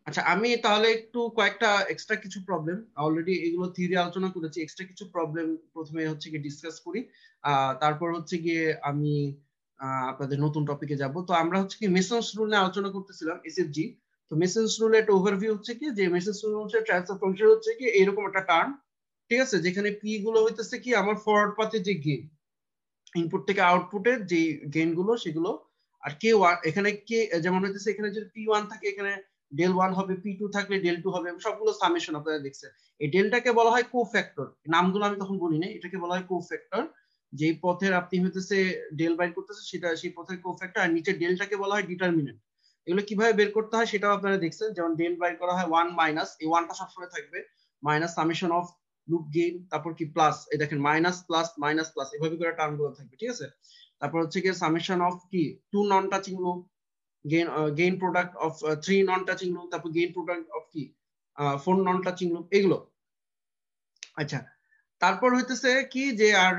আচ্ছা, আমি তাহলে একটু কয়েকটা এক্সট্রা কিছু প্রবলেম, অলরেডি এগুলো থিওরি আলোচনা করেছি, এক্সট্রা কিছু প্রবলেম প্রথমে হচ্ছে গিয়ে ডিসকাস করি। তারপর হচ্ছে গিয়ে আমি আপনাদের নতুন টপিকে যাব। তো আমরা হচ্ছে কি মেসন্স রুল নিয়ে আলোচনা করতেছিলাম, এসএফজি। তো মেসন্স রুলের একটা ওভারভিউ হচ্ছে কি, যে মেসন্স রুল হচ্ছে ট্রান্সফার ফাংশন হচ্ছে কি এরকম একটা টার্ম, ঠিক আছে, যেখানে পি গুলো হইতেছে কি আমার ফরওয়ার্ড পাথে যে গেইন, ইনপুট থেকে আউটপুটের যে গেইন গুলো সেগুলো। আর কে ওয়ান এখানে কে, যেমন হইতেছে এখানে যদি পি ওয়ান থাকে এখানে ডেল ওয়ান হবে, পি টু থাকলে ডেল টু হবে, সবগুলো সামেশন আপনারা দেখছেন। এই ডেলটাকে বলা হয় কোফ্যাক্টর, নামগুলো আমি তখন বলি না, এটাকে বলা হয় কোফ্যাক্টর। যেই পথের আপনি হইতেছে ডেল বাইর করতেছে সেটা সেই পথের কোফ্যাক্টর, আর নিচে ডেলটাকে বলা হয় ডিটারমিনেন্ট। এগুলো কিভাবে বের করতে হয় সেটাও আপনারা দেখছেন, যেমন ডেল বাইর করা হয় ওয়ান মাইনাস, এই ওয়ানটা সবসময় থাকবে, minus summation of loop gain, তারপর কি প্লাস, এই দেখেন মাইনাস প্লাস মাইনাস প্লাস, এভাবে করে টার্ম গুলো থাকবে, ঠিক আছে। তারপর হচ্ছে কি সামেশন অফ কি two non touching loop gain, gain product of three non touching loop, তারপর গেইন প্রোডাক্ট অফ কি ফোর নন টাচিং লুপ, এগুলো। আচ্ছা, তারপর হইতেছে কি যে আর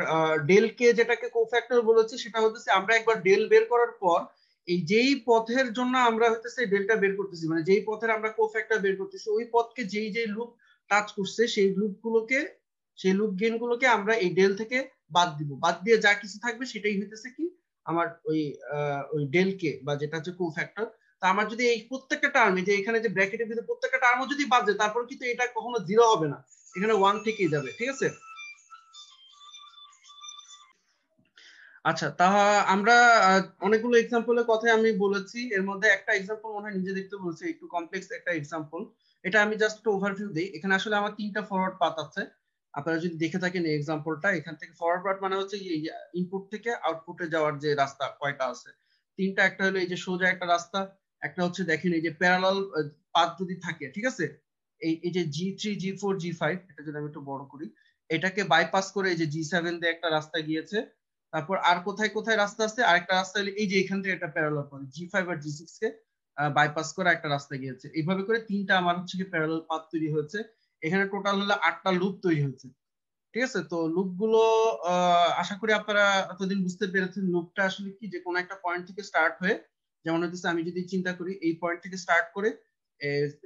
ডেল কে যেটাকে কোফ্যাক্টর বলেছে সেটা হইতেছে আমরা একবার ডেল বের করার পর এই যেই পথের জন্য আমরা হইতেছে ডেলটা বের করতেছি, মানে যেই পথের আমরা কোফ্যাক্টর বের করতেছি ওই পথকে যেই যেই লুপ টাচ করছে সেই লুপ গুলোকে, সেই লুপ গেইন গুলোকে আমরা এই ডেল থেকে বাদ দিব, বাদ দিয়ে যা কিছু থাকবে সেটাই হইতেছে কি আমার ওই ডেল কে বা যেটা হচ্ছে কোফ্যাক্টর। তা আমার যদি এই প্রত্যেকটা টার্ম, যে এখানে যে ব্র্যাকেটের ভিতরে প্রত্যেকটা টার্মও যদি বাদ যায় তারপর কিন্তু এটা কখনো জিরো হবে না, এখানে ওয়ান থেকেই যাবে, ঠিক আছে। আচ্ছা, তা আমরা অনেকগুলো এক্সাম্পলের কথা আমি বলেছি, এর মধ্যে একটা এক্সাম্পল মনে হয় নিজে দেখতে বলছি, একটু কমপ্লেক্স একটা এক্সাম্পল। এটা আমি জাস্ট একটা ওভারভিউ দিই। এখানে আসলে আমার তিনটা ফরওয়ার্ড পাথ আছে। আপনারা যদি দেখে থাকেন এই এক্সাম্পলটা, এখান থেকে ফরওয়ার্ড পাথ মানে হচ্ছে ইনপুট থেকে আউটপুটে যাওয়ার যে রাস্তা কয়টা আছে, তিনটা। একটা হলো এই যে সোজা একটা রাস্তা, একটা হচ্ছে দেখেন এই যে প্যারালাল পাথ যদি থাকে, ঠিক আছে, এই যে G3 G4 G5, এটা যদি আমি একটু বড় করি, এটাকে বাইপাস করে এই যে G7 দিয়ে একটা রাস্তা গিয়েছে। তারপর আর কোথায় কোথায় রাস্তা আছে, আরেকটা রাস্তা হলো এই যে এখান থেকে একটা প্যারালাল পথ G5 আর G6 কে বাইপাস করে একটা রাস্তা গিয়েছে। এইভাবে করে তিনটা আমার হচ্ছে কি প্যারালাল পাথ তৈরি হয়েছে। এখানে টোটাল হলো 8টা লুপ তৈরি হয়েছে, ঠিক আছে। তো লুপ গুলো আশা করি আপনারা এতদিন বুঝতে পেরেছেন লুপটা আসলে কি, যে কোনো একটা পয়েন্ট থেকে স্টার্ট হয়ে, যেমন হচ্ছে আমি যদি চিন্তা করি এই পয়েন্ট থেকে স্টার্ট করে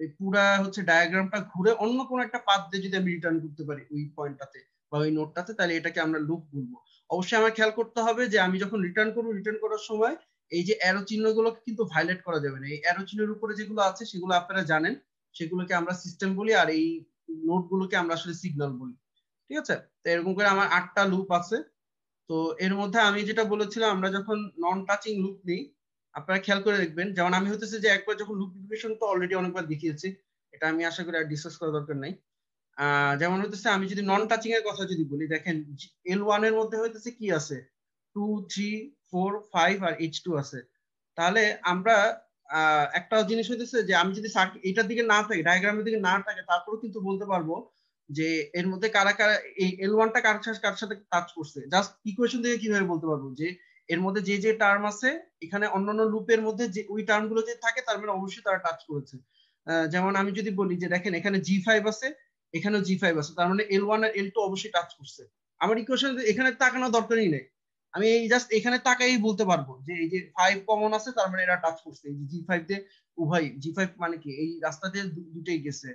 এই পুরা হচ্ছে ডায়াগ্রামটা ঘুরে অন্য কোনো একটা পাথ দিয়ে যদি আমি রিটার্ন করতে পারি ওই পয়েন্টটাতে বা ওই নোটটাতে, তাহলে এটাকে আমরা লুপ বলবো। অবশ্যই আমার খেয়াল করতে হবে যে আমি যখন রিটার্ন করবো, রিটার্ন করার সময় এই যে অ্যারো চিহ্নগুলোকে কিন্তু ভাইলেট করা যাবে না। এই অ্যারো চিহ্নের উপরে যেগুলো আছে সেগুলো আপনারা জানেন, সেগুলোকে আমরা সিস্টেম বলি, আর এই নোট গুলোকে আমরা আসলে সিগন্যাল বলি, ঠিক আছে। তো এরকম করে আমার 8টা লুপ আছে। তো এর মধ্যে আমি যেটা বলেছিলাম, আমরা যখন নন টাচিং লুপ নিই, আপনারা খেয়াল করে দেখবেন, যেমন আমি হতেছে যে একবার যখন লুপ ইকুয়েশন তো অলরেডি অনেকবার দেখিয়েছি, এটা আমি আশা করি আর ডিসকাস করার দরকার নাই। যেমন হইতেছে আমি যদি নন টাচিং এর কথা যদি বলি, দেখেন L1 এর মধ্যে হইতেছে কি আছে, 2 3 4 5 আর H2 আছে। তাহলে আমরা একটা জিনিস হইতেছে যে আমি যদি এটার দিকে না থাকি, ডায়াগ্রামের দিকে না থাকে, তারপরেও কিন্তু বলতে পারবো যে এর মধ্যে কারা কারা এই L1টা কার সাথে কার সাথে টাচ করছে। জাস্ট ইকুয়েশন থেকে কিভাবে বলতে পারবো যে এর মধ্যে যে যে টার্ম আছে এখানে অন্যান্য লুপের মধ্যে যে ওই টার্ম গুলো যে থাকে তার মানে অবশ্যই তারা টাচ করেছে। যেমন আমি যদি বলি যে দেখেন এখানে G5 আছে, এখানেও G5 আছে, তার মানে L1 আর L2 অবশ্যই টাচ করছে। আমার ইকুয়েশন এখানে তাকানোর দরকারই নেই, আমি এই জাস্ট এখানে তাকাই বলতে পারবো যে এই যে 5 কমন আছে, তার মানে এরা টাচ করছে। এই যে G5 দিয়ে উভয়, G5 মানে কি এই রাস্তা দিয়ে দুটেই গেছে।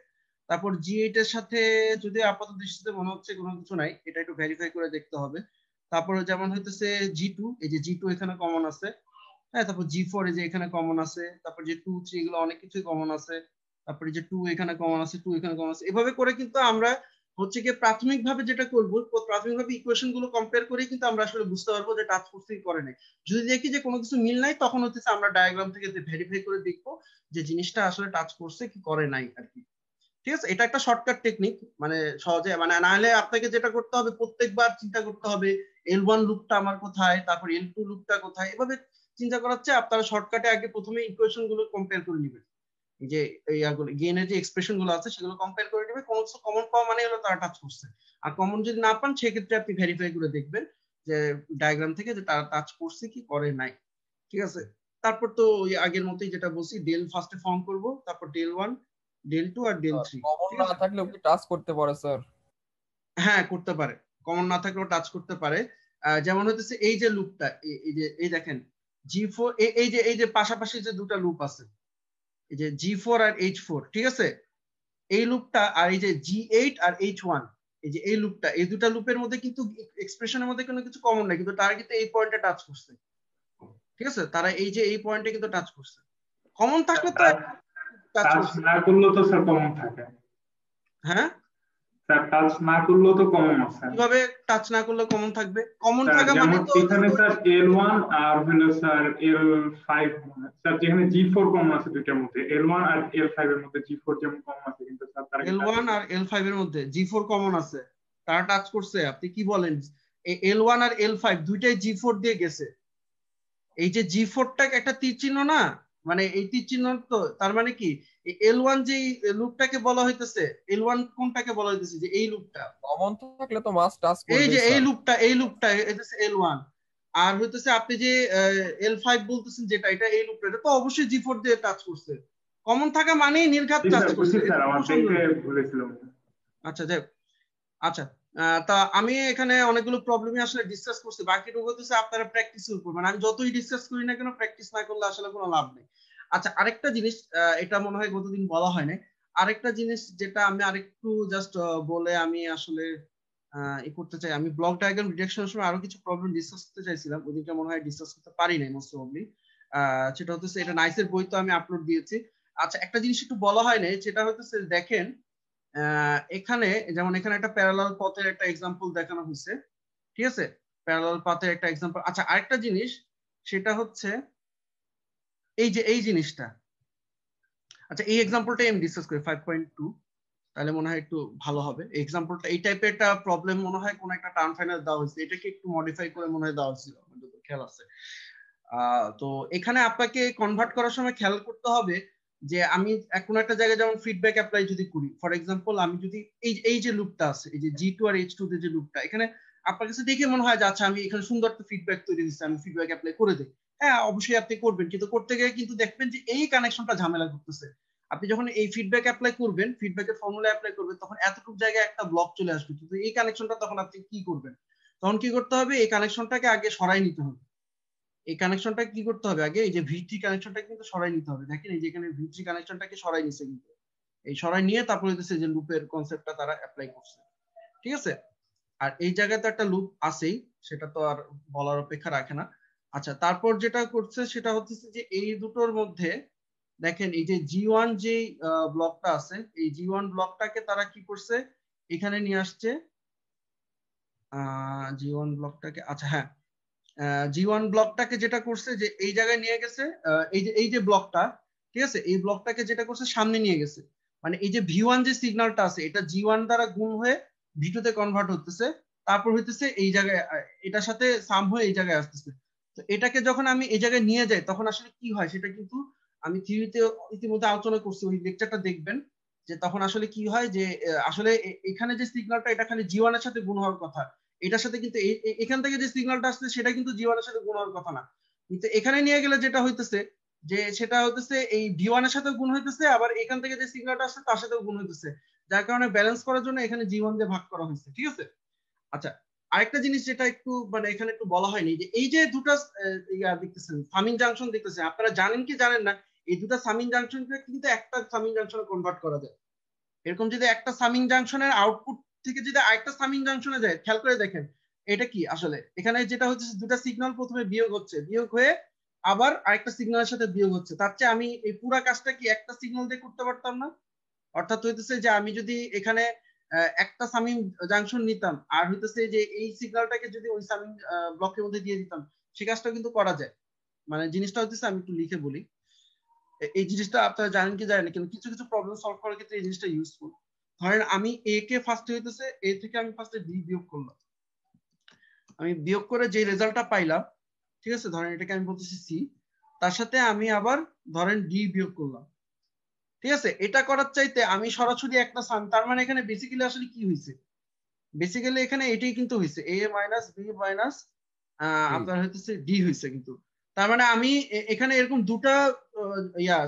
তারপর G8 এর সাথে যদি আপাত দৃষ্টিতে মনে হচ্ছে কোনো কিছু নাই, এটা একটু ভেরিফাই করে দেখতে হবে। তারপরে যেমন হইতেছে G2, এই যে G2 এখানে কমন আছে, হ্যাঁ। তারপর G4 এই যে এখানে কমন আছে, তারপর যে 2 3 এগুলো অনেক কিছুই কমন আছে। তারপরে যে 2 এখানে কমন আছে, 2 এখানে কমন আছে। এভাবে করে কিন্তু আমরা হচ্ছে গিয়ে প্রাথমিকভাবে যেটা করবো, প্রাথমিকভাবে ইকুয়েশন গুলো কম্পেয়ার করে কিন্তু আমরা আসলে বুঝতে পারবো যে টাচ করছে কি করে নাই। যদি দেখি যে কোনো কিছু মিল নাই, তখন হচ্ছে আমরা ডায়াগ্রাম থেকে ভেরিফাই করে দেখবো যে জিনিসটা আসলে টাচ করছে কি করে নাই আর কি, ঠিক আছে। এটা একটা শর্টকাট টেকনিক, মানে সহজে, মানে না হলে আপনাকে যেটা করতে হবে প্রত্যেকবার চিন্তা করতে হবে L1 লুপটা আমার কোথায়, তারপর L2 লুপটা কোথায়, এভাবে চিন্তা করার চেয়ে আপনারা শর্টকাটে আগে প্রথমে ইকুয়েশন গুলো কম্পেয়ার করে নেবেন। এই যে গেইনের যে এক্সপ্রেশন গুলো আছে সেগুলো কম্পেয়ার করে নেবে, কোন কমন পাওয়া মানে হলো তারা টাচ করছে। আর কমন যদি না পান সেক্ষেত্রে আপনি ভেরিফাই করে দেখবেন যে ডায়াগ্রাম থেকে যে তারা টাচ করছে কি করে নাই, ঠিক আছে। তারপর তো ওই আগের মতোই যেটা বলছি, ডেল ফার্স্টে ফর্ম করব, তারপর ডেল 1 ডেল 2 আর ডেল 3, কমন ঠিক না আছে। থাকলেও কি টাচ করতে পারে স্যার? হ্যাঁ, করতে পারে, কমন না থাকলেও টাচ করতে পারে। যেমন হচ্ছে এই যে লুপটা, এই যে এই দেখেন G4, এই যে পাশাপাশি যে দুটা লুপ আছে, এই যে G4 আর H4, ঠিক আছে, এই লুপটা আর এই যে G8 আর H1, এই যে এই লুপটা, এই দুটা লুপের মধ্যে কিন্তু এক্সপ্রেশনের মধ্যে কোনো কিছু কমন নাই, কিন্তু তারা কিন্তু এই পয়েন্টে টাচ করছে, ঠিক আছে, তারা এই যে এই পয়েন্টে কিন্তু টাচ করছে। কমন থাকলে তো টাচ টাচ করছে। না করলেও তো স্যার কমন থাকে। হ্যাঁ, স্যার টাচ না করলেও তো কমন আছে। কিভাবে টাচ না করলে কমন থাকবে? কমন স্যার থাকা মানে যেমন তো এখানে স্যার L1 আর হলো স্যার L5, স্যার যেখানে G4 কমন আছে দুইটার মধ্যে, L1 আর L5 এর মধ্যে G4 যেমন কমন আছে, কিন্তু স্যার তারা কি টাচ L1 আর করছে? L5 এর মধ্যে G4 কমন আছে, তারা টাচ করছে? আপনি কি বলেন? L1 আর L5 দুইটাই G4 দিয়ে গেছে। এই যে G4টা একটা তীর চিহ্ন না, মানে এই তীর চিহ্ন, তো তার মানে কি L1 যে লুপটাকে বলা হইতেছে, L1 কোনটাকে বলা হইতেছে, যে এই লুপটা, কমন থাকলে তো মাস টাচ এই যে করবেই এই স্যার। লুপটা, এই লুপটা এটা L1, আর হইতেছে আপনি যে L5 বলতেছেন যেটা, এটা এই লুপটা, এটা তো অবশ্যই G4 দিয়ে টাচ করছে। কমন থাকা মানেই নির্ঘাত জি টাচ স্যার, করছে, বুঝছি এটা স্যার, আমার কোনো সন্দেহ দেখে নেই। ভুলেছিলাম। আচ্ছা যাই হোক। আচ্ছা, তা আমি এখানে অনেকগুলো প্রবলেমই আসলে ডিসকাস করছি, বাকিটুকু হচ্ছে আপনারা প্র্যাকটিসের উপর, মানে আমি যতই ডিসকাস করি না কেন, প্র্যাকটিস না করলে আসলে কোনো লাভ নেই। আচ্ছা, আরেকটা জিনিস, এটা মনে হয় গতদিন বলা হয় না, আরেকটা জিনিস যেটা আমি আরেকটু জাস্ট বলে আমি আসলে ই করতে চাই, আমি ব্লক ডায়াগ্রাম ডিটেকশনের সময় আরো কিছু প্রবলেম ডিসকাস করতে চাইছিলাম, ওদিকে মনে হয় ডিসকাস করতে পারি নাই মোস্ট প্রবাবলি। সেটা হচ্ছে, এটা নাইসের বই তো আমি আপলোড দিয়েছি। আচ্ছা, একটা জিনিস একটু বলা হয় না, সেটা হচ্ছে দেখেন, এখানে যেমন এখানে একটা প্যারালাল পথের একটা এক্সাম্পল দেখানো হয়েছে, ঠিক আছে, প্যারালাল পাথের একটা এক্সাম্পল। আচ্ছা, আরেকটা জিনিস, সেটা হচ্ছে এই যে এই জিনিসটা, আচ্ছা এই এক্সাম্পলটাই আমি ডিসকাস করি 5.2, তাহলে মনে হয় একটু ভালো হবে। এই এক্সাম্পলটা, এই টাইপের একটা প্রবলেম মনে হয় কোন একটা টার্ম ফাইনাল দেওয়া হয়েছে, এটাকে একটু মডিফাই করে মনে হয় দেওয়া হয়েছিল, আমার যতদূর খেয়াল আছে। তো এখানে আপনাকে কনভার্ট করার সময় খেয়াল করতে হবে যে আমি কোনো একটা জায়গায় যেমন ফিডব্যাক অ্যাপ্লাই যদি করি, ফর এক্সাম্পল আমি যদি এই যে লুপটা আছে, এই যে G2 আর H2 তে যে লুপটা, এখানে আপনার কাছে দেখে মনে হয় যে আচ্ছা আমি এখানে সুন্দর একটা ফিডব্যাক তৈরি দিচ্ছি, আমি ফিডব্যাক অ্যাপ্লাই করে দিই। হ্যাঁ, অবশ্যই আপনি করবেন, কিন্তু করতে গিয়ে কিন্তু দেখবেন যে এই কানেকশনটা ঝামেলা করতেছে। আপনি যখন এই ফিডব্যাক অ্যাপ্লাই করবেন, ফিডব্যাকের ফর্মুলা অ্যাপ্লাই করবেন, তখন এতটুকু জায়গায় একটা ব্লক চলে আসবে, কিন্তু এই কানেকশনটা তখন আপনি কি করবেন? তখন কি করতে হবে? এই কানেকশনটাকে আগে সরাই নিতে হবে। এই কানেকশনটা কি করতে হবে আগে? এই যে V3 কানেকশনটা কিন্তু সরাই নিতে হবে। দেখেন এই যে এখানে V3 কানেকশনটাকে সরাই নিছে কিন্তু। এই সরাই নিয়ে তারপরে হইতেছে যে লুপের কনসেপ্টটা তারা অ্যাপ্লাই করছে। ঠিক আছে? আর এই জায়গায় তো একটা লুপ আছেই, সেটা তো আর বলার অপেক্ষা রাখে না। আচ্ছা, তারপর যেটা করছে সেটা হচ্ছে যে এই দুটোর মধ্যে দেখেন এই যে G1 যে ব্লকটা আছে, এই G1 ব্লকটাকে তারা কি করছে? এখানে নিয়ে আসছে। G1 ব্লকটাকে, আচ্ছা হ্যাঁ, G1 ব্লকটাকে যেটা করছে যে এই জায়গায় নিয়ে গেছে, এই যে ব্লকটা, ঠিক আছে, এই ব্লকটাকে যেটা করছে সামনে নিয়ে গেছে, মানে এই যে V1 যে সিগন্যালটা আছে, এটা G1 দ্বারা গুণ হয়ে V2 তে কনভার্ট হতেছে, তারপর হইতেছে এই জায়গায় এটার সাথে সাম হয়ে এই জায়গায় আসতেছে। তো এটাকে যখন আমি এই জায়গায় নিয়ে যাই, তখন আসলে কি হয় সেটা কিন্তু আমি থিওরিতে ইতিমধ্যে আলোচনা করছি, ওই লেকচারটা দেখবেন, যে তখন আসলে কি হয় যে আসলে এখানে যে সিগন্যালটা, এটা খালি G1 এর সাথে গুণ হওয়ার কথা, এটার সাথে কিন্তু এখান থেকে যে সিগন্যালটা আসছে সেটা কিন্তু G1 এর সাথে গুণ হওয়ার কথা না। কিন্তু এখানে নিয়ে গেলে যেটা হইতেছে, যে সেটা হইতেছে এই V1 এর সাথে গুণ হইতেছে, আবার এখান থেকে যে সিগন্যালটা আসছে তার সাথেও গুণ হইতেছে, যার কারণে ব্যালেন্স করার জন্য এখানে G1 দিয়ে ভাগ করা হয়েছে। ঠিক আছে? আচ্ছা, আরেকটা জিনিস যেটা একটু মানে এখানে একটু বলা হয়নি, যে এই যে দুটা ইয়া দেখতেছেন, সামিং জাংশন দেখতেছেন, আপনারা জানেন কি জানেন না, এই দুটা সামিং জাংশনকে কিন্তু একটা সামিং জাংশনে কনভার্ট করা যায়। এরকম যদি একটা সামিং জাংশনের আউটপুট থেকে যদি আরেকটা সামিং জাংশনে যায়, খেয়াল করে দেখেন এটা কি আসলে, এখানে যেটা হচ্ছে দুটা সিগন্যাল প্রথমে বিয়োগ হচ্ছে, বিয়োগ হয়ে আবার আরেকটা সিগন্যালের সাথে বিয়োগ হচ্ছে, তার চেয়ে আমি এই পুরা কাজটা কি একটা সিগন্যাল দিয়ে করতে পারতাম না? অর্থাৎ হইতেছে যে আমি যদি এখানে একটা সামিং জাংশন নিতাম, আর হইতেছে যে এই সিগন্যালটাকে যদি ওই সামিং ব্লকের মধ্যে দিয়ে দিতাম, সে কাজটা কিন্তু করা যায়। মানে জিনিসটা হইতেছে, আমি একটু লিখে বলি, এই জিনিসটা আপনারা জানেন কি জানেন না, কিন্তু কিছু কিছু প্রবলেম সলভ করার ক্ষেত্রে এই জিনিসটা ইউজফুল। ধরেন আমি এ কে ফার্স্টে হইতেছে, এ থেকে আমি ফার্স্টে বি বিয়োগ করলাম, আমি বিয়োগ করে যে রেজাল্টটা পাইলাম, ঠিক আছে, ধরেন এটাকে আমি বলতেছি সি, তার সাথে আমি আবার ধরেন ডি বিয়োগ করলাম। ঠিক আছে? এটা করার চাইতে আমি সরাসরি একটা সাম, তার মানে এখানে বেসিক্যালি আসলে কি হয়েছে, বেসিক্যালি এখানে এটাই কিন্তু হয়েছে, এ মাইনাস বি মাইনাস আপনার হইতেছে ডি হয়েছে কিন্তু। তার মানে আমি এখানে এরকম দুটা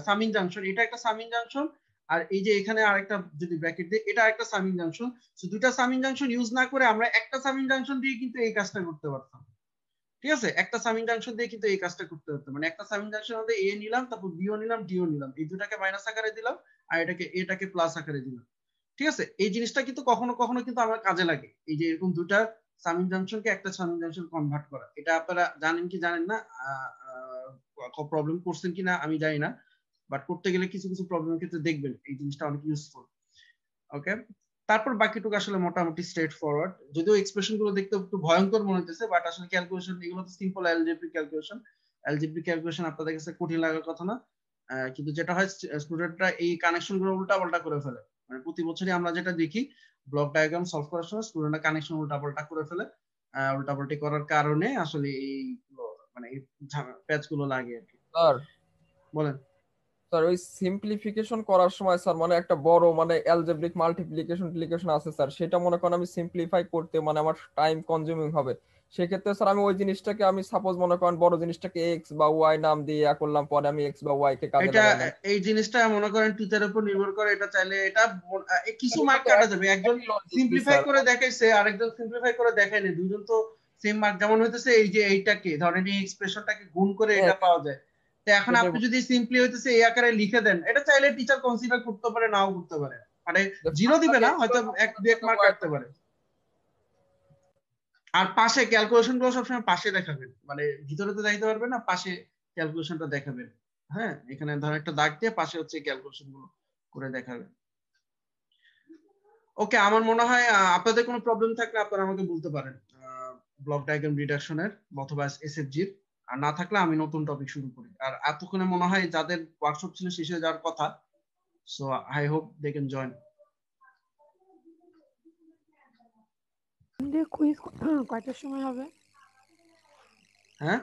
সামিং জাংশন, এটা একটা সামিং জাংশন, আর এই যে এখানে আরেকটা যদি ব্র্যাকেট দিই, এটা একটা সামিং জাংশন। তো দুটা সামিং জাংশন ইউজ না করে আমরা একটা সামিং জাংশন দিয়ে কিন্তু এই কাজটা করতে পারতাম। ঠিক আছে, একটা সামিং জাংশন দিয়ে কিন্তু এই কাজটা করতে হতো, মানে একটা সামিং জাংশনের মধ্যে এ নিলাম, তারপর বিও নিলাম, ডিও নিলাম, এই দুটাকে মাইনাস আকারে দিলাম আর এটাকে প্লাস আকারে দিলাম। ঠিক আছে, এই জিনিসটা কিন্তু কখনো কখনো কিন্তু আমার কাজে লাগে, এই যে এরকম দুটা সামিং জাংশনকে একটা সামিং জাংশন কনভার্ট করা। এটা আপনারা জানেন কি জানেন না, প্রবলেম করছেন কিনা আমি জানি না, বাট করতে গেলে কিছু কিছু প্রবলেমের ক্ষেত্রে দেখবেন এই জিনিসটা অনেক ইউজফুল। ওকে, তারপর বাকিটুকু আসলে মোটামুটি স্ট্রেট ফরওয়ার্ড, যদিও এক্সপ্রেশন গুলো দেখতে একটু ভয়ঙ্কর মনে হচ্ছে, বাট আসলে ক্যালকুলেশন এগুলো তো simple algebraic calculation. Algebraic calculation আপনাদের কাছে কঠিন লাগার কথা না, কিন্তু যেটা হয় স্টুডেন্টরা এই কানেকশন গুলো উল্টা পাল্টা করে ফেলে। মানে প্রতি বছরই আমরা যেটা দেখি, ব্লক ডায়াগ্রাম সলভ করার সময় স্টুডেন্টরা কানেকশন উল্টা পাল্টা করে ফেলে, উল্টা পাল্টি করার কারণে আসলে এই মানে এই প্যাচ গুলো লাগে আর কি। স্যার বলেন। স্যার ওই সিম্পলিফিকেশন করার সময় স্যার মানে একটা বড় মানে অ্যালজেব্রিক মাল্টিপ্লিকেশন আছে স্যার, সেটা মনে করেন আমি সিম্পলিফাই করতে মানে আমার টাইম কনজিউমিং হবে। সেক্ষেত্রে স্যার আমি ওই জিনিসটাকে আমি সাপোজ মনে করেন বড় জিনিসটাকে এক্স বা ওয়াই নাম দিয়ে করলাম, পরে আমি এক্স বা ওয়াই কে কাজে এটা লাগাইলাম। এই জিনিসটা মনে করেন টিচারের উপর নির্ভর করে, এটা চাইলে এটা কিছু এটা মার্ক তো কাটা যাবে, একজন একই লজিক সিম্পলিফাই স্যার। করে দেখাইছে আরেকজন সিম্পলিফাই করে দেখায়নি, দুইজন তো সেম মার্ক। যেমন হইতেছে এই যে এইটাকে ধরেন এই এক্সপ্রেশনটাকে গুণ করে হ্যাঁ এটা পাওয়া যায়, তো এখন সেটাই আপনি যদি সিম্পলি হইতেছে এই আকারে লিখে দেন, এটা চাইলে টিচার কনসিডার করতে পারে, নাও করতে পারে, মানে জিরো দিবে না, হয়তো এক দুই এক মার্ক কাটতে পারে। আর পাশে ক্যালকুলেশন গুলো সবসময় পাশে দেখাবেন, মানে ভিতরে তো দেখাতে পারবেন না, পাশে ক্যালকুলেশনটা দেখাবেন। হ্যাঁ, এখানে ধরেন একটা দাগ দিয়ে পাশে হচ্ছে ক্যালকুলেশন গুলো করে দেখাবেন। ওকে, আমার মনে হয় আপনাদের কোনো প্রবলেম থাকলে আপনারা আমাকে বলতে পারেন ব্লক ডায়াগ্রাম রিডাকশনের অথবা এসএফজির, আর না থাকলে আমি নতুন টপিক শুরু করি। আর এতক্ষণে মনে হয় যাদের ওয়ার্কশপ ছিল শেষ হয়ে যাওয়ার কথা, so I hope they can join. Quiz কয়টার সময় হবে? হ্যাঁ,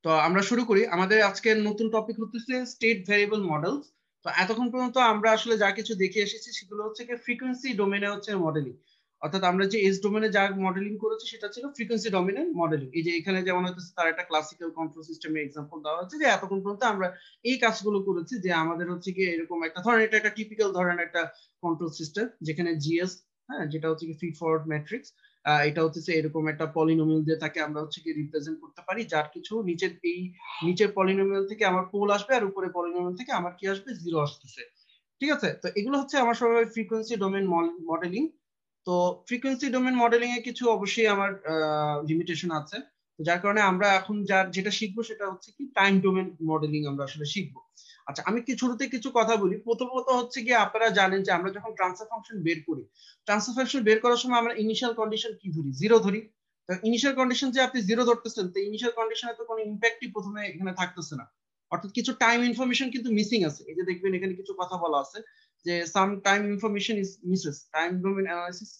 তো আমরা শুরু করি। আমাদের আজকের নতুন টপিক হচ্ছে স্টেট ভেরিয়েবল মডেলস। তো এতক্ষণ পর্যন্ত আমরা আসলে যা কিছু দেখে এসেছি সেগুলো হচ্ছে কি ফ্রিকোয়েন্সি ডোমেনে হচ্ছে মডেলিং, অর্থাৎ আমরা যে এস ডোমেনে যা মডেলিং করেছি সেটা ছিল ফ্রিকোয়েন্সি ডোমেনে মডেলিং। এই যে এখানে যেমন হচ্ছে তার একটা ক্লাসিক্যাল কন্ট্রোল সিস্টেমের এক্সাম্পল দেওয়া হচ্ছে, যে এতক্ষণ পর্যন্ত আমরা এই কাজগুলো করেছি, যে আমাদের হচ্ছে কি এরকম একটা ধরেন, এটা একটা টিপিক্যাল ধরেন একটা কন্ট্রোল সিস্টেম যেখানে জিএস, হ্যাঁ, যেটা হচ্ছে কি ফিড ফরওয়ার্ড ম্যাট্রিক্স, এটা হচ্ছে এরকম একটা পলিনোমিয়াল দিয়ে তাকে আমরা হচ্ছে কি রিপ্রেজেন্ট করতে পারি, যার কিছু নিচের পলিনোমিয়াল থেকে আমার পোল আসবে আর উপরে পলিনোমিয়াল থেকে আমার কি আসবে, জিরো আসতেছে। ঠিক আছে, তো এগুলো হচ্ছে আমার সবাই ফ্রিকোয়েন্সি ডোমেন মডেলিং। তো ফ্রিকোয়েন্সি ডোমেন মডেলিং এ কিছু অবশ্যই আমার লিমিটেশন আছে, যার কারণে আমরা এখন যেটা শিখবো সেটা হচ্ছে কি টাইম ডোমেন মডেলিং আমরা আসলে শিখবো। আচ্ছা, আমি কি শুরুতে কিছু কথা বলি। প্রথমত হচ্ছে কি আপনারা জানেন যে আমরা যখন ট্রান্সফার ফাংশন বের করি, ট্রান্সফার ফাংশন বের করার সময় আমরা ইনিশিয়াল কন্ডিশন কি ধরি, জিরো ধরি। তো ইনিশিয়াল কন্ডিশন যে আপনি জিরো ধরতেছেন, তো ইনিশিয়াল কন্ডিশনে তো কোনো ইম্প্যাক্টই প্রথমে এখানে থাকতেছে না, অর্থাৎ কিছু টাইম ইনফরমেশন কিন্তু মিসিং আছে। এই যে দেখবেন এখানে কিছু কথা বলা আছে যে some time information is Mrs, time domain analysis,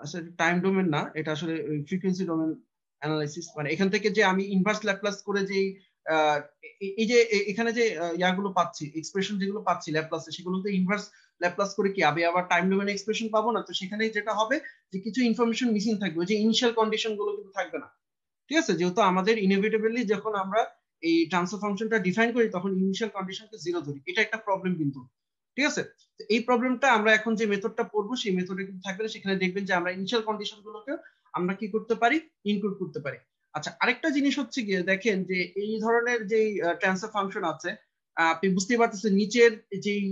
আসলে টাইম ডোমেন না, এটা আসলে ফ্রিকোয়েন্সি ডোমেন অ্যানালাইসিস। মানে এখান থেকে যে আমি ইনভার্স ল্যাপ্লাস করে যে এই যে এখানে যে ইয়াগুলো পাচ্ছি, এক্সপ্রেশন যেগুলো পাচ্ছি ল্যাপ্লাসে, সেগুলো তো ইনভার্স ল্যাপ্লাস করে কি আমি আবার টাইম ডোমেন এক্সপ্রেশন পাবো না। তো সেখানে যেটা হবে যে কিছু ইনফরমেশন মিসিং থাকবে, যে ইনিশিয়াল কন্ডিশন গুলো কিন্তু থাকবে না। ঠিক আছে, যেহেতু আমাদের ইনএভিটেবলি যখন আমরা এই ট্রান্সফার ফাংশনটা ডিফাইন করি তখন ইনিশিয়াল কন্ডিশনকে জিরো ধরি, এটা একটা প্রবলেম কিন্তু। ঠিক আছে, তো এই প্রবলেমটা আমরা এখন যে মেথডটা পড়বো সেই মেথডে কিন্তু থাকবে না, সেখানে দেখবেন যে আমরা ইনিশিয়াল কন্ডিশন গুলোকে আমরা কি করতে পারি, ইনক্লুড করতে পারি। আচ্ছা, আরেকটা জিনিস হচ্ছে গিয়ে দেখেন যে এই ধরনের যে ট্রান্সফার ফাংশন আছে, আপনি বুঝতেই পারতেছেন নিচের যেই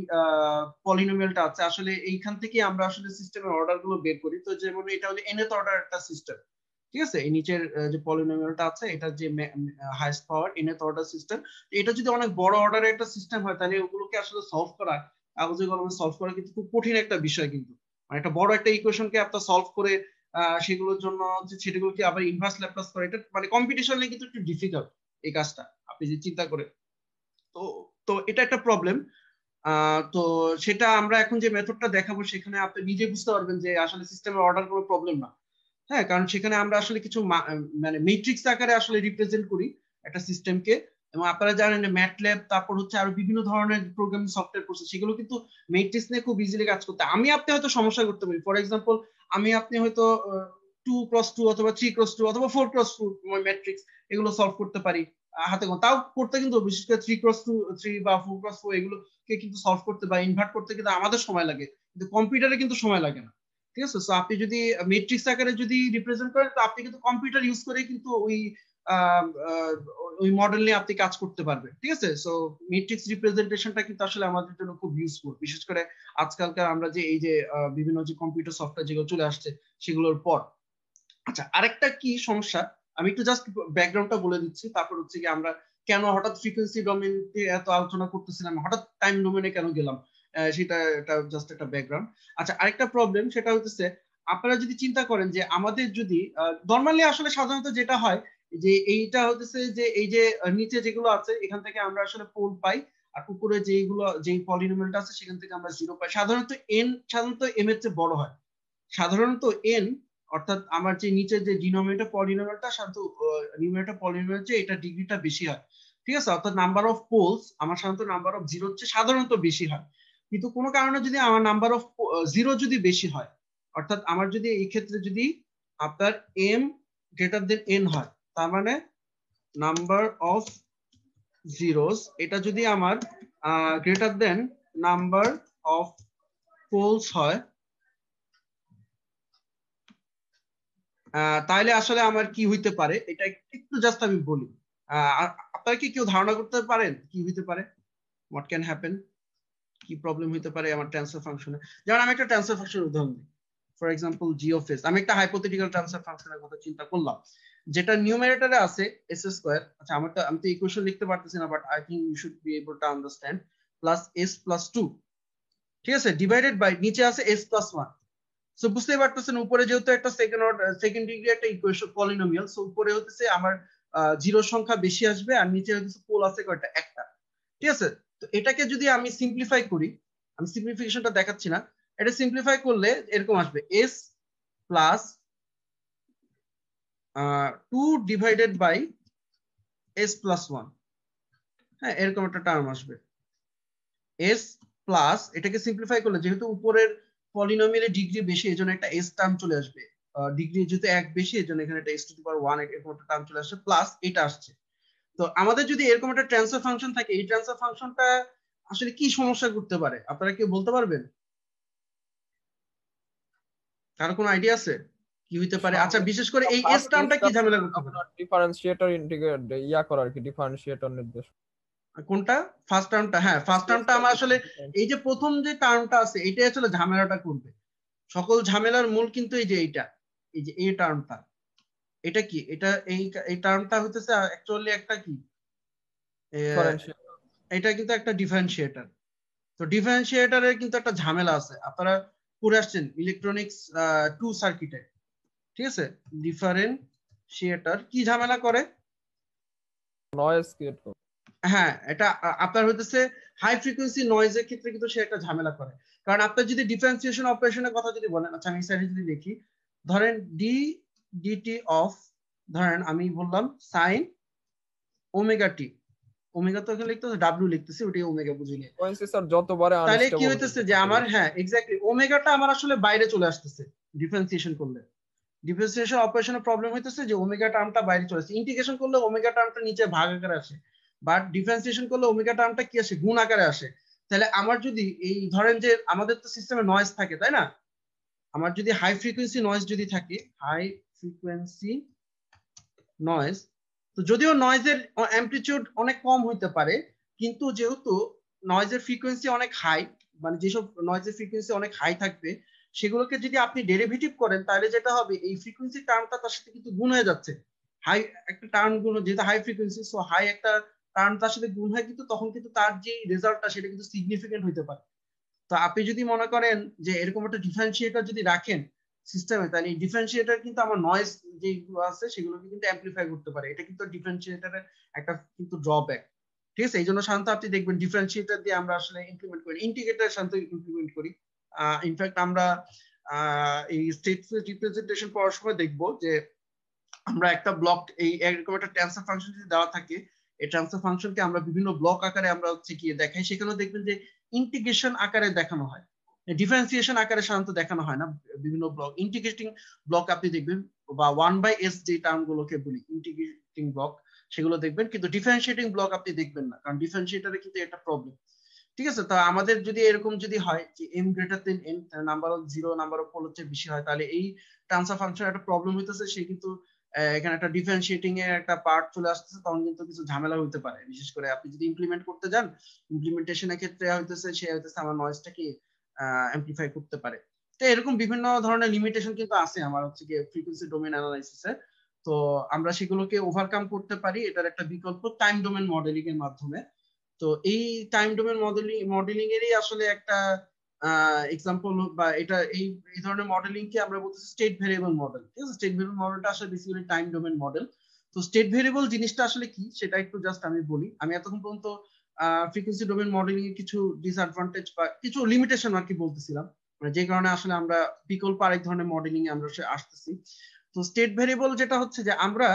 পলিনোমিয়ালটা আছে, আসলে এইখান থেকে আমরা আসলে সিস্টেমের অর্ডার গুলো বের করি। তো যেমন এটা হলো nth অর্ডার একটা সিস্টেম। ঠিক আছে, এই নিচের যে পলিনোমিয়ালটা আছে এটা যে হাইয়েস্ট পাওয়ার nth অর্ডার সিস্টেম, এটা যদি অনেক বড় অর্ডারের একটা সিস্টেম হয় তাহলে ওগুলোকে আসলে সলভ করা, কাগজে কলমে সলভ করা কিন্তু খুব কঠিন একটা বিষয় কিন্তু। মানে একটা বড় একটা ইকুয়েশনকে আপনার সলভ করে সেগুলোর জন্য সেটাগুলোকে আবার ইনভার্স ল্যাপ্লাস করে, এটা মানে কম্পিটিশনে কিন্তু একটু ডিফিকাল্ট এই কাজটা, আপনি যে চিন্তা করে। তো তো এটা একটা প্রবলেম। তো সেটা আমরা এখন যে মেথডটা দেখাবো সেখানে আপনি নিজে বুঝতে পারবেন যে আসলে সিস্টেমের অর্ডার কোনো প্রবলেম না। হ্যাঁ, কারণ সেখানে আমরা আসলে কিছু মানে ম্যাট্রিক্স আকারে আসলে রিপ্রেজেন্ট করি একটা সিস্টেমকে। এবং আপনারা জানেন যে ম্যাটল্যাব, তারপর হচ্ছে আরো বিভিন্ন ধরনের প্রোগ্রামিং সফটওয়্যার প্রসেস, সেগুলো কিন্তু ম্যাট্রিক্স নিয়ে খুব ইজিলি কাজ করতে। আমি আপনি হয়তো সমস্যা করতে পারি, ফর এক্সাম্পল আমি আপনি হয়তো 2x2 অথবা 3x2 অথবা 4x4 ম্যাট্রিক্স এগুলো সলভ করতে পারি হাতে গোনা, তাও করতে কিন্তু বিশেষ করে 3x3 বা 4x4 এগুলোকে কিন্তু সলভ করতে বা ইনভার্ট করতে কিন্তু আমাদের সময় লাগে, কিন্তু কম্পিউটারে কিন্তু সময় লাগে না। ঠিক আছে। সো আপনি যদি ম্যাট্রিক্স আকারে যদি রিপ্রেজেন্ট করেন তো আপনি কিন্তু কম্পিউটার ইউজ করে কিন্তু ওই মডেল নিয়ে আপনি কাজ করতে পারবেন, ঠিক আছে। সো ম্যাট্রিক্স রিপ্রেজেন্টেশনটা কিন্তু আসলে আমাদের জন্য খুব ইউজফুল, বিশেষ করে আজকালকার আমরা যে এই যে বিভিন্ন যে কম্পিউটার সফটওয়্যার যেগুলো চলে আসছে সেগুলোর পর। আচ্ছা, আরেকটা কি সমস্যা, আমি একটু জাস্ট ব্যাকগ্রাউন্ডটা বলে দিচ্ছি, তারপর হচ্ছে কি আমরা কেন হঠাৎ ফ্রিকোয়েন্সি ডোমেইনে এত আলোচনা করতেছিলাম, হঠাৎ টাইম ডোমেইনে কেন গেলাম, সেটা জাস্ট একটা ব্যাকগ্রাউন্ড। আচ্ছা, আরেকটা প্রবলেম সেটা হচ্ছে আপনারা যদি চিন্তা করেন যে আমাদের যদি নর্মালি আসলে সাধারণত যেটা হয় যে এইটা হচ্ছে যে এই যে নিচে যেগুলো আছে এখান থেকে আমরা আসলে পোল পাই, আর উপরে যেইগুলো যেই পলিনোমিয়ালটা আছে সেখান থেকে আমরা জিরো পাই। সাধারণত এম এর চেয়ে বড় হয়। সাধারণত এন অর্থাৎ আমার যে নিচে যে ডিনোমিনেটর পলিনোমিয়ালটা সাধারণত নিউমারেটর পলিনোমিয়াল যে এটা ডিগ্রিটা বেশি হয়, ঠিক আছে। অর্থাৎ নাম্বার অফ পোলস আমার সাধারণত নাম্বার অফ জিরো হচ্ছে সাধারণত বেশি হয়। কিন্তু কোনো কারণে যদি আমার নাম্বার অফ জিরো যদি বেশি হয়, অর্থাৎ আমার যদি এই ক্ষেত্রে যদি আপনার এম গ্রেটার দেন এন হয়, তার মানে নাম্বার অফ জিরোস এটা যদি আমার greater than number of poles হয়, তাহলে আসলে আমার কি হইতে পারে এটা একটু জাস্ট আমি বলি। আপনারা কি কেউ ধারণা করতে পারেন কি হইতে পারে, হোয়াট ক্যান হ্যাপেন, কি প্রবলেম হইতে পারে আমার ট্রান্সফার ফাংশনে? যেমন আমি একটা ট্রান্সফার ফাংশনের উদাহরণ দিই, for example G of S. আমি একটা হাইপোথেটিক্যাল ট্রান্সফার ফাংশনের কথা চিন্তা করলাম, যেটা নিউমারেটরে আছে এস স্কয়ার। আচ্ছা, আমি তো ইকুয়েশন লিখতে পারতেছি না, but I think you should be able to understand, plus S plus 2, ঠিক আছে, ডিভাইডেড বাই নিচে আছে এস প্লাস 1। সো বুঝতেই পারতেছেন উপরে যেহেতু একটা সেকেন্ড ডিগ্রি একটা ইকুয়েশন পলিনোমিয়াল, সো উপরে হচ্ছে আমার জিরো সংখ্যা বেশি আসবে আর নিচে হচ্ছে পোল আছে কয়টা, একটা, ঠিক আছে। তো এটাকে যদি আমি সিম্পলিফাই করি, আমি সিম্পলিফিকেশনটা দেখাচ্ছি না, এটা সিম্পলিফাই করলে এরকম আসবে S plus 2 divided by S plus 1, হ্যাঁ এরকম একটা টার্ম আসবে। এস প্লাস এটাকে সিম্পলিফাই করলে যেহেতু উপরের পলিনোমিয়ালের ডিগ্রি বেশি এজন্য একটা এস টার্ম চলে আসবে, ডিগ্রি যেহেতু এক বেশি এজন্য এখানে একটা এস টু দি পাওয়ার 1 এরকম একটা টার্ম চলে আসছে, প্লাস এটা আসছে। তো আমাদের যদি এরকম একটা ট্রান্সফার ফাংশন থাকে, এই ট্রান্সফার ফাংশনটা আসলে কি সমস্যা করতে পারে আপনারা কি বলতে পারবেন? কারো কোনো আইডিয়া আছে কি হইতে পারে? আচ্ছা, বিশেষ করে এই এস টার্মটা কি ঝামেলা করতে পারে? ডিফারেন্সিয়েটর ইন্টিগ্রেট ইয়া করা আর কি, ডিফারেন্সিয়েটর নির্দেশ। কোনটা? ফার্স্ট টার্মটা? হ্যাঁ, ফার্স্ট টার্মটা আমার আসলে এই যে প্রথম যে টার্মটা আছে এটাই আসলে ঝামেলাটা করবে। সকল ঝামেলার মূল কিন্তু এই যে এইটা, এই যে এই টার্মটা, এটা কি, এটা এই টার্মটা হতেছে অ্যাকচুয়ালি একটা কি, এটা কিন্তু একটা ডিফারেন্সিয়েটর। তো ডিফারেন্সিয়েটরের কিন্তু একটা ঝামেলা আছে, আপনারা পড়ে আসছেন ইলেকট্রনিক্স 2 সার্কিটে, ঠিক আছে। ডিফারেন্সিয়েটর কি ঝামেলা করে? নয়েজ ক্রিয়েট করে। হ্যাঁ, এটা আপনার হইতেছে হাই ফ্রিকোয়েন্সি নয়েজের ক্ষেত্রে কিন্তু সে একটা ঝামেলা করে। কারণ আপনার যদি ডিফারেন্সিয়েশন অপারেশনের কথা যদি বলেন, আচ্ছা আমি সাইডে যদি লিখি, ধরেন ডিটি অফ, ধরেন আমি বললাম সাইন ওমেগা টি, ওমেগা তো এখানে লিখতেছে ডাব্লিউ লিখতেছি, ওটাই ওমেগা বুঝিনি। ফ্রিকোয়েন্সি স্যার যতবারে তাহলে কি আনস্টেবল হইতেছে যে আমার, হ্যাঁ এক্স্যাক্টলি, ওমেগাটা আমার আসলে বাইরে চলে আসতেছে ডিফারেন্সিয়েশন করলে। ডিফারেন্সিয়েশন অপারেশনের প্রবলেম হইতেছে যে ওমেগা টার্মটা বাইরে চলে আসে, ইন্টিগ্রেশন করলে ওমেগা টার্মটা নিচে ভাগ আকারে আসে, বাট ডিফারেন্সিয়েশন করলে ওমেগা টার্মটা কি আসে, গুণ আকারে আসে। তাহলে আমার যদি এই ধরেন যে আমাদের তো সিস্টেমে নয়েজ থাকে তাই না, আমার যদি হাই ফ্রিকোয়েন্সি নয়েজ যদি থাকে, হাই ফ্রিকোয়েন্সি নয়েজ, তো যদিও নয়েজের অ্যামপ্লিটিউড অনেক কম হইতে পারে, কিন্তু যেহেতু নয়েজের ফ্রিকোয়েন্সি অনেক হাই, মানে যেসব নয়েজের ফ্রিকোয়েন্সি অনেক হাই থাকবে সেগুলোকে যদি আপনি ডেরিভেটিভ করেন তাহলে যেটা হবে এই ফ্রিকোয়েন্সি টার্মটা তার সাথে কিন্তু গুণ হয়ে যাচ্ছে। হাই একটা টার্ম গুণ, যেহেতু হাই ফ্রিকোয়েন্সি, সো হাই একটা টার্ম তার সাথে গুণ হয়, কিন্তু তখন কিন্তু তার যে রেজাল্টটা সেটা কিন্তু সিগনিফিকেন্ট হইতে পারে। তো আপনি যদি মনে করেন যে এরকম একটা ডিফারেন্সিয়েটর যদি রাখেন সিস্টেমে, তাহলে এই ডিফারেন্সিয়েটর কিন্তু আমার নয়েজ যেগুলো আছে সেগুলোকে কিন্তু অ্যামপ্লিফাই করতে পারে। এটা কিন্তু ডিফারেন্সিয়েটরের একটা কিন্তু ড্রব্যাক, ঠিক আছে। এই জন্য সাধারণত আপনি দেখবেন ডিফারেন্সিয়েটর দিয়ে আমরা আসলে ইমপ্লিমেন্ট করি, ইন্টিগ্রেটর সাধারণত ইমপ্লিমেন্ট করি। ইনফ্যাক্ট আমরা এই স্টেট রিপ্রেজেন্টেশন পড়ার সময় দেখবো যে আমরা একটা ব্লক, এই এরকম একটা ট্রান্সফার ফাংশন যদি দেওয়া থাকে, এই ট্রান্সফার ফাংশনকে আমরা বিভিন্ন ব্লক আকারে আমরা হচ্ছে কি দেখাই, সেখানেও দেখবেন যে ইন্টিগ্রেশন আকারে দেখানো হয়, ডিফারেন্সিয়েশন আকারে সাধারণত দেখানো হয় না। বিভিন্ন ব্লক, ইন্টিগ্রেটিং ব্লক আপনি দেখবেন, বা 1/s যে টার্ম গুলোকে বলি ইন্টিগ্রেটিং ব্লক, সেগুলো দেখবেন, কিন্তু ডিফারেন্সিয়েটিং ব্লক আপনি দেখবেন না, কারণ ডিফারেন্সিয়েটরে কিন্তু এটা প্রবলেম। ঠিক আছে? তো আমাদের যদি এরকম যদি হয় যে m greater than n, number of 0 number of pole হচ্ছে বেশি হয়, তাহলে এই ট্রান্সফার ফাংশনের একটা প্রবলেম হইতেছে, সে কিন্তু এখানে একটা ডিফারেন্সিয়েটিং এর একটা পার্ট চলে আসতেছে, তখন কিন্তু কিছু ঝামেলা হইতে পারে। বিশেষ করে আপনি যদি ইমপ্লিমেন্ট করতে যান, ইমপ্লিমেন্টেশনের ক্ষেত্রে হইতেছে সে হইতেছে আমার নয়েজটাকে অ্যামপ্লিফাই করতে পারে। তো এরকম বিভিন্ন ধরনের লিমিটেশন কিন্তু আছে আমার হচ্ছে কি ফ্রিকোয়েন্সি ডোমেইন অ্যানালাইসিসে। তো আমরা সেগুলোকে ওভারকাম করতে পারি এটার একটা বিকল্প টাইম ডোমেন মডেলিং এর মাধ্যমে। তো এই টাইম ডোমেন মডেলিং এরই আসলে একটা এক্সাম্পল বা এটা এই ধরনের মডেলিং কে আমরা বলতেছি স্টেট ভেরিয়েবল মডেল। ঠিক আছে? স্টেট ভেরিয়েবল মডেলটা আসলে বেসিক্যালি টাইম ডোমেন মডেল। তো স্টেট ভেরিয়েবল জিনিসটা আসলে কি সেটা একটু জাস্ট আমি বলি। আমি এতক্ষণ পর্যন্ত ফ্রিকোয়েন্সি ডোমেন মডেলিং এর কিছু ডিসঅ্যাডভান্টেজ বা কিছু লিমিটেশন আর কি বলতেছিলাম, মানে যে কারণে আসলে আমরা বিকল্প আরেক ধরনের মডেলিং এ আমরা আসতেছি। তো স্টেট ভেরিয়েবল যেটা হচ্ছে যে আমরা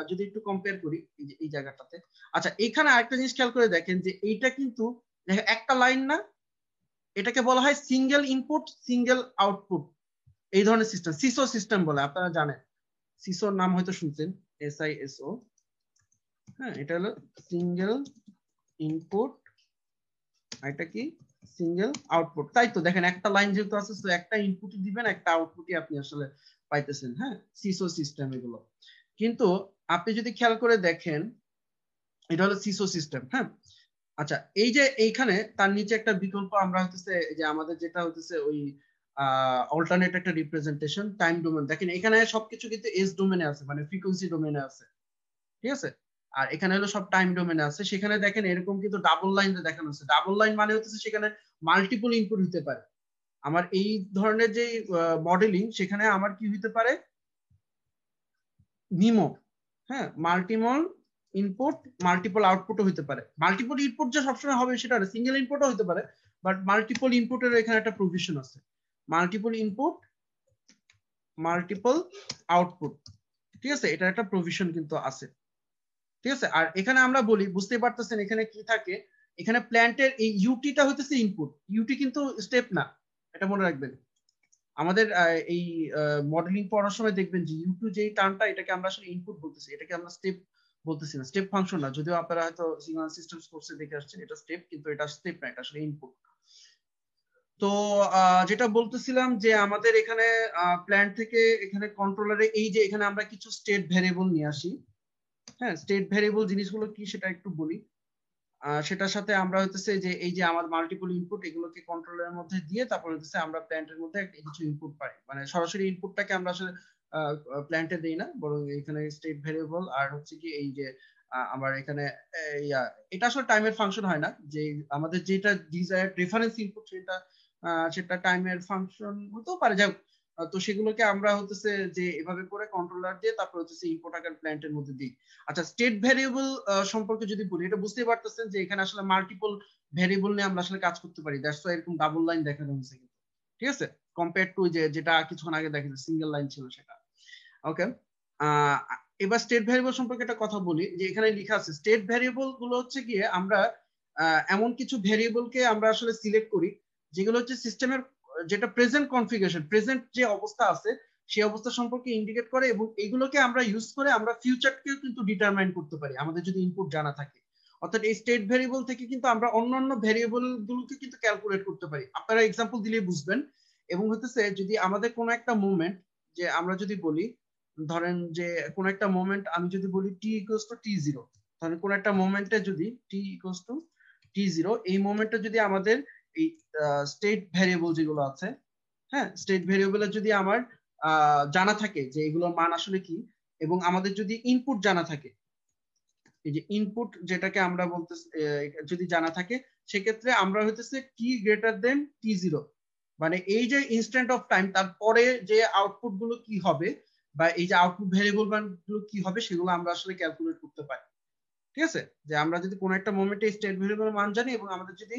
যদি একটু কম্পেয়ার করি এই জায়গাটাতে, আচ্ছা এখানে আরেকটা জিনিস খেয়াল করে দেখেন যে এইটা কিন্তু দেখেন একটা লাইন না, এটাকে বলা হয় সিঙ্গেল ইনপুট সিঙ্গেল আউটপুট এই ধরনের সিস্টেম, সিসো সিস্টেম বলে, আপনারা জানেন সিসোর নাম হয়তো শুনছেন, SISO। হ্যাঁ, এটা হলো সিঙ্গেল ইনপুট, এটা কি সিঙ্গেল আউটপুট। তাই তো দেখেন একটা লাইন যেহেতু আছে, তো একটা ইনপুটই দিবেন একটা আউটপুটই আপনি আসলে পাইতেছেন। হ্যাঁ, সিসো সিস্টেম এগুলো। কিন্তু আপনি যদি খেয়াল করে দেখেন এটা হলো সিসো সিস্টেম। হ্যাঁ, আচ্ছা এই যে এইখানে তার নিচে একটা বিকল্প আমরা হতেছে যে আমাদের যেটা হতেছে ওই অল্টারনেট একটা রিপ্রেজেন্টেশন টাইম ডোমেন। দেখেন এখানে সবকিছু কিন্তু এস ডোমেনে আছে, মানে ফ্রিকোয়েন্সি ডোমেনে আছে। ঠিক আছে? আর এখানে হলো সব টাইম ডোমেনে আছে। সেখানে দেখেন এরকম কিন্তু ডাবল লাইন দেখানো আছে। ডাবল লাইন মানে হচ্ছে সেখানে মাল্টিপল ইনপুট হতে পারে। আমার এই ধরনের যে মডেলিং, সেখানে আমার কি হতে পারে মিমো। হ্যাঁ, মাল্টিপল ইনপুট মাল্টিপল আউটপুটও হতে পারে। মাল্টিপল ইনপুট যে সবসময় হবে সেটা না, সিঙ্গেল ইনপুটও হতে পারে, বাট মাল্টিপল ইনপুটের এখানে একটা প্রভিশন আছে, মাল্টিপল ইনপুট মাল্টিপল আউটপুট। ঠিক আছে? এটা একটা প্রভিশন কিন্তু আছে। ঠিক আছে? আর এখানে আমরা বলি, বুঝতে পারতেছেন এখানে কি থাকে, এখানে প্ল্যান্টের এই ইউটিটা হইতেছে ইনপুট, ইউটি কিন্তু স্টেপ না, এটা মনে রাখবেন। আমাদের এই মডেলিং পড়ার সময় দেখবেন যে ইউ2 যেই টার্মটা, এটাকে আমরা আসলে ইনপুট বলতেছি, এটাকে আমরা স্টেপ বলতেছি না, স্টেপ ফাংশন না। যদিও আপনারা হয়তো সিগন্যাল সিস্টেমস কোর্সে দেখে আসছেন এটা স্টেপ, কিন্তু এটা স্টেপ না, এটা আসলে ইনপুট। তো যেটা বলতেছিলাম যে আমাদের এখানে প্ল্যান্ট থেকে এখানে কন্ট্রোলারে এই যে এখানে আমরা কিছু স্টেট ভ্যারিয়েবল নিয়ে আসি। হ্যাঁ, স্টেট ভ্যারিয়েবল জিনিসগুলো কি সেটা একটু বলি। সেটার সাথে আমরা হইতেছে যে এই যে আমার মাল্টিপল ইনপুট, এগুলোকে কন্ট্রোলের মধ্যে দিয়ে তারপর হইতেছে আমরা প্ল্যান্টের মধ্যে কিছু ইনপুট পাই, মানে সরাসরি ইনপুটটাকে আমরা আসলে প্ল্যান্টে দেই না, বরং এখানে স্টেট ভ্যারিয়েবল আর হচ্ছে কি এই যে আমার এখানে এটা আসলে টাইমের ফাংশন হয় না, যে আমাদের যেটা ডিজায়ার্ড রেফারেন্স ইনপুট সেটা টাইমের ফাংশন হতেও পারে। যাই হোক, তো সেগুলোকে আমরা হতেছে যে এভাবে করে কন্ট্রোলার দিয়ে তারপর হচ্ছে ইনপুট আকার প্ল্যান্টের মধ্যে দিই। আচ্ছা, স্টেট ভ্যারিয়েবল সম্পর্কে যদি বলি, এটা বুঝতেই পারতেছেন যে এখানে আসলে মাল্টিপল ভ্যারিয়েবল নিয়ে আমরা আসলে কাজ করতে পারি, দ্যাটস ওয়াই এরকম ডাবল লাইন দেখানো হয়েছে কিন্তু। ঠিক আছে? কম্পেয়ার টু যেটা কিছুক্ষণ আগে দেখা যাচ্ছে সিঙ্গেল লাইন ছিল সেটা। ওকে, এবার স্টেট ভ্যারিয়েবল সম্পর্কে একটা কথা বলি, যে এখানে লেখা আছে স্টেট ভ্যারিয়েবল গুলো হচ্ছে গিয়ে আমরা এমন কিছু ভ্যারিয়েবলকে আমরা আসলে সিলেক্ট করি যেগুলো হচ্ছে সিস্টেমের যেটা প্রেজেন্ট কনফিগারেশন, প্রেজেন্ট যে অবস্থা আছে সেই অবস্থা সম্পর্কে ইন্ডিকেট করে, এবং এগুলোকে আমরা ইউজ করে আমরা ফিউচারকেও কিন্তু ডিটারমাইন করতে পারি আমাদের যদি ইনপুট জানা থাকে। অর্থাৎ এই স্টেট ভ্যারিয়েবল থেকে কিন্তু আমরা অন্যান্য ভ্যারিয়েবল গুলোকে কিন্তু ক্যালকুলেট করতে পারি। আপনারা এক্সাম্পল দিলেই বুঝবেন। এবং হতেছে যদি আমাদের কোনো একটা মুভমেন্ট, যে আমরা যদি বলি ধরেন যে কোন একটা মোমেন্ট আমি যদি বলি t ইকুয়ালস টু t0, ধরেন কোন একটা মোমেন্টে যদি t ইকুয়ালস টু t0, এই মোমেন্টে যদি আমাদের এই স্টেট ভ্যারিয়েবল যেগুলো আছে, হ্যাঁ স্টেট ভ্যারিয়েবলে যদি আমার জানা থাকে যে এগুলোর মান আসলে কি, এবং আমাদের যদি ইনপুট জানা থাকে, এই যে ইনপুট যেটাকে আমরা বলতে যদি জানা থাকে, সেক্ষেত্রে আমরা হইতেছে t গ্রেটার দেন t0, মানে এই যে ইনস্ট্যান্ট অফ টাইম তারপরে যে আউটপুট গুলো কি হবে বা এই যে আউটপুট ভ্যারিয়েবল গুলো কি হবে সেগুলো আমরা আসলে ক্যালকুলেট করতে পারি। ঠিক আছে? যে আমরা যদি কোনো একটা মোমেন্টে স্টেট ভ্যারিয়েবল মান জানি এবং আমাদের যদি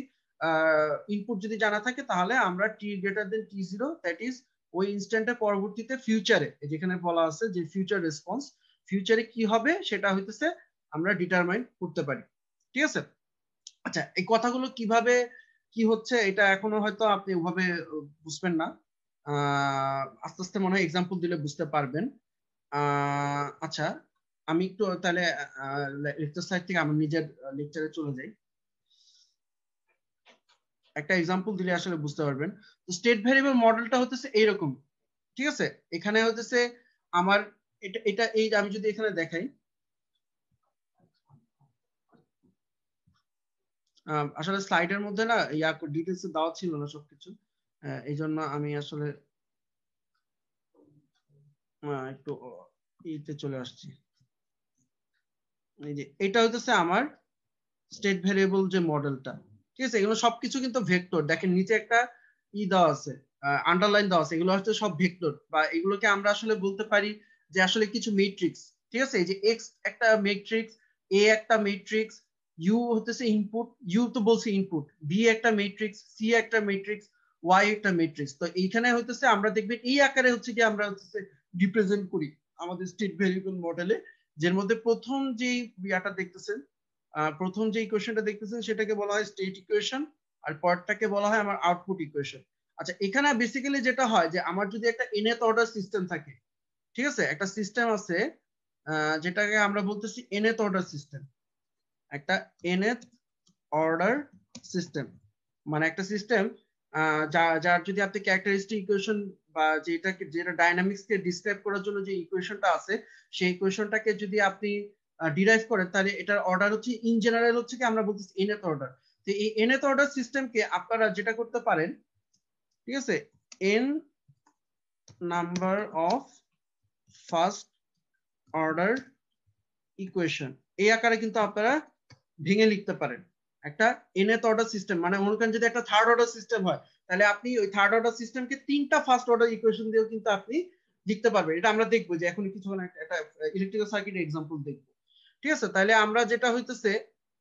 ইনপুট যদি জানা থাকে, তাহলে আমরা t greater than t0, that is ওই ইনস্ট্যান্টের পরবর্তীতে ফিউচারে যেখানে বলা আছে যে ফিউচার রেসপন্স, ফিউচারে কি হবে সেটা হইতেছে আমরা ডিটারমাইন করতে পারি। ঠিক আছে? আচ্ছা, এই কথাগুলো কিভাবে কি হচ্ছে এটা এখনো হয়তো আপনি ওভাবে বুঝবেন না, আস্তে আস্তে মনে হয় এক্সাম্পল দিলে বুঝতে পারবেন। আচ্ছা, আমি একটু তাহলে লেকচার সাইড থেকে আমার নিজের লেকচারে চলে যাই। একটা এক্সাম্পল দিলে আসলে বুঝতে পারবেন। তো স্টেট ভ্যারিয়েবল মডেলটা হতেছে এইরকম, ঠিক আছে? এখানে হতেছে আমার এটা এই আমি যদি এখানে দেখাই, আসলে স্লাইডের মধ্যে না ডিটেলস দেওয়া ছিল না সবকিছু, এই জন্য আমি আসলে একটু ইতে চলে আসছি। এই যে এটা হইতেছে আমার স্টেট ভ্যারিয়েবল যে মডেলটা, ঠিক আছে? এগুলো সবকিছু কিন্তু ভেক্টর। দেখেন নিচে একটা দেওয়া আছে, আন্ডারলাইন দেওয়া আছে, এগুলো হচ্ছে সব ভেক্টর, বা এগুলোকে আমরা আসলে বলতে পারি যে আসলে কিছু ম্যাট্রিক্স, ঠিক আছে? এই যে এক্স একটা ম্যাট্রিক্স, এ একটা ম্যাট্রিক্স, ইউ হতেছে ইনপুট, ইউ তো বলছি ইনপুট, বি একটা ম্যাট্রিক্স, সি একটা ম্যাট্রিক্স, ওয়াই একটা ম্যাট্রিক্স। তো এইখানে হইতেছে আমরা দেখবেন এই আকারে হচ্ছে কি আমরা হচ্ছে রিপ্রেজেন্ট করি আমাদের স্টেট ভ্যারিয়েবল মডেলে, যার মধ্যে প্রথম যে ইয়াটা দেখতেছেন, প্রথম যে ইকুয়েশনটা দেখতেছেন সেটাকে বলা হয় স্টেট ইকুয়েশন, আর পরেরটাকে বলা হয় আমার আউটপুট ইকুয়েশন। আচ্ছা, এখানে বেসিক্যালি যেটা হয় যে আমার যদি একটা nth অর্ডার সিস্টেম থাকে, ঠিক আছে? একটা সিস্টেম আছে যেটাকে আমরা বলতেছি nth অর্ডার সিস্টেম। একটা nth অর্ডার সিস্টেম মানে একটা সিস্টেম যার যদি আপনি ক্যারেক্টারিস্টিক ইকুয়েশন বা যেটা ডাইনামিক্স কে ডিসক্রাইব করার জন্য যে ইকুয়েশনটা আছে, সেই ইকুয়েশনটাকে যদি আপনি ডিরাইভ করেন, তাহলে এটার অর্ডার হচ্ছে ইন জেনারেল হচ্ছে কি আমরা বলতেছি nth অর্ডার। তো এই nth অর্ডার সিস্টেমকে আপনারা যেটা করতে পারেন, ঠিক আছে, n number of first order equation এই আকারে কিন্তু আপনারা ভেঙে লিখতে পারেন একটা nth অর্ডার সিস্টেম। মানে মনে করেন যদি একটা থার্ড অর্ডার সিস্টেম হয়, তাহলে আপনি ওই থার্ড অর্ডার সিস্টেমকে তিনটা ফার্স্ট অর্ডার ইকুয়েশন দিয়েও কিন্তু আপনি লিখতে পারবেন। এটা আমরা দেখবো যে এখন কিছুক্ষণ একটা ইলেকট্রিক্যাল সার্কিটের এক্সাম্পল দেখবো, ঠিক আছে? তাহলে আমরা যেটা হইতেছে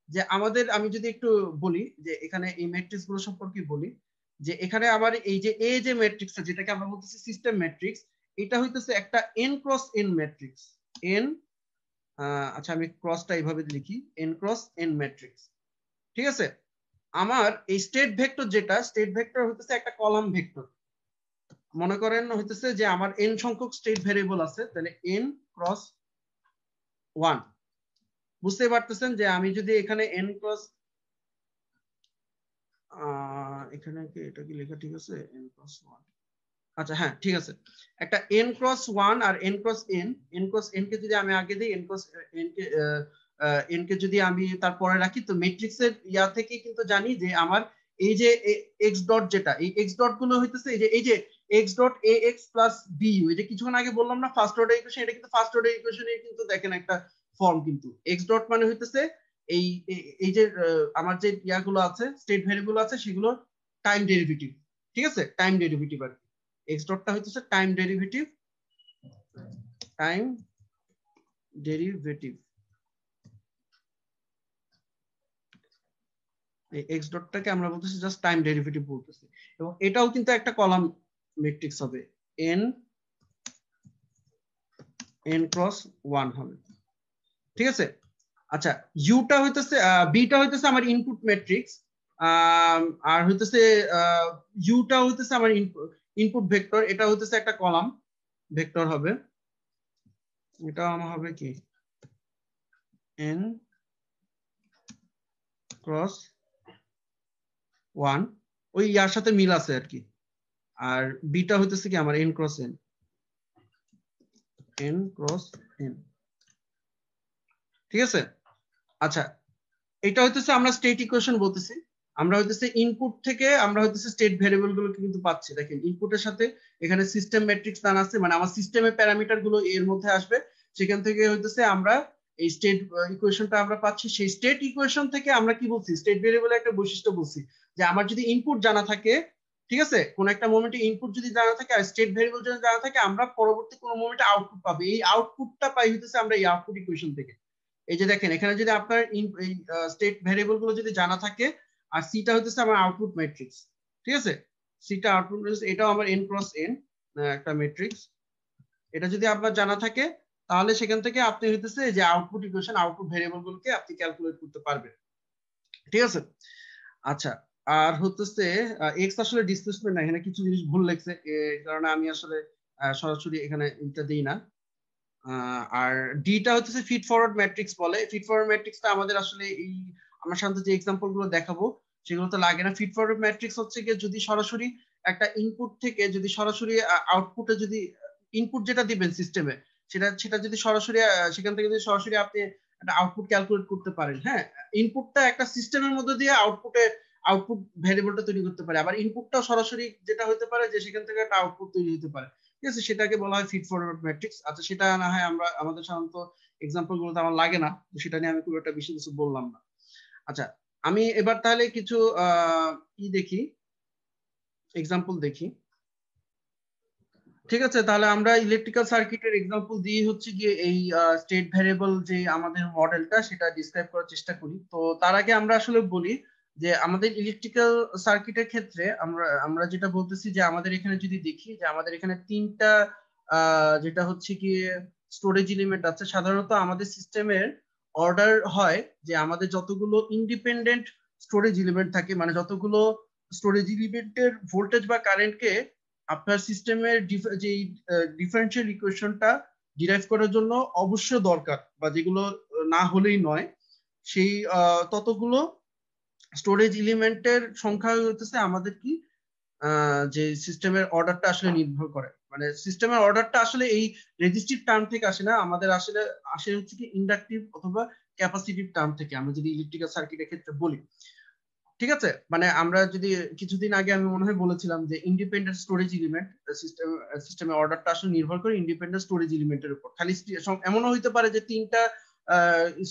যে আমাদের, আমি যদি একটু বলি যে এখানে এই ম্যাট্রিক্স গুলো সম্পর্কে বলি, যে এখানে আবার এই যে এ যে ম্যাট্রিক্স যেটাকে আমরা বলতেছি সিস্টেম ম্যাট্রিক্স, এটা হইতেছে একটা n cross n matrix. n আচ্ছা আমি ক্রসটা এইভাবে লিখি, n ক্রস n ম্যাট্রিক্স, ঠিক আছে? আমার এই স্টেট ভেক্টর যেটা, স্টেট ভেক্টর হইতেছে একটা কলাম ভেক্টর। মনে করেন হইতেছে যে আমার n সংখ্যক স্টেট ভ্যারিয়েবল আছে, তাহলে n ক্রস 1, বুঝতে পারতেছেন যে আমি যদি এখানে n ক্রস এখানে কি এটা কি লেখা ঠিক আছে? n ক্রস 1, আচ্ছা হ্যাঁ ঠিক আছে। একটা n ক্রস 1 আর n cross n cross n কে যদি আমি আগে দিই, n ক্রস n কে যদি আমি তারপরে রাখি, তো ম্যাট্রিক্সের ইয়া থেকে কিন্তু জানি যে আমার এই যে x ডট, যেটা এই x ডট গুলো হইতেছে এই যে x dot ax plus bu, এই যে কিছুক্ষণ আগে বললাম না ফার্স্ট অর্ডার ইকুয়েশন, এটা কিন্তু ফার্স্ট অর্ডার ইকুয়েশনের কিন্তু দেখেন একটা ফর্ম, কিন্তু x ডট মানে হইতেছে এই এই যে আমার যে ইয়াগুলো আছে স্টেট ভ্যারিয়েবল আছে সেগুলো টাইম ডেরিভেটিভ, ঠিক আছে? টাইম ডেরিভেটিভ আর x ডটটা হইতেছে টাইম ডেরিভেটিভ, টাইম ডেরিভেটিভ। এই x ডটটাকে আমরা বলতেছি জাস্ট টাইম ডেরিভেটিভ বলতেছি, এবং এটাও কিন্তু একটা কলাম ম্যাট্রিক্স হবে, n ক্রস 1 হবে, ঠিক আছে? আচ্ছা, ইউটা হইতেছে বিটা হইতেছে আমার ইনপুট ম্যাট্রিক্স, আর হইতেছে ইউটা হইতেছে আমার ইনপুট ভেক্টর, এটা হইতেছে একটা কলাম ভেক্টর হবে, এটা আমার হবে কি n ক্রস 1, ওই ইয়ার সাথে মিল আছে আর কি। আর বিটা হইতেছে কি আমার n cross n cross n, ঠিক আছে? আচ্ছা, এটা হইতেছে আমরা স্টেট ইকুয়েশন বলতেছি। আমরা হইতেছে ইনপুট থেকে আমরা হইতেছে স্টেট ভ্যারিয়েবল গুলো কিন্তু পাচ্ছি। দেখেন ইনপুটের সাথে এখানে সিস্টেম ম্যাট্রিক্স দান আছে, মানে আমার সিস্টেমের প্যারামিটার গুলো এর মধ্যে আসবে, সেখান থেকে হইতেছে আমরা এই স্টেট ইকুয়েশনটা আমরা পাচ্ছি। সেই স্টেট ইকুয়েশন থেকে আমরা কি বলছি, স্টেট ভ্যারিয়েবলের একটা বৈশিষ্ট্য বলছি যে আমার যদি ইনপুট জানা থাকে, ঠিক আছে, কোন একটা মোমেন্টে ইনপুট যদি জানা থাকে আর স্টেট ভ্যারিয়েবল যদি জানা থাকে, আমরা পরবর্তী কোন মোমেন্টে আউটপুট পাবো। এই আউটপুটটা পাই হইতেছে আমরা এই আউটপুট ইকুয়েশন থেকে। এই যে দেখেন এখানে যদি আপনার স্টেট ভ্যারিয়েবল গুলো যদি জানা থাকে, আর সিটা হইতেছে আমার আউটপুট ম্যাট্রিক্স, ঠিক আছে? সিটা আউটপুট, এটাও আমার n ক্রস n একটা ম্যাট্রিক্স। এটা যদি আপনার জানা থাকে, তাহলে সেখান থেকে আপনি হইতেছে যে আউটপুট ইকুয়েশন, আউটপুট ভ্যারিয়েবল গুলোকে আপনি ক্যালকুলেট করতে পারবেন, ঠিক আছে? আচ্ছা, আর হইতেছে এক্স আসলে ডিসপ্লেসমেন্ট না, এখানে কিছু জিনিস ভুল লেখছে, এই কারণে আমি আসলে সরাসরি এখানে এটা দিই না। আর ডিটা হচ্ছে ফিড ফরওয়ার্ড ম্যাট্রিক্স বলে। ফিড ফরওয়ার্ড ম্যাট্রিক্সটা আমাদের আসলে এই আমরা সাধারণত যে এক্সাম্পল গুলো দেখাবো সেগুলো তো লাগে না। ফিড ফরওয়ার্ড ম্যাট্রিক্স হচ্ছে গিয়ে যদি সরাসরি একটা ইনপুট থেকে যদি সরাসরি আউটপুটে যদি ইনপুট যেটা দিবেন সিস্টেমে সেটা যদি সরাসরি সেখান থেকে যদি সরাসরি আপনি একটা আউটপুট ক্যালকুলেট করতে পারেন, হ্যাঁ, ইনপুটটা একটা সিস্টেমের মধ্যে দিয়ে আউটপুট ভেরিয়েবলটা তৈরি করতে পারে, আবার ইনপুটটাও সরাসরি যেটা হতে পারে যে সেখান থেকে একটা আউটপুট তৈরি হতে পারে, ঠিক আছে, সেটাকে বলা হয় ফিড ফরওয়ার্ড ম্যাট্রিক্স। আচ্ছা, সেটা না হয় আমাদের সাধারণত এক্সাম্পল গুলোতে আমার লাগে না, সেটা নিয়ে আমি খুব একটা বেশি কিছু বললাম না। আচ্ছা, আমি এবার তাহলে কিছু দেখি, এক্সাম্পল দেখি। ঠিক আছে, তাহলে আমরা ইলেকট্রিক্যাল সার্কিটের এক্সাম্পল দিয়ে হচ্ছে গিয়ে এই স্টেট ভ্যারিয়েবল যে আমাদের মডেলটা সেটা ডিসক্রাইব করার চেষ্টা করি। তো তার আগে আমরা আসলে বলি যে আমাদের ইলেকট্রিক্যাল সার্কিটের ক্ষেত্রে আমরা যেটা বলতেছি যে আমাদের এখানে যদি দেখি যে আমাদের এখানে তিনটা যেটা হচ্ছে কি স্টোরেজ এলিমেন্ট আছে। সাধারণত আমাদের সিস্টেমের অর্ডার হয় যে আমাদের যতগুলো ইন্ডিপেন্ডেন্ট স্টোরেজ এলিমেন্ট থাকে, মানে যতগুলো স্টোরেজ এলিমেন্টের ভোল্টেজ বা কারেন্টকে আপনার সিস্টেমের যে ডিফারেনশিয়াল ইকুয়েশনটা ডিরাইভ করার জন্য অবশ্য দরকার বা যেগুলো না হলেই নয়, সেই ততগুলো স্টোরেজ এলিমেন্টের সংখ্যা হইতেছে আমাদের কি যে সিস্টেমের অর্ডারটা আসলে নির্ভর করে। মানে সিস্টেমের অর্ডারটা আসলে এই রেজিস্টিভ টার্ম থেকে আসে না, আমাদের আসলে হচ্ছে কি ইন্ডাকটিভ অথবা ক্যাপাসিটিভ টার্ম থেকে, আমরা যদি ইলেকট্রিক্যাল সার্কিটের ক্ষেত্রে বলি। ঠিক আছে, মানে আমরা যদি কিছুদিন আগে আমি মনে হয় বলেছিলাম যে ইন্ডিপেন্ডেন্ট স্টোরেজ এলিমেন্ট সিস্টেমের অর্ডারটা আসলে নির্ভর করে ইন্ডিপেন্ডেন্ট স্টোরেজ এলিমেন্টের উপর। খালি এমনও হইতে পারে যে তিনটা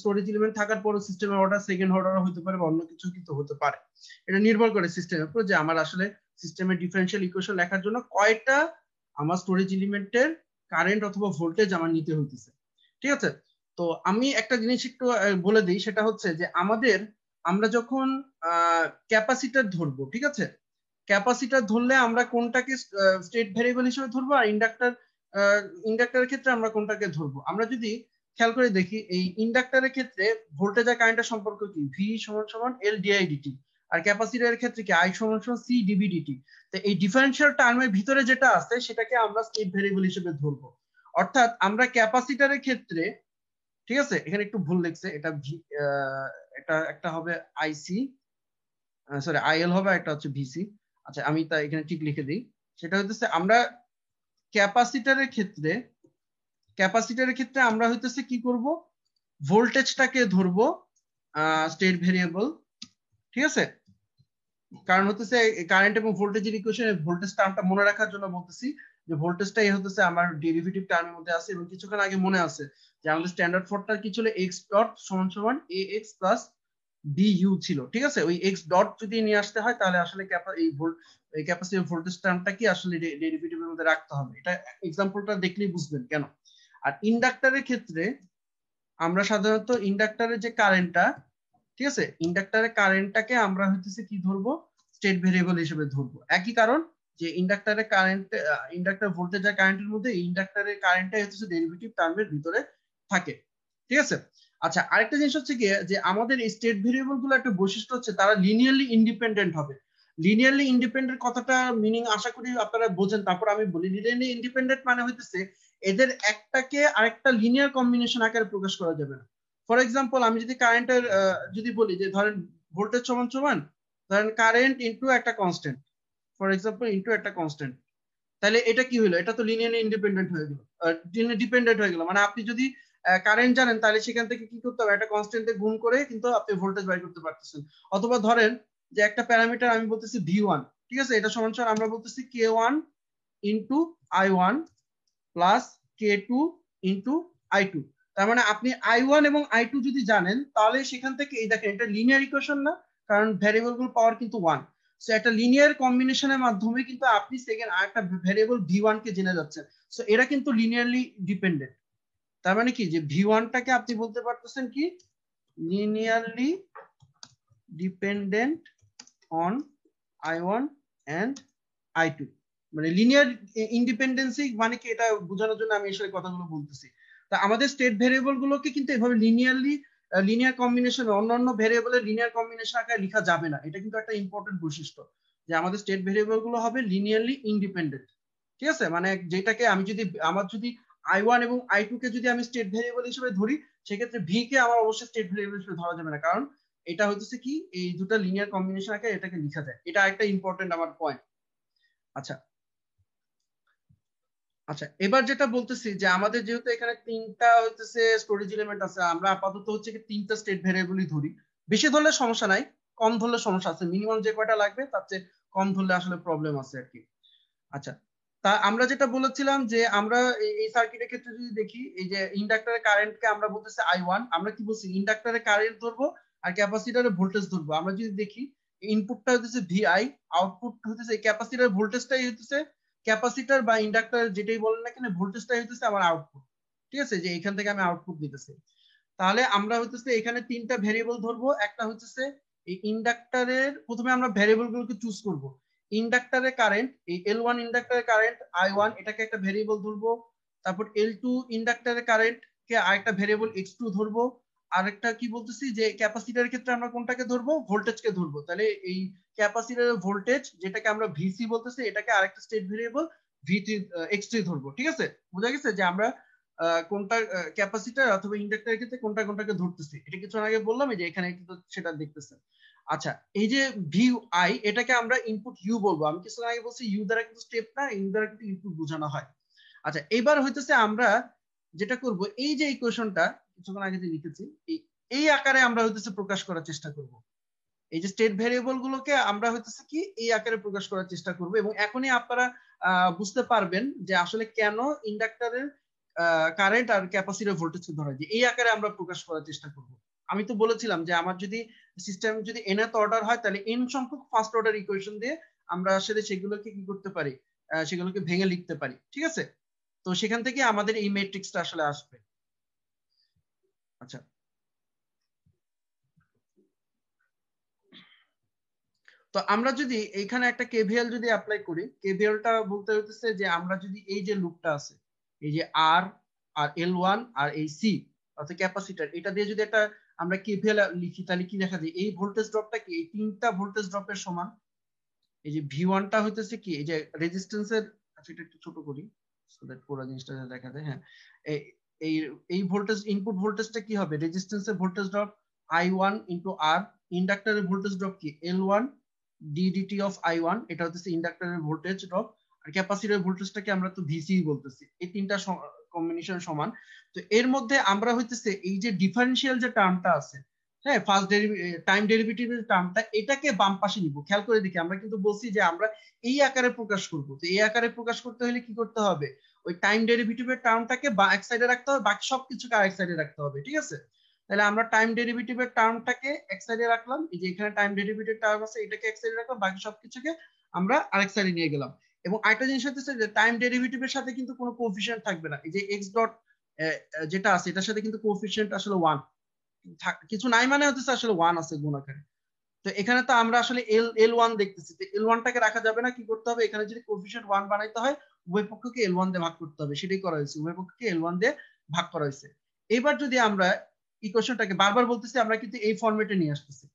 স্টোরেজ এলিমেন্ট থাকার পরও সিস্টেমের অর্ডার সেকেন্ড অর্ডারও হতে পারে বা অন্য কিছু কিন্তু হতে পারে। এটা নির্ভর করে সিস্টেমের উপর যে আমার আসলে সিস্টেমের ডিফারেনশিয়াল ইকুয়েশন লেখার জন্য কয়টা আমার স্টোরেজ এলিমেন্টের কারেন্ট অথবা ভোল্টেজ আমার নিতে হইতেছে। ঠিক আছে, তো আমি একটা জিনিস একটু বলে দিই, সেটা হচ্ছে যে আমরা যখন ক্যাপাসিটর ধরবো, ঠিক আছে, ক্যাপাসিটর ধরলে আমরা কোনটাকে স্টেট ভ্যারিয়েবল হিসেবে ধরবো আর ইন্ডাক্টরের ক্ষেত্রে আমরা কোনটাকে ধরবো। আমরা যদি খেয়াল করে দেখি এই ইন্ডাক্টরের ক্ষেত্রে ভোল্টেজ আর কারেন্টের সম্পর্ক কি, ভি সমান সমান এল ডিআই ডিটি, আর ক্যাপাসিটরের ক্ষেত্রে কি আই সমান সমান সি ডিবি ডিটি। তো এই ডিফারেনশিয়াল টার্মের ভিতরে যেটা আছে সেটাকে আমরা স্টেট ভ্যারিয়েবল হিসেবে ধরবো। অর্থাৎ আমরা ক্যাপাসিটরের ক্ষেত্রে, ঠিক আছে, এখানে একটু ভুল লিখছে, এটা একটা হবে আইসি, সরি আইএল হবে, একটা হচ্ছে ভিসি। আচ্ছা, আমি তা এখানে ঠিক লিখে দিই। সেটা হচ্ছে আমরা ক্যাপাসিটরের ক্ষেত্রে আমরা হইতেছে কি করব, ভোল্টেজটাকে ধরবো স্টেট ভেরিয়েবল। ঠিক আছে, কারণ হতেছে কারেন্ট এবং ভোল্টেজের ইকুয়েশনে ভোল্টেজ টার্মটা মনে রাখার জন্য বলতেছি যে ভোল্টেজটা এই হতেছে আমার ডেরিভেটিভ টার্মের মধ্যে আছে। এবং কিছুক্ষণ আগে মনে আছে যে আমাদের স্ট্যান্ডার্ড ফর্মটা কি ছিল, এক্স ডট সমান সমান এ এক্স প্লাস বি ইউ ছিল। ঠিক আছে, ওই এক্স ডট যদি নিয়ে আসতে হয় তাহলে আসলে এই ক্যাপাসিটিভ ভোল্টেজ টার্মটা কি আসলে ডেরিভেটিভের মধ্যে রাখতে হবে। এটা এক্সাম্পলটা দেখলেই বুঝবেন কেন। আর ইন্ডাক্টরের ক্ষেত্রে আমরা সাধারণত ইন্ডাক্টরের যে কারেন্টটা, ঠিক আছে, ইন্ডাক্টরের কারেন্টটাকে আমরা হইতেছে কি ধরবো, স্টেট ভেরিয়েবল হিসেবে ধরবো। একই কারণ যে ইন্ডাক্টর ভোল্টেজ আর কারেন্টের মধ্যে ইন্ডাক্টরের কারেন্টটাই হচ্ছে ডেরিভেটিভ টার্মের ভিতরে থাকে। ঠিক আছে, আচ্ছা, আরেকটা জিনিস হচ্ছে কি যে আমাদের এই স্টেট ভেরিয়েবল গুলো একটা বৈশিষ্ট্য হচ্ছে তারা লিনিয়ারলি ইন্ডিপেন্ডেন্ট হবে। লিনিয়ারলি ইন্ডিপেন্ডেন্ট কথাটা মিনিং আশা করি আপনারা বোঝেন, তারপর আমি বলি। লিনিয়ারলি ইন্ডিপেন্ডেন্ট মানে হইতেছে এদের একটাকে আরেকটা লিনিয়ার কম্বিনেশন আকারে প্রকাশ করা যাবে না। ফর এক্সাম্পল, আমি যদি কারেন্টের যদি বলি যে ধরেন ভোল্টেজ সমান সমান ধরেন কারেন্ট ইনটু একটা কনস্ট্যান্ট, ফর এক্সাম্পল ইনটু একটা কনস্ট্যান্ট, তাহলে এটা কি হলো, এটা তো লিনিয়ারলি ইন্ডিপেন্ডেন্ট হয়ে গেল, ডিপেন্ডেন্ট হয়ে গেল। মানে আপনি যদি কারেন্ট জানেন তাহলে সেখান থেকে কি করতে হবে, একটা কনস্ট্যান্টে গুণ করে কিন্তু আপনি ভোল্টেজ বাই করতে পারতেছেন। অথবা ধরেন যে একটা প্যারামিটার আমি বলতেছি ভি1, ঠিক আছে, এটা সমান সমান আমরা বলতেছি কে1 ইনটু আই1 প্লাস কে2 ইনটু আই2। তার মানে আপনি আই1 এবং আই2 যদি জানেন তাহলে সেখান থেকে এই দেখেন এটা লিনিয়ার ইকুয়েশন না, কারণ ভ্যারিয়েবল গুলো পাওয়ার কিন্তু 1। সো একটা লিনিয়ার কম্বিনেশনের মাধ্যমে কিন্তু আপনি সেকেন্ড আরেকটা ভ্যারিয়েবল ভি1 কে জেনে যাচ্ছেন। সো এরা কিন্তু লিনিয়ারলি ডিপেন্ডেন্ট। তার মানে কি যে ভি1টাকে আপনি বলতে পারতেছেন কি লিনিয়ারলি ডিপেন্ডেন্ট অন আই1 এন্ড আই2। মানে লিনিয়ার ইন্ডিপেন্ডেন্সি মানে কি, এটা বোঝানোর জন্য আমি আসলে কথাগুলো বলতেছি। তা আমাদের স্টেট ভেরিয়েবল গুলোকে কিন্তু এভাবে লিনিয়ার কম্বিনেশন, অন্যান্য ভেরিয়েবলের লিনিয়ার কম্বিনেশন আকারে লেখা যাবে না। এটা কিন্তু একটা ইম্পর্টেন্ট বৈশিষ্ট্য যে আমাদের স্টেট ভেরিয়েবল গুলো হবে লিনিয়ারলি ইন্ডিপেন্ডেন্ট। ঠিক আছে, মানে যেটাকে আমি যদি আই1 এবং আই2 কে যদি আমি স্টেট ভেরিয়েবল হিসেবে ধরি, সেক্ষেত্রে ভি কে আমার অবশ্যই স্টেট ভেরিয়েবল হিসেবে ধরা যাবে না, কারণ এটা হচ্ছে কি এই দুটো লিনিয়ার কম্বিনেশন আকারে এটাকে লেখা যায়। এটা একটা ইম্পর্টেন্ট আমার পয়েন্ট। আচ্ছা আচ্ছা, এবার যেটা বলতেছি যে আমাদের যেহেতু এখানে তিনটা হচ্ছে স্টোরেজ এলিমেন্ট আছে, আমরা আপাতত হচ্ছে কি তিনটা স্টেট ভেরিয়েবলই ধরি। বেশি ধরলে সমস্যা নাই, কম ধরলে সমস্যা আছে। মিনিমাম যে কয়টা লাগবে তার চেয়ে কম ধরলে আসলে প্রবলেম আছে আর কি। আচ্ছা, তা আমরা যেটা বলেছিলাম যে আমরা এই সার্কিটের ক্ষেত্রে যদি দেখি, এই যে ইন্ডাক্টরের কারেন্টকে আমরা বলতেছি I1, আমরা কি বলছি ইন্ডাক্টরের কারেন্ট ধরবো আর ক্যাপাসিটরের ভোল্টেজ ধরবো। আমরা যদি দেখি ইনপুটটা হচ্ছে VI, আউটপুট হচ্ছে ক্যাপাসিটরের ভোল্টেজটাই হচ্ছে ক্যাপাসিটর বা ইন্ডাক্টর যেটাই বলেন না কেন, ভোল্টেজটাই হচ্ছে আমার আউটপুট। ঠিক আছে, যে এখান থেকে আমি আউটপুট দিতেছি। তাহলে আমরা হচ্ছে এখানে তিনটা ভেরিয়েবল ধরবো। একটা হচ্ছে এই ইন্ডাক্টরের, প্রথমে আমরা ভেরিয়েবল গুলোকে চুজ করব। ইন্ডাক্টরের কারেন্ট, এই L1 ইন্ডাক্টরের কারেন্ট I1 এটাকে একটা ভেরিয়েবল ধরবো। তারপর L2 ইন্ডাক্টরের কারেন্ট কে আরেকটা ভেরিয়েবল X2 ধরবো। আরেকটা কি বলতেছি যে ক্যাপাসিটরের ক্ষেত্রে আমরা কোনটাকে ধরবো, ভোল্টেজকে ধরবো। তাহলে এই ক্যাপাসিটরের ভোল্টেজ যেটাকে আমরা VC বলতেছি, এটাকে আরেকটা স্টেট ভেরিয়েবল V3 X3 ধরবো। ঠিক আছে, বোঝা গেছে যে আমরা কোনটা ক্যাপাসিটর অথবা ইন্ডাক্টরের ক্ষেত্রে কোনটাকে ধরতেছি। এটা কিছুক্ষণ আগে বললাম, যে এখানে কিন্তু সেটা দেখতেছেন। আচ্ছা, এই যে VI এটাকে আমরা ইনপুট ইউ বলবো। আমি কিছুক্ষণ আগে বলছি ইউ দ্বারা কিন্তু স্টেপ না, ইউ দ্বারা কিন্তু ইনপুট বোঝানো হয়। আচ্ছা, এবার হইতেছে আমরা যেটা করব, এই যে ইকুয়েশনটা কিছুক্ষণ আগে যে লিখেছি, এই আকারে আমরা হইতেছে প্রকাশ করার চেষ্টা করব। এই যে স্টেট ভেরিয়েবল গুলোকে আমরা হইতেছে কি এই আকারে প্রকাশ করার চেষ্টা করব। এবং এখনই আপনারা বুঝতে পারবেন যে আসলে কেন ইন্ডাক্টরের কারেন্ট আর ক্যাপাসিটর ভোল্টেজকে ধরা যায়। এই আকারে আমরা প্রকাশ করার চেষ্টা করব। আমি তো বলেছিলাম যে আমার যদি সিস্টেম যদি nth অর্ডার হয়, তাহলে n সংখ্যক ফার্স্ট অর্ডার ইকুয়েশন দিয়ে আমরা আসলে সেগুলোকে কি করতে পারি, সেগুলোকে ভেঙে লিখতে পারি। ঠিক আছে, তো সেখান থেকে আমাদের এই ম্যাট্রিক্সটা আসলে আসবে। আচ্ছা, তো আমরা যদি এখানে একটা কেভিএল যদি অ্যাপ্লাই করি, কেভিএলটা বলতে হচ্ছে যে আমরা যদি এই যে লুপটা আছে, এই যে আর আর L1 আর এই সি অর্থাৎ ক্যাপাসিটর, এটা দিয়ে যদি একটা আমরা কেভিএল লিখি, তাহলে কি দেখা যায় এই ভোল্টেজ ড্রপটা কি এই তিনটা ভোল্টেজ ড্রপের সমান। এই যে V1টা হইতেছে কি এই যে রেজিস্ট্যান্সের, আচ্ছা এটা একটু ছোট করি সো দ্যাট পুরো জিনিসটা দেখা যায়। হ্যাঁ, এই এই ভোল্টেজ ইনপুট ভোল্টেজটা কি হবে, রেজিস্ট্যান্সের voltage drop I1 into R, ইন্ডাক্টরের ভোল্টেজ ড্রপ কি L1 ddt অফ I1, এটা হচ্ছে ইন্ডাক্টরের ভোল্টেজ ড্রপ। আর ক্যাপাসিটরের ভোল্টেজটাকে আমরা তো VC বলতেছি। এই তিনটা কম্বিনেশন সমান। তো এর মধ্যে আমরা হইতেছে এই যে ডিফারেনশিয়াল যে টার্মটা আছে, হ্যাঁ ফার্স্ট টাইম ডেরিভেটিভের টার্মটা, এটাকে বাম পাশে নিব। খেয়াল করে দেখি, আমরা কিন্তু বলছি যে আমরা এই আকারে প্রকাশ করব। তো এই আকারে প্রকাশ করতে হলে কি করতে হবে, ওই টাইম ডেরিভেটিভের টার্মটাকে এক সাইডে রাখতে হবে, বাকি সবকিছুকে আরেক সাইডে রাখতে হবে। ঠিক আছে, তাহলে আমরা টাইম ডেরিভেটিভের টার্মটাকে এক সাইডে রাখলাম। এই যে এখানে টাইম ডেরিভেটিভ টার্ম আছে, এটাকে এক সাইডে রাখলাম, বাকি সবকিছুকে আমরা আরেক সাইডে নিয়ে গেলাম। এবং আরেকটা জিনিস হচ্ছে যে টাইম ডেরিভেটিভের সাথে কিন্তু কোনো কোএফিশিয়েন্ট থাকবে না। এই যে এক্স ডট যেটা আছে এটার সাথে কিন্তু কোএফিশিয়েন্ট আসলে 1 কিছু নাই, মানে হচ্ছে আসলে 1 আছে গুণ আকারে। তো এখানে তো আমরা আসলে L1 দেখতেছি, তো L1টাকে রাখা যাবে না। কি করতে হবে, এখানে যদি কোএফিশিয়েন্ট 1 বানাইতে হয় উভয় পক্ষকে L1 দিয়ে ভাগ করতে হবে। সেটাই করা হয়েছে, উভয় পক্ষকে L1 দিয়ে ভাগ করা হয়েছে। এবার যদি আমরা ইকুয়েশনটাকে বারবার বলতেছি, আমরা কিন্তু এই ফরম্যাটে নিয়ে আসতেছি।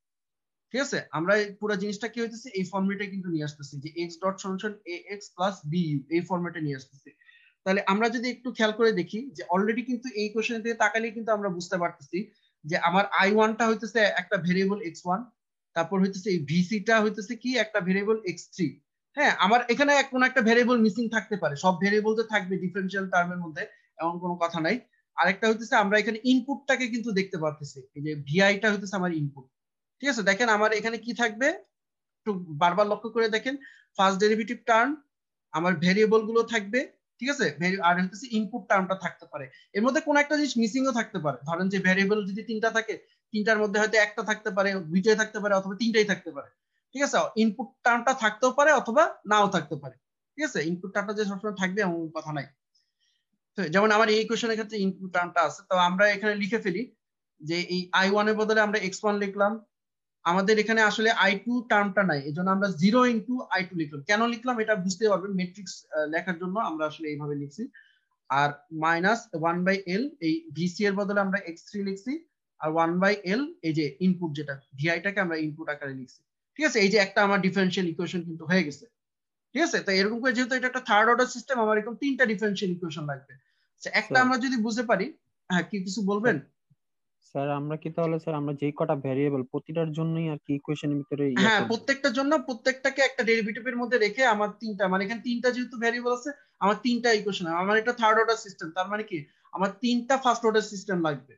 ঠিক আছে, আমরা পুরো জিনিসটা কি হইতেছে এই ফরম্যাটে কিন্তু নিয়ে আসতেছি, যে x dot solution ax plus bu এই ফরম্যাটে নিয়ে আসতেছি। তাহলে আমরা যদি একটু খেয়াল করে দেখি, যে অলরেডি কিন্তু এই কোশ্চেন থেকে তাকালে কিন্তু আমরা বুঝতে পারতেছি যে আমার I1টা হইতেছে একটা ভেরিয়েবল x1, তারপর হইতেছে এই VCটা হইতেছে কি একটা ভেরিয়েবল x3। হ্যাঁ, আমার এখানে কোন একটা ভেরিয়েবল মিসিং থাকতে পারে, সব ভেরিয়েবল তো থাকবে ডিফারেনশিয়াল টার্মের মধ্যে, এমন কোনো কথা নাই। আরেকটা হইতেছে আমরা এখানে ইনপুটটাকে কিন্তু দেখতে পারতেছি, এই যে VI-টা হইতেছে আমার ইনপুট। ঠিক আছে, দেখেন আমার এখানে কি থাকবে, একটু বারবার লক্ষ্য করে দেখেন, ফার্স্ট ডেরিভেটিভ টার্ম, আমার ভেরিয়েবল গুলো থাকবে। ঠিক আছে, আর হচ্ছে ইনপুট টার্মটা থাকতে পারে। এর মধ্যে কোন একটা জিনিস মিসিংও থাকতে পারে। ধরেন যে ভেরিয়েবল যদি তিনটা থাকে, তিনটার মধ্যে হয়তো একটা থাকতে পারে, দুইটাই থাকতে পারে, অথবা তিনটাই থাকতে পারে। ঠিক আছে, ইনপুট টার্মটা থাকতেও পারে অথবা নাও থাকতে পারে। ঠিক আছে, ইনপুট টার্মটা যে সবসময় থাকবে এমন কথা নাই। যেমন আমার এই কোশ্চেনের ক্ষেত্রে ইনপুট টার্মটা আছে, তো আমরা এখানে লিখে ফেলি যে এই I1 এর বদলে আমরা x1 লিখলাম। আমাদের এখানে আসলে I2 টার্মটা নাই, এজন্য আমরা 0 ইনটু I2 লিখলাম। কেন লিখলাম এটা বুঝতে পারবেন, ম্যাট্রিক্স লেখার জন্য আমরা আসলে এইভাবে লিখছি। আর মাইনাস 1/L এই VC এর বদলে আমরা x3 লিখছি, আর 1/L এই যে ইনপুট যেটা VI-টাকে আমরা ইনপুট আকারে লিখছি। ঠিক আছে, এই যে একটা আমার ডিফারেনশিয়াল ইকুয়েশন কিন্তু হয়ে গেছে। ঠিক আছে, তো এরকম করে যেহেতু এটা একটা থার্ড অর্ডার সিস্টেম, আমার এরকম তিনটা ডিফারেনশিয়াল ইকুয়েশন লাগবে। একটা আমরা যদি বুঝতে পারি, হ্যাঁ কি কিছু বলবেন? স্যার আমরা কি তাহলে স্যার আমরা যেই কটা ভ্যারিয়েবল প্রতিটার জন্যই আর কি ইকুয়েশনের ভিতরে হ্যাঁ, করব? প্রত্যেকটার জন্য প্রত্যেকটাকে একটা ডেরিভেটিভের মধ্যে রেখে আমার তিনটা, মানে এখানে তিনটা যেহেতু ভ্যারিয়েবল আছে, আমার তিনটা ইকুয়েশন, আমার এটা থার্ড অর্ডার সিস্টেম, তার মানে কি আমার তিনটা ফার্স্ট অর্ডার সিস্টেম লাগবে।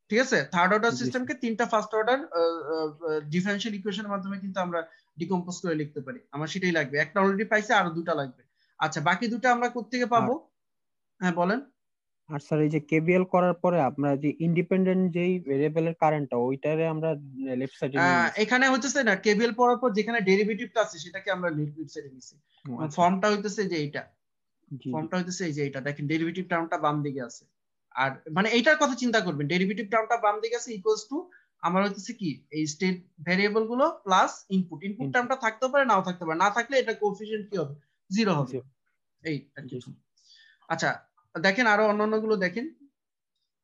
ঠিক আছে, থার্ড অর্ডার জি স্যার। সিস্টেমকে তিনটা ফার্স্ট অর্ডার ডিফারেনশিয়াল ইকুয়েশনের মাধ্যমে কিন্তু আমরা ডিকম্পোজ করে লিখতে পারি। আমার সেটাই লাগবে, একটা অলরেডি পাইছে, আরো দুটা লাগবে। আচ্ছা, বাকি দুটো আমরা কোত্থেকে পাবো? হ্যাঁ বলেন। আর স্যার এই যে কেবিএল করার পরে আমরা যে ইন্ডিপেন্ডেন্ট যেই ভেরিয়েবলের কারেন্টটা ওইটারে আমরা লেফট সাইডে নিয়ে নিছি। এখানে হইতেছে না, কেবিএল পড়ার পর যেখানে ডেরিভেটিভটা আছে সেটাকে আমরা লেফট সাইডে নিছি। আচ্ছা। ফর্মটা হইতেছে যে এইটা, জি ফর্মটা হইতেছে এই যে এইটা, দেখেন ডেরিভেটিভ টার্মটা বাম দিকে আছে। আর মানে এইটার কথা চিন্তা করবেন, ডেরিভেটিভ টার্মটা বাম দিকে আছে ইকুয়ালস টু আমার হইতেছে কি এই স্টেট ভেরিয়েবল গুলো প্লাস ইনপুট। ইনপুট টার্মটা থাকতে পারে, নাও থাকতে পারে, না থাকলে এটা কোএফিশিয়েন্ট কি হবে? জিরো হবে। এই আর কি। আচ্ছা দেখেন আরো অন্যান্য গুলো দেখেন।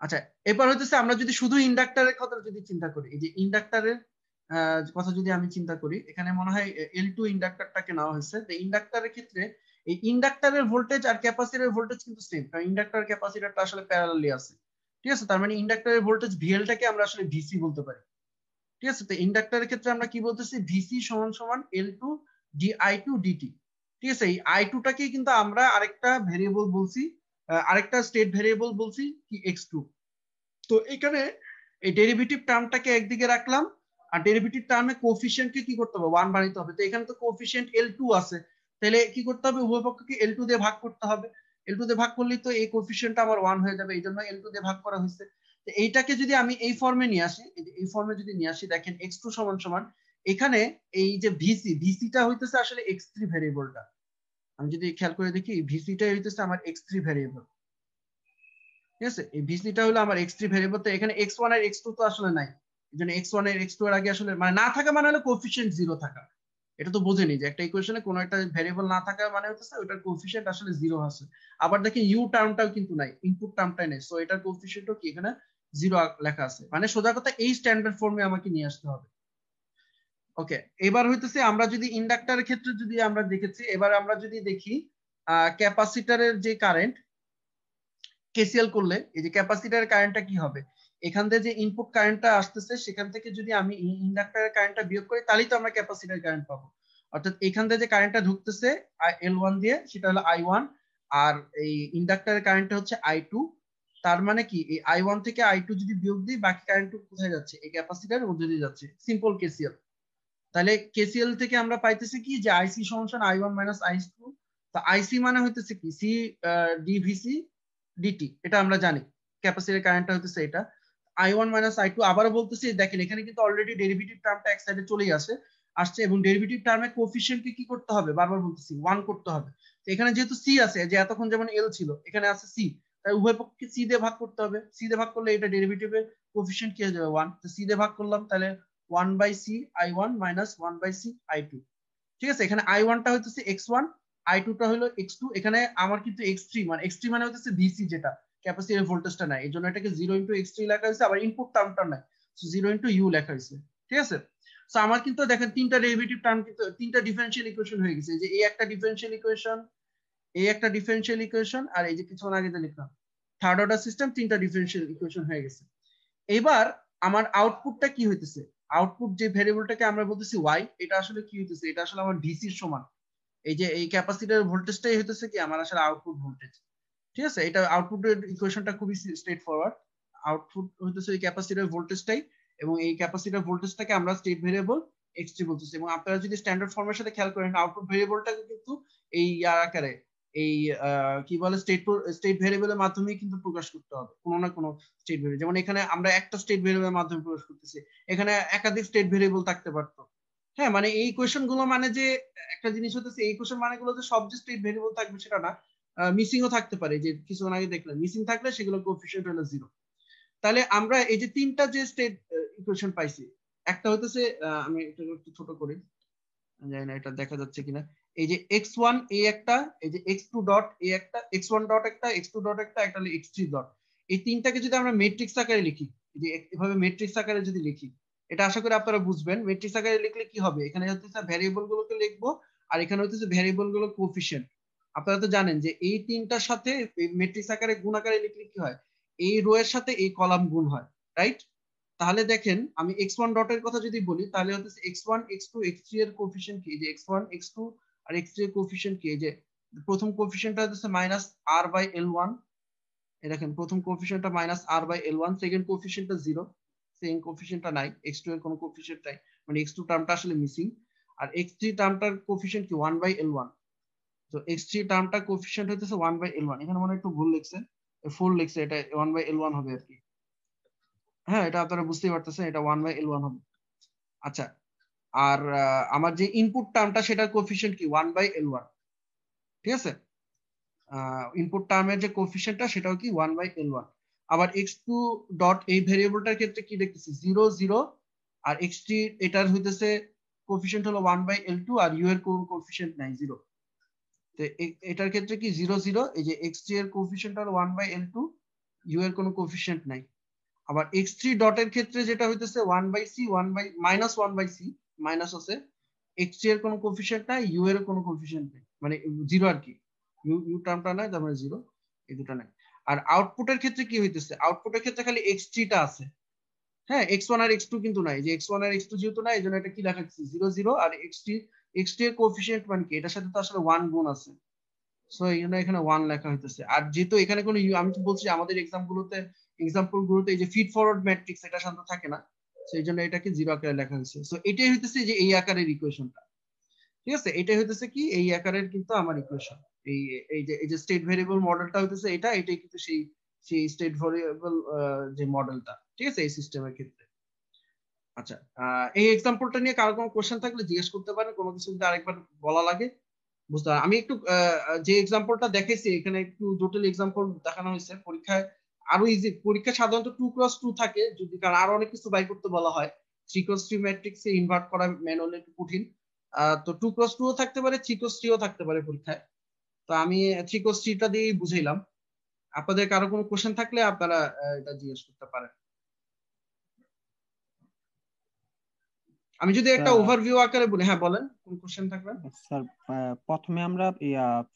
আচ্ছা এবার হইতেছে আমরা যদি শুধু ইন্ডাক্টরের কথা যদি চিন্তা করি, এই যে ইন্ডাক্টরের কথা যদি আমি চিন্তা করি, এখানে মনে হয় L2 ইন্ডাক্টরটাকে নেওয়া হয়েছে। তো ইন্ডাক্টরের ক্ষেত্রে এই ইন্ডাক্টরের ভোল্টেজ আর ক্যাপাসিটরের ভোল্টেজ কিন্তু সেম, কারণ ইন্ডাক্টর ক্যাপাসিটরটা আসলে প্যারালালি আছে। ঠিক আছে, তার মানে ইন্ডাক্টরের ভোল্টেজ ভিএলটাকে আমরা আসলে ভিসি বলতে পারি। ঠিক আছে, তো ইন্ডাক্টরের ক্ষেত্রে আমরা কি বলতেছি, ভিসি সমান সমান L2 di2 dt। ঠিক আছে, এই i2 টাকে কিন্তু আমরা আরেকটা ভেরিয়েবল বলছি, আরেকটা স্টেট ভেরিয়েবল বলছি কি x2। তো এখানে এই ডেরিভেটিভ টার্মটাকে একদিকে রাখলাম, আর ডেরিভেটিভ টার্মে কোএফিশিয়েন্টকে কি করতে হবে? 1 বানাইতে হবে। তো এখানে তো কোএফিশিয়েন্ট L2 আছে, তাহলে কি করতে হবে? উভয় পক্ষকে L2 দিয়ে ভাগ করতে হবে। L2 দিয়ে ভাগ করলেই তো এই কোএফিশিয়েন্টটা আমার 1 হয়ে যাবে, এই জন্য L2 দিয়ে ভাগ করা হয়েছে। তো এইটাকে যদি আমি এই ফর্মে নিয়ে আসি, এই ফর্মে যদি নিয়ে আসি, দেখেন x2 সমান সমান এখানে এই যে ভিসিটা হইতেছে আসলে x3 ভেরিয়েবলটা। আমি যদি খেয়াল করে দেখি, ভিসিটাই হইতেছে আমার x3 ভেরিয়েবল। ঠিক আছে, এই ভিসিটা হলো আমার x3 ভেরিয়েবল। তো এখানে x1 আর x2 তো আসলে নাই, এজন্য x1 এর x2 এর আগে আসলে মানে না থাকা মানে হলো কোএফিশিয়েন্ট 0 থাকা। এটা তো বোঝেনি যে একটা ইকুয়েশনে কোনো একটা ভেরিয়েবল না থাকা মানে হচ্ছে ওটার কোএফিশিয়েন্ট আসলে 0 আছে। আবার দেখি ইউ টার্মটাও কিন্তু নাই, ইনপুট টার্মটাই নেই, সো এটার কোএফিশিয়েন্টও কি এখানে 0 লেখা আছে। মানে সোজা কথা এই স্ট্যান্ডার্ড ফর্মে আমাকে নিয়ে আসতে হবে। ওকে, এবার হইতেছে আমরা যদি ইন্ডাক্টরের ক্ষেত্রে যদি আমরা দেখেছি, এবার আমরা যদি দেখি ক্যাপাসিটরের যে কারেন্ট কেসিএল করলে এই যে ক্যাপাসিটরের কারেন্টটা কি হবে, এখান থেকে যে ইনপুট কারেন্টটা আসতেছে সেখান থেকে যদি আমি ইন্ডাক্টরের কারেন্টটা বিয়োগ করি, তাহলেই তো আমরা ক্যাপাসিটরের কারেন্ট পাবো। অর্থাৎ এখান থেকে যে কারেন্টটা ঢুকতেছে L1 দিয়ে, সেটা হলো I1, আর এই ইন্ডাক্টরের কারেন্টটা হচ্ছে I2। তার মানে কি এই I1 থেকে I2 যদি বিয়োগ দিই, বাকি কারেন্ট কোথায় যাচ্ছে? এই ক্যাপাসিটরের মধ্যে দিয়ে যাচ্ছে। Simple KCL. তাহলে কেসিএল থেকে আমরা পাইতেছি কি যে আইসি সমান I1 মাইনাস I2। তো আইসি মানে হইতেছে কি সি ডিভিসি ডিটি, এটা আমরা জানি। ক্যাপাসিটর কারেন্টটা হইতেছে এটা I1 মাইনাস I2। আবারও বলতেছি, দেখেন এখানে কিন্তু অলরেডি ডেরিভেটিভ টার্মটা এক সাইডে চলেই আসছে, এবং ডেরিভেটিভ টার্মে কোএফিশিয়েন্টকে কি করতে হবে? বারবার বলতেছি 1 করতে হবে। তো এখানে যেহেতু সি আছে, যে এতক্ষণ যেমন এল ছিল, এখানে আছে সি, তাই উভয় পক্ষকে সি দিয়ে ভাগ করতে হবে। সি দিয়ে ভাগ করলে এটা ডেরিভেটিভের কোএফিশিয়েন্ট কি হয়ে যাবে? 1। তো সি দিয়ে ভাগ করলাম, তাহলে 1 by C I1 minus 1 by C I2। ঠিক আছে, এখানে I1 টা হইতেছে x1, I2 টা হলো x2। এখানে আমার কিন্তু x3 মানে হইতেছে ভিসি, যেটা ক্যাপাসিটর ভোল্টেজটা নাই, এই জন্য এটাকে 0 ইনটু x3 লেখা হয়েছে। আবার ইনপুট টার্মটা নাই, সো 0 ইনটু ইউ লেখা হয়েছে। ঠিক আছে, সো আমার কিন্তু দেখেন তিনটা ডেরিভেটিভ টার্ম, কিন্তু তিনটা ডিফারেনশিয়াল ইকুয়েশন হয়ে গেছে। যে এই একটা ডিফারেনশিয়াল ইকুয়েশন, এই একটা ডিফারেনশিয়াল ইকুয়েশন, আর এই যে কিছুক্ষণ আগে যে লিখলাম থার্ড অর্ডার সিস্টেম, তিনটা ডিফারেনশিয়াল ইকুয়েশন হয়ে গেছে। এবার আমার আউটপুটটা কি হইতেছে? আউটপুট যে ভেরিয়েবলটাকে আমরা বলতেছি y, এটা আসলে কি হইতেছে? এটা আসলে আমার ভিসির সমান। এই যে এই ক্যাপাসিটরের ভোল্টেজটাই হইতেছে কি আমার আসলে আউটপুট ভোল্টেজ। ঠিক আছে, এটা আউটপুটের ইকুয়েশনটা খুবই স্ট্রেট ফরওয়ার্ড। আউটপুট হইতেছে এই ক্যাপাসিটর ভোল্টেজটাই, এবং এই ক্যাপাসিটর ভোল্টেজটাকে আমরা স্টেট ভেরিয়েবল x3 বলতেছি। এবং আপনারা যদি স্ট্যান্ডার্ড ফর্মের সাথে খেয়াল করেন, আউটপুট ভেরিয়েবলটাকে কিন্তু এই আকারে এই কি বলে স্টেট ভেরিয়েবলের মাধ্যমে কিন্তু প্রকাশ করতে হবে, কোনো না কোনো স্টেট ভেরিয়েবল। যেমন এখানে আমরা একটা স্টেট ভেরিয়েবলের মাধ্যমে প্রকাশ করতেছি, এখানে একাধিক স্টেট ভেরিয়েবল থাকতে পারতো। হ্যাঁ, মানে এই কোয়েশ্চেন গুলো মানে যে একটা জিনিস হতেছে, এই কোয়েশ্চেন মানে গুলো যে সব যে স্টেট ভেরিয়েবল থাকবে সেটা না, মিসিংও থাকতে পারে। যে কিছুক্ষণ আগে দেখলাম মিসিং থাকলে সেগুলো কোএফিশিয়েন্ট হলো 0। তাহলে আমরা এই যে তিনটা যে স্টেট ইকুয়েশন পাইছি, একটা হতেছে আমি এটা একটু ছোট করি, জানি না এটা দেখা যাচ্ছে কিনা। এই যে x1 এ একটা, এই যে x2 ডট এ একটা, x1 ডট একটা, x2 ডট একটা, একটা হলো x3 ডট। এই তিনটাকে যদি আমরা ম্যাট্রিক্স আকারে লিখি, যে এভাবে ম্যাট্রিক্স আকারে যদি লিখি, এটা আশা করি আপনারা বুঝবেন। ম্যাট্রিক্স আকারে লিখলে কি হবে? এখানে হচ্ছে ভ্যারিয়েবল গুলোকে লিখবো, আর এখানে হচ্ছে ভ্যারিয়েবল গুলো কোএফিশিয়েন্ট। আপনারা তো জানেন যে এই তিনটার সাথে ম্যাট্রিক্স আকারে গুণ আকারে লিখলে কি হয়, এই রো এর সাথে এই কলাম গুণ হয়, রাইট? তাহলে দেখেন আমি x1 ডটের কথা যদি বলি তাহলে হচ্ছে x1 x2 x3 এর কোএফিসিয়েন্ট কি, যে x1 x2 আর x3 এর কোএফিসিয়েন্ট কি, যে প্রথম কোএফিসিয়েন্টটা হচ্ছে -r/L1, এই দেখেন প্রথম কোএফিসিয়েন্টটা -r/L1, সেকেন্ড কোএফিসিয়েন্টটা 0, সেকেন্ড কোএফিসিয়েন্টটা নাই, x2 এর কোনো কোএফিসিয়েন্ট নাই, মানে x2 টার্মটা আসলে মিসিং। আর x3 টার্মটার কোএফিসিয়েন্ট কি 1/L1, তো x3 টার্মটার কোএফিসিয়েন্ট হইতেছে 1/L1, এখানে মনে একটু ভুল লিখছে, 4 লিখছে, এটা 1/L1 হবে আর কি। হ্যাঁ, এটা আপনারা বুঝতেই পারতেছেন, এটা 1/L1 হবে। আচ্ছা, আর আমার যে ইনপুট টার্মটা সেটার কোএফিসিয়েন্ট কি 1/L1, ঠিক আছে? ইনপুট টার্মের যে কোএফিসিয়েন্টটা সেটাও কি 1/L1। আবার x2 ডট এই ভেরিয়েবলটার ক্ষেত্রে কি দেখতেছি 0 0, আর x3 এটার হইতেছে কোএফিসিয়েন্ট হলো 1/L2, আর u এর কোনো কোএফিসিয়েন্ট নাই 0, তো এটার ক্ষেত্রে কি 0 0, এই যে x3 এর কোএফিসিয়েন্ট হলো 1/L2, u এর কোনো কোএফিসিয়েন্ট নাই। আবার x3 ডটের ক্ষেত্রে যেটা হইতেছে 1/c 1/c মাইনাস আছে, x3 এর কোনো কোএফিসিয়েন্ট নাই, u এর কোনো কোএফিসিয়েন্ট নেই, মানে 0 আর কি, u টার্মটা নাই, তার মানে 0, এই দুটো নাই। আর আউটপুটের ক্ষেত্রে কি হইতেছে, আউটপুটের ক্ষেত্রে খালি x3 টা আছে, হ্যাঁ, x1 আর x2 কিন্তু নাই, যে x1 আর x2 যেহেতু নাই এজন্য এটা কি লেখা আছে 0 0, আর x3 এর কোএফিসিয়েন্ট মানে কি, এটার সাথে তো আসলে 1 গুণ আছে, সো এই জন্য এখানে 1 লেখা হইতেছে। আর যেহেতু এখানে কোনো আমি তো বলছি আমাদের এক্সাম্পল গুলোতে এই যে ফিড ফরওয়ার্ড ম্যাট্রিক্স এটা শান্ত থাকে না, সেই জন্য এটাকে 0 আকারে লেখা হয়েছে। সো এটাই হইতেছে যে এই আকারের ইকুয়েশনটা, ঠিক আছে? এটাই হইতেছে কি এই আকারের কিন্তু আমার ইকুয়েশন, এই যে স্টেট ভেরিয়েবল মডেলটা হইতেছে এটাই কিন্তু সেই স্টেট ভেরিয়েবল যে মডেলটা, ঠিক আছে, এই সিস্টেমের ক্ষেত্রে। আচ্ছা, এই এক্সাম্পলটা নিয়ে কারো কোনো কোশ্চেন থাকলে জিজ্ঞেস করতে পারেন, কোনো কিছু যদি আরেকবার বলা লাগে বুঝতে পারেন। আমি একটু যে এক্সাম্পলটা দেখেছি এখানে একটু জটিল এক্সাম্পল দেখানো হয়েছে, পরীক্ষায় আরো ইজি, পরীক্ষা সাধারণত 2x2 থাকে, যদি কারণ আরো অনেক কিছু বাই করতে বলা হয়, 3x3 ম্যাট্রিক্সে ইনভার্ট করা ম্যানুয়ালি একটু কঠিন, তো 2x2 ও থাকতে পারে, 3x3 ও থাকতে পারে পরীক্ষায়, তো আমি 3x3 টা দিয়েই বুঝাইলাম। আপনাদের কারো কোনো কোশ্চেন থাকলে আপনারা এটা জিজ্ঞেস করতে পারেন। আমি যদি একটা ওভারভিউ আকারে বলি, হ্যাঁ বলেন, কোন কোশ্চেন থাকবে? স্যার প্রথমে আমরা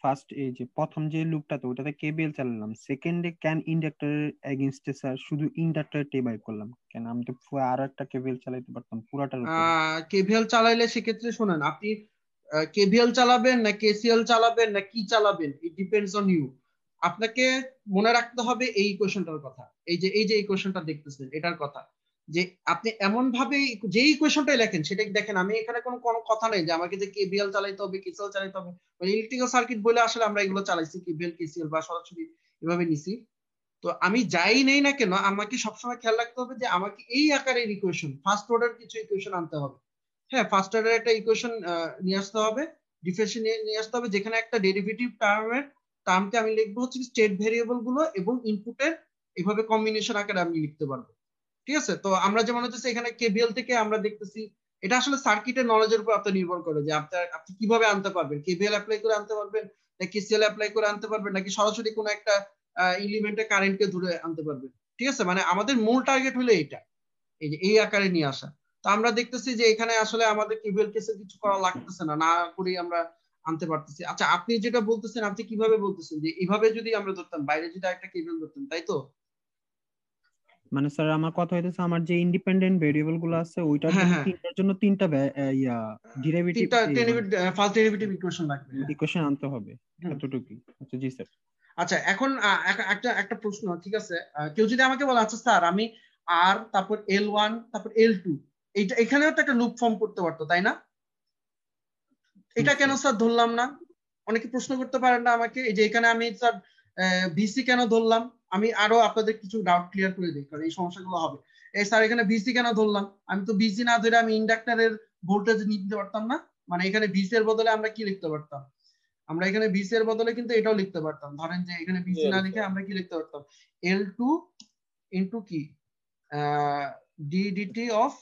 ফার্স্ট এই যে প্রথম যে লুপটাতে ওটাতে কেবিএল চালালাম, সেকেন্ডে ক্যান ইন্ডাক্টরের এগেইনস্টে স্যার শুধু ইন্ডাক্টরটা বাই করলাম, কেন আমি তো আরো একটা কেবিএল চালাইতে পারতাম পুরাটার উপরে। কেভিএল চালাইলে সেক্ষেত্রে শোনেন, আপনি কেভিএল চালাবেন না কেসিএল চালাবেন না কি চালাবেন, ইট ডিপেন্ডস অন ইউ। আপনাকে মনে রাখতে হবে এই ইকুয়েশনটার কথা, এই যে ইকুয়েশনটা দেখতেছেন এটার কথা, যে আপনি এমন ভাবে যে ইকুয়েশনটাই লেখেন সেটাই দেখেন। আমি এখানে কোনো কথা নেই যে আমাকে যে কেভিএল চালাইতে হবে কেসিএল চালাইতে হবে, ইলেকট্রিক্যাল সার্কিট বলে আসলে আমরা এগুলো চালাইছি কেভিএল কেসিএল বা সরাসরি এভাবে নিছি। তো আমি যাই নেই না কেন আমাকে সবসময় খেয়াল রাখতে হবে যে আমাকে এই আকারের ইকুয়েশন, ফার্স্ট অর্ডার কিছু ইকুয়েশন আনতে হবে। হ্যাঁ, ফার্স্ট অর্ডার একটা ইকুয়েশন নিয়ে আসতে হবে, ডিফারেন্সিয়েশন নিয়ে আসতে হবে, যেখানে একটা ডেরিভেটিভ টার্মকে আমি লিখবো হচ্ছে স্টেট ভেরিয়েবল গুলো এবং ইনপুটের এইভাবে কম্বিনেশন আকারে আমি লিখতে পারবো, ঠিক আছে? তো আমরা যেমন হচ্ছে এখানে কেভিএল থেকে আমরা দেখতেছি, এটা আসলে সার্কিটের নলেজের উপর আপনার নির্ভর করে যে আপনি কিভাবে আনতে পারবেন, কেভিএল অ্যাপ্লাই করে আনতে পারবেন নাকি কেসিএল অ্যাপ্লাই করে আনতে পারবেন নাকি সরাসরি কোনো একটা এলিমেন্টে কারেন্টকে ধরে আনতে পারবেন, ঠিক আছে? মানে আমাদের মূল টার্গেট হলো এটা, এই যে এই আকারে নিয়ে আসা। তো আমরা দেখতেছি যে এখানে আসলে আমাদের কেভিএল কেসে কিছু করা লাগতেছে না, না করেই আমরা আনতে পারতেছি। আচ্ছা, আপনি যেটা বলতেছেন আপনি কিভাবে বলতেছেন যে এইভাবে যদি আমরা ধরতাম, বাইরে যদি একটা কেভিএল ধরতাম, তাই তো? মানে স্যার আমার কথা হইতেছে আমার যে ইন্ডিপেন্ডেন্ট ভেরিয়েবল গুলো আছে ওইটার জন্য তিনটার জন্য তিনটা ডেরিভেটিভ, ফার্স্ট ডেরিভেটিভ ইকুয়েশন লাগবে, ইকুয়েশন আনতে হবে, এতটুকুই। আচ্ছা জি স্যার। আচ্ছা, এখন একটা প্রশ্ন, ঠিক আছে, কেউ যদি আমাকে বলে আচ্ছা স্যার আমি আর তারপর L1 তারপর L2 এইটা এখানেও তো একটা লুপ ফর্ম করতে পারতো, তাই না? এটা কেন স্যার ধরলাম না? অনেকে প্রশ্ন করতে পারেন না আমাকে, এই যে এখানে আমি স্যার ভিসি কেন ধরলাম, আমি আরো আপনাদের কিছু ডাউট ক্লিয়ার করে দিই কারণ এই সমস্যাগুলো হবে। এই স্যার এখানে ভিসি কেন ধরলাম, আমি তো ভিসি না ধরে আমি ইন্ডাক্টরের ভোল্টেজ নিতে পারতাম না, মানে এখানে ভিসি এর বদলে আমরা কি লিখতে পারতাম, আমরা এখানে ভিসি এর বদলে কিন্তু এটাও লিখতে পারতাম, ধরেন যে এখানে ভিসি না লিখে আমরা কি লিখতে পারতাম, L2 ইনটু কি ডিডিটি অফ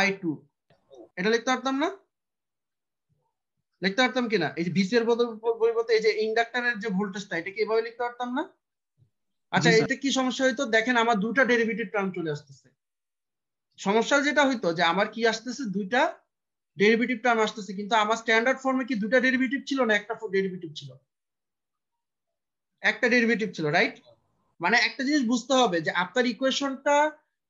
I2, এটা লিখতে পারতাম না? লিখতে পারতাম কিনা? এই যে ভিসি এর পরিবর্তে এই যে ইন্ডাক্টরের যে ভোল্টেজটা এটা কি এভাবে লিখতে পারতাম না? আচ্ছা, এটা কি সমস্যা হইতো, দেখেন আমার দুটো ডেরিভেটিভ টার্ম চলে আসতেছে। সমস্যা যেটা হইতো যে আমার কি আসতেছে, দুইটা ডেরিভেটিভ টার্ম আসতেছে, কিন্তু আমার স্ট্যান্ডার্ড ফর্মে কি দুইটা ডেরিভেটিভ ছিল না একটা ডেরিভেটিভ ছিল? একটা ডেরিভেটিভ ছিল, রাইট? মানে একটা জিনিস বুঝতে হবে যে আপনার ইকুয়েশনটা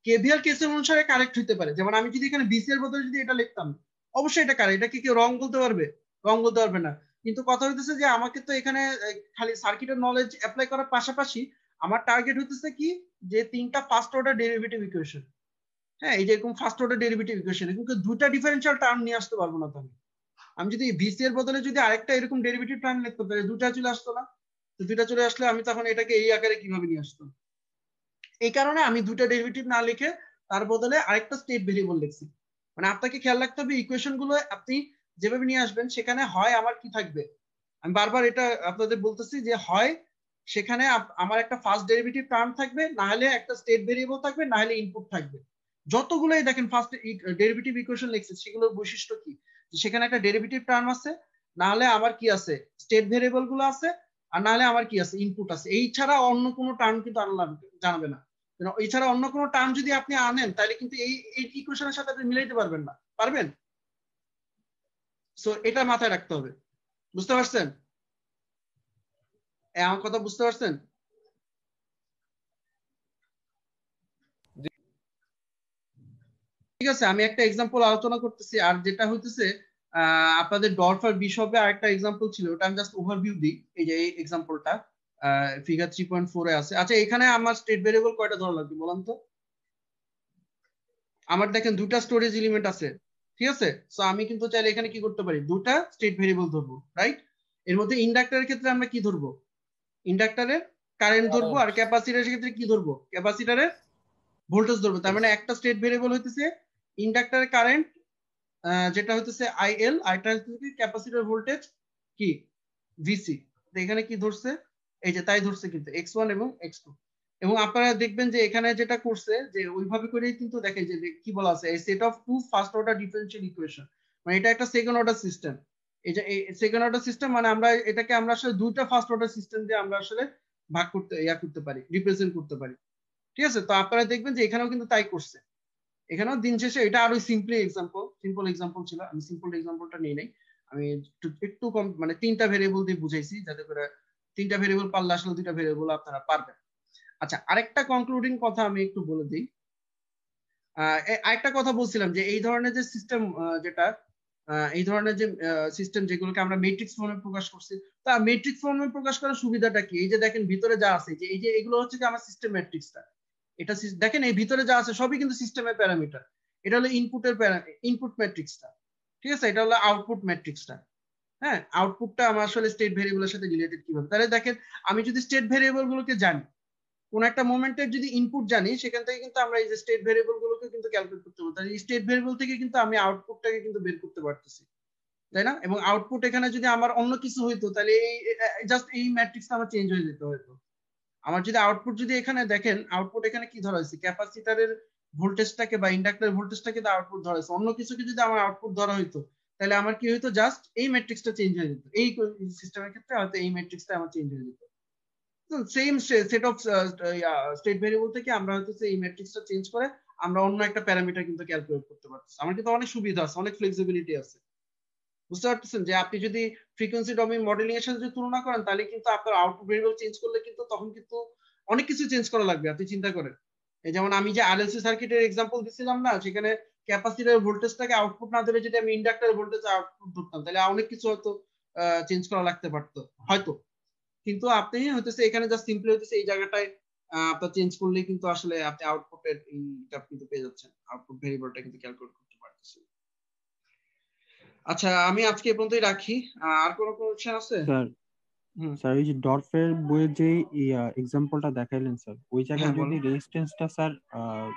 কেভিএল কেসের অনুসারে কারেক্ট হতে পারে। যেমন আমি যদি এখানে বিসি এর বদলে যদি এটা লিখতাম, অবশ্যই এটা কারেক্ট। এটা কি কেউ রং বলতে পারবে? রং বলতে পারবে না। কিন্তু কথা হইতেছে যে আমাকে তো এখানে খালি সার্কিটের নলেজ অ্যাপ্লাই করার পাশাপাশি আমার টার্গেট হইতেছে কি, যে 3টা ফার্স্ট অর্ডার ডেরিভেটিভ ইকুয়েশন। হ্যাঁ, এই যে এরকম ফার্স্ট অর্ডার ডেরিভেটিভ ইকুয়েশন, কিন্তু দুটা ডিফারেন্সিয়াল টার্ম নিয়ে আসতে পারবো না তো আমি যদি বিসি এর বদলে যদি আরেকটা এরকম ডেরিভেটিভ টার্ম লিখতে পারি, দুটা চলে আসতো না? তো দুটা চলে আসলে আমি তখন এটাকে এই আকারে কিভাবে নিয়ে আসতাম? এই কারণে আমি দুটা ডেরিভেটিভ না লিখে তার বদলে আরেকটা স্টেট ভেরিয়েবল লিখছি। মানে আপনাকে খেয়াল রাখতে হবে ইকুয়েশন গুলো আপনি যেভাবে নিয়ে আসবেন সেখানে হয় আমার কি থাকবে, আমি বারবার এটা আপনাদের বলতেছি যে হয় সেখানে আমার একটা ফার্স্ট ডেরিভেটিভ টার্ম থাকবে, না হলে একটা স্টেট ভেরিয়েবল থাকবে, না হলে ইনপুট থাকবে। যতগুলোই দেখেন ফার্স্ট ডেরিভেটিভ ইকুয়েশন লিখছে সেগুলোর বৈশিষ্ট্য কি, সেখানে একটা ডেরিভেটিভ টার্ম আছে, না হলে আমার কি আছে, স্টেট ভেরিয়েবল গুলো আছে, আর না হলে আমার কি আছে, ইনপুট আছে। এই ছাড়া অন্য কোনো টার্ম কিন্তু জানাবে না। এছাড়া অন্য কোনো টার্ম যদি আপনি আনেন তাহলে কিন্তু এই ইকুয়েশনের সাথে আপনি মিলাইতে পারবেন না। পারবেন? সো এটা মাথায় রাখতে হবে। বুঝতে পারছেন? আমার কথা বুঝতে পারছেন? ঠিক আছে, আমি একটা এক্সাম্পল আলোচনা করতেছি। আর যেটা হইতেছে আপনাদের ডরফার বিশপে আরেকটা এক্সাম্পল ছিল, ওটা আমি জাস্ট ওভারভিউ দিই। এই যে এই এক্সাম্পলটা ফিগার 3.4 এ আছে। আচ্ছা, এখানে আমার স্টেট ভেরিয়েবল কয়টা ধরা লাগবে বলেন তো? আমার দেখেন দুটা স্টোরেজ এলিমেন্ট আছে, ঠিক আছে? সো আমি কিন্তু চাইলে এখানে কি করতে পারি, দুটা স্টেট ভেরিয়েবল ধরবো, রাইট? এর মধ্যে ইন্ডাক্টরের ক্ষেত্রে আমরা কি ধরবো, ইন্ডাক্টরের কারেন্ট ধরবো, আর ক্যাপাসিটরের ক্ষেত্রে কি ধরবো, ক্যাপাসিটরের ভোল্টেজ ধরবো। তার মানে একটা স্টেট ভেরিয়েবল হইতেছে ইন্ডাক্টরের কারেন্ট, যেটা হইতেছে আইএল, আর একটা হইতেছে ক্যাপাসিটর ভোল্টেজ কি, ভিসি। এখানে কি ধরছে, এই যে তাই ধরছে কিন্তু x1 এবং x2। এবং আপনারা দেখবেন যে এখানে যেটা করছে যে ওইভাবে করেই কিন্তু দেখে যে কি বলা আছে, এই set of two first order differential equation, মানে এটা একটা সেকেন্ড অর্ডার সিস্টেম। এই যে সেকেন্ড অর্ডার সিস্টেম মানে আমরা এটাকে আমরা আসলে দুইটা ফার্স্ট অর্ডার সিস্টেম দিয়ে আমরা আসলে ভাগ করতে করতে পারি, রিপ্রেজেন্ট করতে পারি। ঠিক আছে, তো আপনারা দেখবেন যে এখানেও কিন্তু তাই করছে। এখানেও দিন শেষে এটা আরো সিম্পল এক্সাম্পল ছিল, আমি সিম্পল এক্সাম্পলটা নিয়ে নেই। আমি একটু কম মানে 3টা ভেরিয়েবল দিয়ে বুঝাইছি, যাতে করে 3টা ভেরিয়েবল পারলে আসলে 2টা ভেরিয়েবল আপনারা পারবেন। আচ্ছা, আরেকটা কনক্লুডিং কথা আমি একটু বলে দিই। আরেকটা কথা বলছিলাম যে এই ধরনের যে সিস্টেম, যেটা এই ধরনের যে সিস্টেম যেগুলোকে আমরা ম্যাট্রিক্স ফর্মে প্রকাশ করছি, তা ম্যাট্রিক্স ফর্মে প্রকাশ করার সুবিধাটা কি? এই যে দেখেন ভিতরে যা আছে, যে এই যে এগুলো হচ্ছে কি আমার সিস্টেম ম্যাট্রিক্সটা। এটা দেখেন এই ভিতরে যা আছে সবই কিন্তু সিস্টেমের প্যারামিটার। এটা হলো ইনপুট ম্যাট্রিক্সটা, ঠিক আছে? এটা হলো আউটপুট ম্যাট্রিক্সটা। হ্যাঁ, আউটপুটটা আমার আসলে স্টেট ভেরিয়েবলের সাথে রিলেটেড কিভাবে, তাহলে দেখেন আমি যদি স্টেট ভেরিয়েবল গুলোকে জানি, কোন একটা মোমেন্টের যদি ইনপুট জানি, সেখান থেকে কিন্তু আমরা এই যে স্টেট ভেরিয়েবল গুলোকে কিন্তু ক্যালকুলেট করতে পারি। তাহলে স্টেট ভেরিয়েবল থেকে কিন্তু আমি আউটপুটটাকে কিন্তু বের করতে পারতেছি, তাই না? এবং আউটপুট এখানে যদি আমার অন্য কিছু হইতো, তাহলে এই জাস্ট এই ম্যাট্রিক্সটা আমার চেঞ্জ হয়ে যেত হয়তো। আমার যদি আউটপুট যদি এখানে দেখেন, আউটপুট এখানে কি ধরা হয়েছে, ক্যাপাসিটরের ভোল্টেজটাকে বা ইন্ডাক্টরের ভোল্টেজটাকে আউটপুট ধরা হয়েছে। অন্য কিছুকে যদি আমার আউটপুট ধরা হইতো, তাহলে আমার কি হইতো, জাস্ট এই ম্যাট্রিক্সটা চেঞ্জ হয়ে যেত। এই সিস্টেমের ক্ষেত্রে হয়তো এই ম্যাট্রিক্সটা আমার চেঞ্জ হয়ে যেত। Same set of state variable থেকে আমরা হয়তো এই ম্যাট্রিক্সটা চেঞ্জ করে আমরা অন্য একটা প্যারামিটার কিন্তু ক্যালকুলেট করতে পারতেছি। আমার কিন্তু অনেক সুবিধা আছে, অনেক ফ্লেক্সিবিলিটি আছে। বুঝতে পারতেছেন যে আপনি যদি ফ্রিকোয়েন্সি ডোমেইন মডেলিং এর সাথে যদি তুলনা করেন, তাহলে কিন্তু আপনার আউটপুট ভেরিয়েবল চেঞ্জ করলে কিন্তু তখন কিন্তু অনেক কিছু চেঞ্জ করা লাগবে। আপনি চিন্তা করেন, এই যেমন আমি যে আরএলসি সার্কিটের এক্সাম্পল দিছিলাম না, সেখানে ক্যাপাসিটরের ভোল্টেজটাকে আউটপুট না ধরে যদি আমি ইন্ডাক্টরের ভোল্টেজ আউটপুট ধরতাম, তাহলে অনেক কিছু হয়তো চেঞ্জ করা লাগতে পারতো হয়তো। কিন্তু আপনি হইতেছে এখানে জাস্ট সিম্পলি হইতেছে এই জায়গাটায় আপনার চেঞ্জ করলেই কিন্তু আসলে আপনি আউটপুটের এইটা কিন্তু পেয়ে যাচ্ছেন, আউটপুট ভেরিয়েবলটা কিন্তু ক্যালকুলেট করতে পারতেছেন। আচ্ছা, আমি আজকে এই পর্যন্তই রাখি। আর কোনো কোশ্চেন আছে? স্যার এই যে ডরফের বইয়ের যে এক্সাম্পলটা দেখাইলেন স্যার, ওই জায়গায় যদি রেজিস্ট্যান্সটা স্যার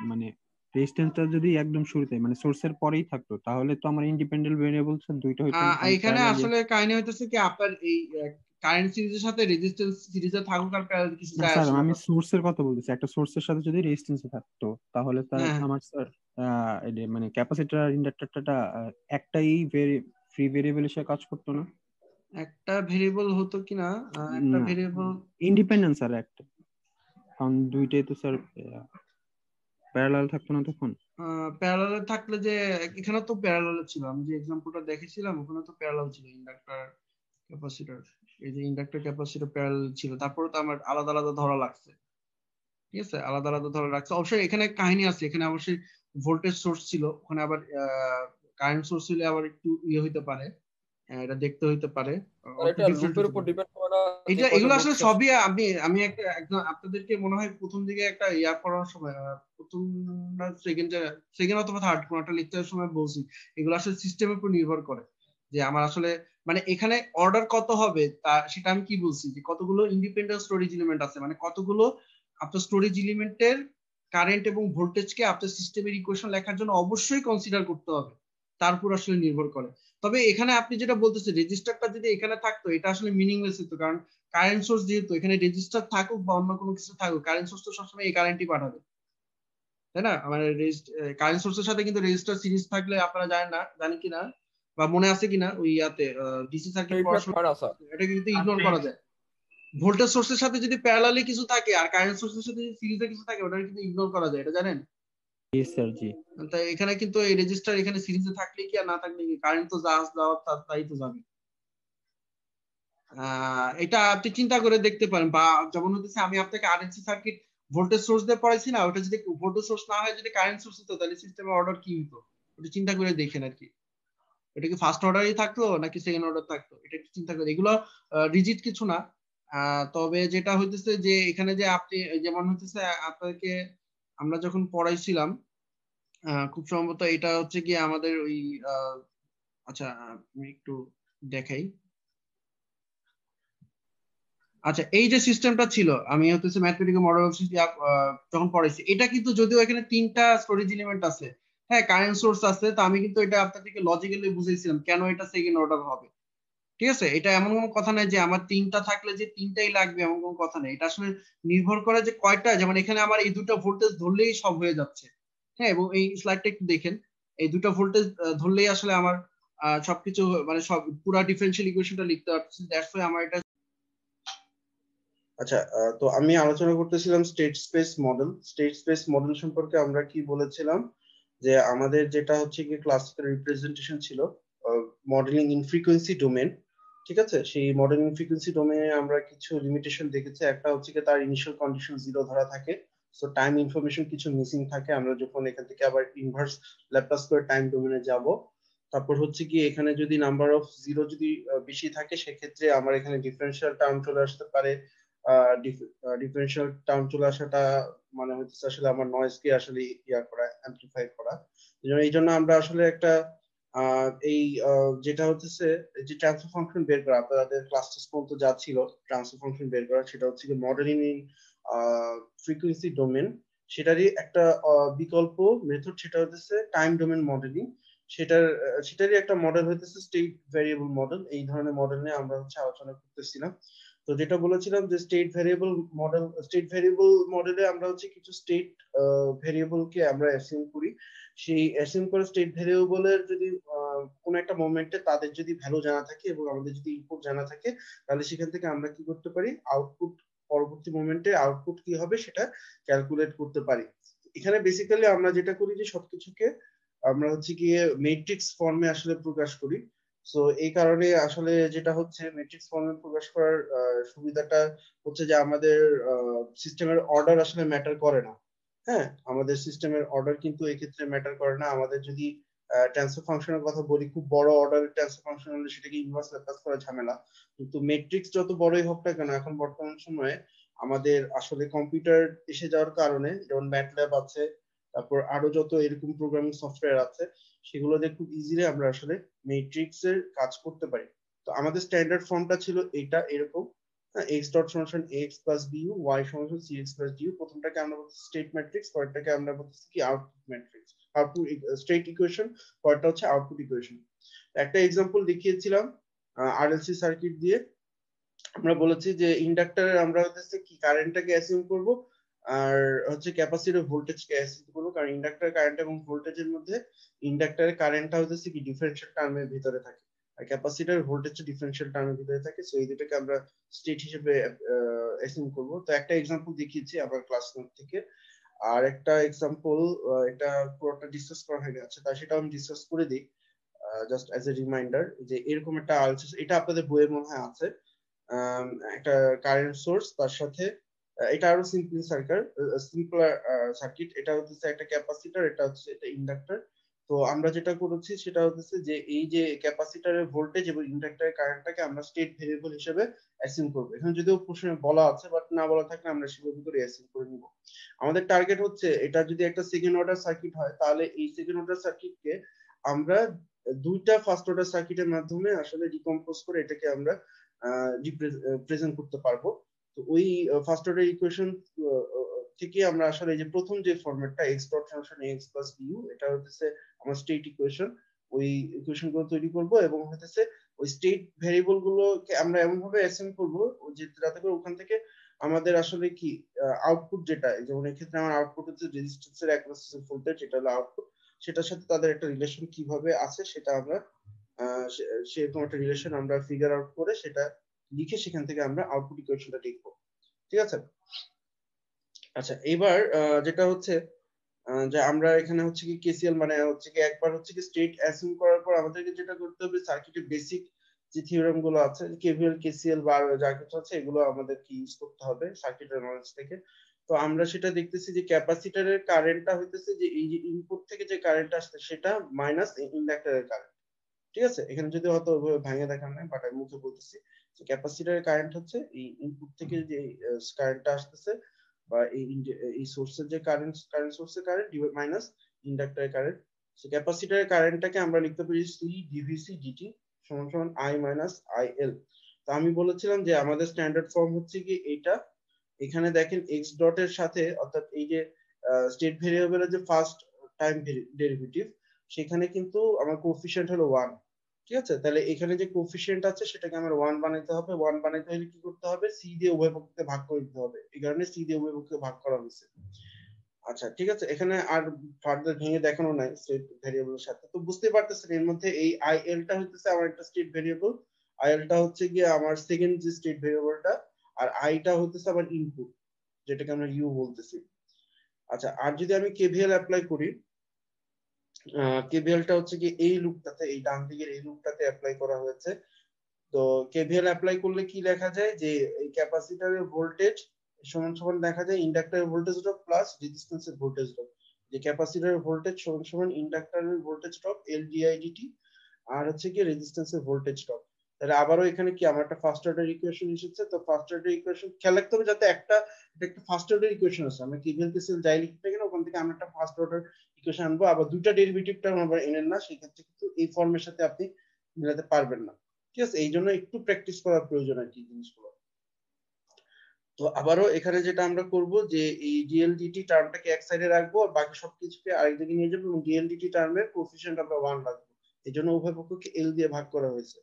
মানে রেজিস্ট্যান্সটা যদি একদম শুরুতে মানে সোর্সের পরেই থাকতো, তাহলে তো আমার ইন্ডিপেন্ডেন্ট ভেরিয়েবল স্যার দুইটা হইতো না। এখানে আসলে কাহিনী হইতেছে কি, আপনার এই কারেন্ট সিরিজের সাথে রেজিস্ট্যান্স সিরিজে থাকুক আর কিছু না যায় স্যার, আসে না। আমি সোর্সের কথা বলতেছি। একটা সোর্সের সাথে যদি রেজিস্ট্যান্স থাকতো, তাহলে স্যার হ্যাঁ, আমার স্যার মানে ক্যাপাসিটর আর ইন্ডাক্টরটা একটাই ফ্রি ভেরিয়েবল হিসেবে কাজ করতো না? একটা ভেরিয়েবল হতো কিনা, একটা ভেরিয়েবল ইন্ডিপেন্ডেন্ট স্যার একটা, কারণ দুইটাই তো স্যার প্যারালাল থাকতো না তখন। প্যারালাল থাকলে যে এখানে তো প্যারালাল ছিল, আমি যে এক্সাম্পলটা দেখেছিলাম ওখানে তো প্যারালাল ছিল ইন্ডাক্টর ক্যাপাসিটর, এই যে ইন্ডাক্টর ক্যাপাসিটর প্যারালাল ছিল, তারপরে তো আমার আলাদা আলাদা ধরা লাগছে, ঠিক আছে, আলাদা আলাদা ধরা লাগছে। অবশ্যই এখানে কাহিনী আছে, এখানে অবশ্যই ভোল্টেজ সোর্স ছিল, ওখানে আবার কারেন্ট সোর্স হলে আবার একটু ইয়ে হইতে পারে, এটা দেখতে হইতে পারে, আর অল্প এটা ডিফারেন্ট লুপের হতে উপর পারে। ডিপেন্ড করে না যে এটা কয়টা এগুলো লুপ আসলে শেষ। সবই আমি একটা একদম আপনাদেরকে মনে হয় প্রথম দিকে একটা ইয়া করার সময় প্রথম সেকেন্ড অথবা থার্ড কোন একটা লেকচারের সময় বলছি, এগুলো আসলে সিস্টেমের উপর নির্ভর করে, যে আমার আসলে মানে এখানে অর্ডার কত হবে তা সেটা আমি কি বলছি, যে কতগুলো ইন্ডিপেন্ডেন্ট স্টোরেজ এলিমেন্ট আছে, মানে কতগুলো আপনার স্টোরেজ এলিমেন্টের কারেন্ট এবং ভোল্টেজকে আপনার সিস্টেমের ইকুয়েশন লেখার জন্য অবশ্যই কনসিডার করতে হবে, তার উপর আসলে নির্ভর করে। তবে এখানে আপনি যেটা বলতেছেন রেজিস্টারটা যদি এখানে থাকতো এটা আসলে মিনিংলেস হতো, কারণ কারেন্ট সোর্স যেহেতু এখানে রেজিস্টার থাকুক বা অন্য কোনো কিছু থাকুক, কারেন্ট সোর্স তো সবসময় এই কারেন্টই পাঠাবে, তাই না? আমার কারেন্ট সোর্সের সাথে কিন্তু রেজিস্টার সিরিজ থাকলে আপনারা জানেন কিনা বা মনে আছে কিনা ওই ইয়াতে ডিসি সার্কিট পড়ার ইফেক্ট সময় হয় না স্যার। এটা কিন্তু ইগনোর আপনি করা যায়। ভোল্টেজ সোর্সের সাথে যদি প্যারালালি কিছু থাকে আর কারেন্ট সোর্সের সাথে যদি সিরিজে কিছু থাকে ওটা কিন্তু ইগনোর করা যায়, এটা জানেন? জি স্যার, জি। তাই এখানে কিন্তু এই রেজিস্টার এখানে সিরিজে থাকলে কি আর না থাকলে কি কারেন্ট তো যা যাওয়ার তাই তো যাবে। এটা আপনি চিন্তা করে দেখতে পারেন, বা যেমন হচ্ছে আমি আপনাকে আরএলসি সার্কিট ভোল্টেজ সোর্স দিয়ে পড়াইছি না, ওটা যদি ভোল্টেজ সোর্স না হয় যদি কারেন্ট সোর্স হতো তাহলে সিস্টেমের অর্ডার কি হতো, ওটা চিন্তা করে দেখেন আর কি, এটা কি ফার্স্ট অর্ডারই থাকতো নাকি সেকেন্ড অর্ডার থাকতো, এটা একটু চিন্তা করে। এগুলো রিজিড কিছু না, তবে যেটা হইতেছে যে এখানে যে আপনি যেমন হইতেছে আপনাকে আমরা যখন পড়াইছিলাম খুব সম্ভবত এটা হচ্ছে কি আমাদের ওই আচ্ছা আমি একটু দেখাই। আচ্ছা এই যে সিস্টেমটা ছিল আমি হচ্ছে ম্যাথমেটিক্যাল মডেল যখন পড়াইছি, এটা কিন্তু যদিও এখানে তিনটা স্টোরেজ এলিমেন্ট আছে, হ্যাঁ কারেন্ট সোর্স আছে, তো আমি কিন্তু এটা আপনাদেরকে লজিক্যালি বুঝাইছিলাম কেন এটা সেকেন্ড অর্ডার হবে, ঠিক আছে? এটা এমন কোনো কথা নাই যে আমার তিনটা থাকলে যে তিনটাই লাগবে এমন কোনো কথা নেই, এটা আসলে নির্ভর করে যে কয়টা, যেমন এখানে আমার এই দুটো ভোল্টেজ ধরলেই সব হয়ে যাচ্ছে, হ্যাঁ, এবং এই স্লাইডটা একটু দেখেন, এই দুটো ভোল্টেজ ধরলেই আসলে আমার সবকিছু মানে সব পুরো ডিফারেন্সিয়াল ইকুয়েশনটা লিখতে পারছি, দ্যাটস ওয়াই আমার এটা। আচ্ছা তো আমি আলোচনা করতেছিলাম স্টেট স্পেস মডেল সম্পর্কে। আমরা কি বলেছিলাম যে আমাদের যেটা হচ্ছে কি ক্লাসিক্যাল রিপ্রেজেন্টেশন ছিল মডেলিং ইন ফ্রিকোয়েন্সি ডোমেন, ঠিক আছে? সেই মডেলিং ফ্রিকোয়েন্সি ডোমেনে আমরা কিছু লিমিটেশন দেখেছি। একটা হচ্ছে কি তার ইনিশিয়াল কন্ডিশন 0 ধরা থাকে, সো টাইম ইনফরমেশন কিছু মিসিং থাকে, আমরা যখন এখান থেকে আবার ইনভার্স ল্যাপ্লাস করে টাইম ডোমেনে যাব। তারপর হচ্ছে কি এখানে যদি নাম্বার অফ 0 যদি বেশি থাকে সেক্ষেত্রে আমার এখানে ডিফারেন্সিয়াল টার্ম চলে আসতে পারে। ডিফারেন্সিয়াল টার্ম চলে আসাটা মানে হচ্ছে আসলে আমার নয়েজকে আসলে ইয়া করা, অ্যামপ্লিফাই করা। এই জন্য আমরা আসলে একটা এই যেটা হচ্ছে যে ট্রান্সফার ফাংশন বের করা, আপনাদের ক্লাস টেস্ট পর্যন্ত যা ছিল ট্রান্সফার ফাংশন বের করা, সেটা হচ্ছে কি মডেলিং ইন ফ্রিকোয়েন্সি ডোমেন, সেটারই একটা বিকল্প মেথড, সেটা হচ্ছে টাইম ডোমেন মডেলিং। সেটারই একটা মডেল হইতেছে স্টেট ভ্যারিয়েবল মডেল। এই ধরনের মডেল নিয়ে আমরা আলোচনা করতেছিলাম। তো যেটা বলেছিলাম যে স্টেট ভ্যারিয়েবল মডেলে আমরা কিছু স্টেট ভ্যারিয়েবল কে আমরা অ্যাসিউম করি। সেই অ্যাসিউম করা স্টেট ভ্যারিয়েবলের যদি কোন একটা মোমেন্টে তাদের যদি ভ্যালু জানা থাকে এবং আমাদের যদি ইনপুট জানা থাকে, তাহলে সেখান থেকে আমরা কি করতে পারি, আউটপুট পরবর্তী মোমেন্টে আউটপুট কি হবে সেটা ক্যালকুলেট করতে পারি। এখানে বেসিক্যালি আমরা যেটা করি যে সবকিছুকে আমরা গিয়ে ম্যাট্রিক্স ফর্মে আসলে প্রকাশ করি। সো এই কারণে আসলে যেটা হচ্ছে ম্যাট্রিক্স ফর্মে প্রকাশ করার সুবিধাটা হচ্ছে যে আমাদের সিস্টেমের অর্ডার আসলে ম্যাটার করে না। হ্যাঁ, আমাদের সিস্টেমের অর্ডার কিন্তু এক্ষেত্রে ম্যাটার করে না। আমাদের যদি ট্রান্সফার ফাংশনের কথা বলি, খুব বড় অর্ডারের ট্রান্সফার ফাংশন হলে সেটাকে ইনভার্স ল্যাপ্লাস করা ঝামেলা, কিন্তু ম্যাট্রিক্স যত বড়ই হোক না কেন এখন বর্তমান সময়ে আমাদের আসলে কম্পিউটার এসে যাওয়ার কারণে, যেমন ম্যাটল্যাব আছে, তারপর আরো যত এরকম প্রোগ্রামিং সফটওয়্যার আছে, সেগুলো দিয়ে খুব ইজিলি আমরা আসলে ম্যাট্রিক্স এর কাজ করতে পারি। তো আমাদের স্ট্যান্ডার্ড ফর্মটা ছিল এটা এরকম, এক্স ডট সমান এক্স প্লাস বিউ, ওয়াই সমান সি এক্স প্লাস ডিউ। প্রথমটাকে আমরা বলছি স্টেট ম্যাট্রিক্স, পরেরটাকে আমরা বলছি কি output matrix, output state equation, পরেরটা হচ্ছে আউটপুট ইকুয়েশন। একটা এক্সাম্পল দেখিয়েছিলাম আরএলসি সার্কিট দিয়ে। আমরা বলেছি যে ইন্ডাক্টরের আমরা কি কারেন্টটাকে অ্যাসিউম করব, আর ক্যাপাসিটর ভোল্টেজকে অ্যাসিউম করব, কারণ ইন্ডাক্টর কারেন্ট এবং ভোল্টেজের মধ্যে ইন্ডাক্টরের কারেন্টটা কি ডিফারেন্সিয়াল টার্মের ভিতরে থাকে, আর ক্যাপাসিটর ভোল্টেজটা ডিফারেন্সিয়াল টার্মের ভিতরে থাকে। সো এই দুটোকে আমরা স্টেট হিসেবে অ্যাসিউম করব। তো একটা এক্সাম্পল দেখিয়েছি আবার ক্লাস নোট থেকে, আর একটা এক্সাম্পল এটা পুরোটা ডিসকাস করা হয়ে গেছে, তাই সেটা আমি ডিসকাস করে দিই। জাস্ট অ্যাজ এ রিমাইন্ডার যে এরকম একটা আরএলসি, এটা আপনাদের বইয়ে মনে হয় আছে, একটা কারেন্ট সোর্স, তার সাথে এটা আরো সিম্পলার সার্কিট, এটা হচ্ছে একটা ক্যাপাসিটর, এটা হচ্ছে এটা ইন্ডাক্টর। তো আমরা যেটা করেছি সেটা হচ্ছে যে এই যে ক্যাপাসিটরের ভোল্টেজ এবং ইন্ডাক্টরের কারেন্টটাকে আমরা স্টেট ভেরিয়েবল হিসেবে অ্যাসিউম করবো। এখানে যদিও প্রশ্নে বলা আছে, বাট না বলা থাকলে আমরা সেভাবে করে অ্যাসিউম করে নিব। আমাদের টার্গেট হচ্ছে এটা যদি একটা সেকেন্ড অর্ডার সার্কিট হয়, তাহলে এই সেকেন্ড অর্ডার সার্কিটকে আমরা দুইটা ফার্স্ট অর্ডার সার্কিটের মাধ্যমে আসলে ডিকম্পোজ করে এটাকে আমরা প্রেজেন্ট করতে পারবো। তো ওই ফার্স্ট অর্ডার ইকুয়েশন থেকে আমরা আসলে এই যে প্রথম যে ফরম্যাটটা x dot function x plus বিইউ, এটা হচ্ছে আমার স্টেট ইকুয়েশন, ওই ইকুয়েশন গুলো তৈরি করব এবং হচ্ছে ওই স্টেট ভেরিয়েবল গুলোকে আমরা এমন ভাবে অ্যাসাইন করব যে যাতে করে ওখান থেকে আমাদের আসলে কি আউটপুট, যেটা যেমন এক্ষেত্রে আমার আউটপুট হচ্ছে রেজিস্ট্যান্সের অ্যাক্রস ভোল্টেজ, এটা হলো আউটপুট, সেটার সাথে তাদের একটা রিলেশন কিভাবে আছে সেটা আমরা সেরকম একটা রিলেশন আমরা ফিগার আউট করে সেটা লিখে সেখান থেকে আমরা আউটপুট ইকুয়েশনটা লিখবো। ঠিক আছে? আচ্ছা, এবার যেটা হচ্ছে যে আমরা এখানে হচ্ছে কি কেসিএল মানে হচ্ছে কি একবার হচ্ছে কি স্টেট অ্যাসিউম করার পর আমাদেরকে যেটা করতে হবে, সার্কিটের বেসিক যে থিওরেম গুলো আছে, কেভিএল কেসিএল বা যা কিছু আছে, এগুলো আমাদের কি ইউজ করতে হবে সার্কিটের নলেজ থেকে। তো আমরা সেটা দেখতেছি যে ক্যাপাসিটরের কারেন্টটা হইতেছে যে এই যে ইনপুট থেকে যে কারেন্ট আসছে সেটা মাইনাস ইন্ডাক্টরের কারেন্ট। ঠিক আছে? এখানে যদি হয়তো ভাঙে দেখানো নাই, বাট আমি মুখে বলতেছি যে ক্যাপাসিটরের কারেন্ট হচ্ছে এই ইনপুট থেকে যে কারেন্টটা আসতেছে বা এই সোর্সের যে কারেন্ট সোর্সের কারেন্ট মাইনাস ইন্ডাক্টরের কারেন্ট। সো ক্যাপাসিটরের কারেন্টটাকে আমরা লিখতে পারি সি ডিভিসি ডিটি সমান সমান আই মাইনাস আই এল। তো আমি বলেছিলাম যে আমাদের স্ট্যান্ডার্ড ফর্ম হচ্ছে কি এইটা। এখানে দেখেন এক্স ডট এর সাথে, অর্থাৎ এই যে স্টেট ভেরিয়েবলের যে ফার্স্ট টাইম ডেরিভেটিভ, সেখানে কিন্তু আমার কোএফিসিয়েন্ট হলো 1। ঠিক আছে? তাহলে এখানে যে কোএফিসিয়েন্ট আছে সেটাকে আমার 1 বানাইতে হবে। 1 বানাইতে হলে কি করতে হবে? সি দিয়ে উভয় পক্ষকে ভাগ করে দিতে হবে। এই কারণে সি দিয়ে উভয় পক্ষকে ভাগ করা হয়েছে। আচ্ছা, ঠিক আছে, এখানে আর ফার্দার ভেঙে দেখানো নাই স্টেট ভেরিয়েবলের সাথে। তো বুঝতে পারতেছেন এর মধ্যে এই আই এল টা হচ্ছে আমার একটা স্টেট ভেরিয়েবল, আই এল টা হচ্ছে গিয়ে আমার সেকেন্ড যে স্টেট ভেরিয়েবলটা, আর আই টা হচ্ছে আমার ইনপুট, যেটাকে আমরা ইউ বলতেছি। আচ্ছা, আর যদি আমি কেভিএল অ্যাপ্লাই করি, কেভিএল টা হচ্ছে কি এই লুপটাতে, এই ডান দিকের এই লুপটাতে অ্যাপ্লাই করা হয়েছে। তো কেভিএল অ্যাপ্লাই করলে কি লেখা যায় যে এই ক্যাপাসিটরের ভোল্টেজ সমান সমান দেখা যায় ইন্ডাক্টরের ভোল্টেজ ড্রপ প্লাস রেজিস্ট্যান্সের ভোল্টেজ ড্রপ। যে ক্যাপাসিটরের ভোল্টেজ সমান সমান ইন্ডাক্টরের ভোল্টেজ ড্রপ এল ডিআইডিটি, আর হচ্ছে কি রেজিস্ট্যান্সের ভোল্টেজ ড্রপ। তাহলে আবারও এখানে কি আমার একটা ফার্স্ট অর্ডার ইকুয়েশন এসেছে। তো ফার্স্ট অর্ডার ইকুয়েশন খেয়াল রাখতে হবে যাতে এটা একটা ফার্স্ট অর্ডার ইকুয়েশন আছে। আমরা কেভিএল কেসিএল যাই লিখতে গেলে ওখান থেকে আমরা একটা ফার্স্ট অর্ডার ইকুয়েশন আনবো। আবার দুইটা ডেরিভেটিভ টার্ম আবার এনেন না, সেক্ষেত্রে কিন্তু এই ফর্মের সাথে আপনি মেলাতে পারবেন না। ঠিক আছে? এই জন্য একটু প্র্যাকটিস করার প্রয়োজন আর কি জিনিসগুলো। তো আবারও এখানে যেটা আমরা করব যে এই ডিএলডিটি টার্মটাকে এক সাইডে রাখবো আর বাকি সবকিছুকে আরেক দিকে নিয়ে যাবো এবং ডিএলডিটি টার্মের কোএফিসিয়েন্ট আমরা 1 রাখবো। এই জন্য উভয় পক্ষকে এল দিয়ে ভাগ করা হয়েছে।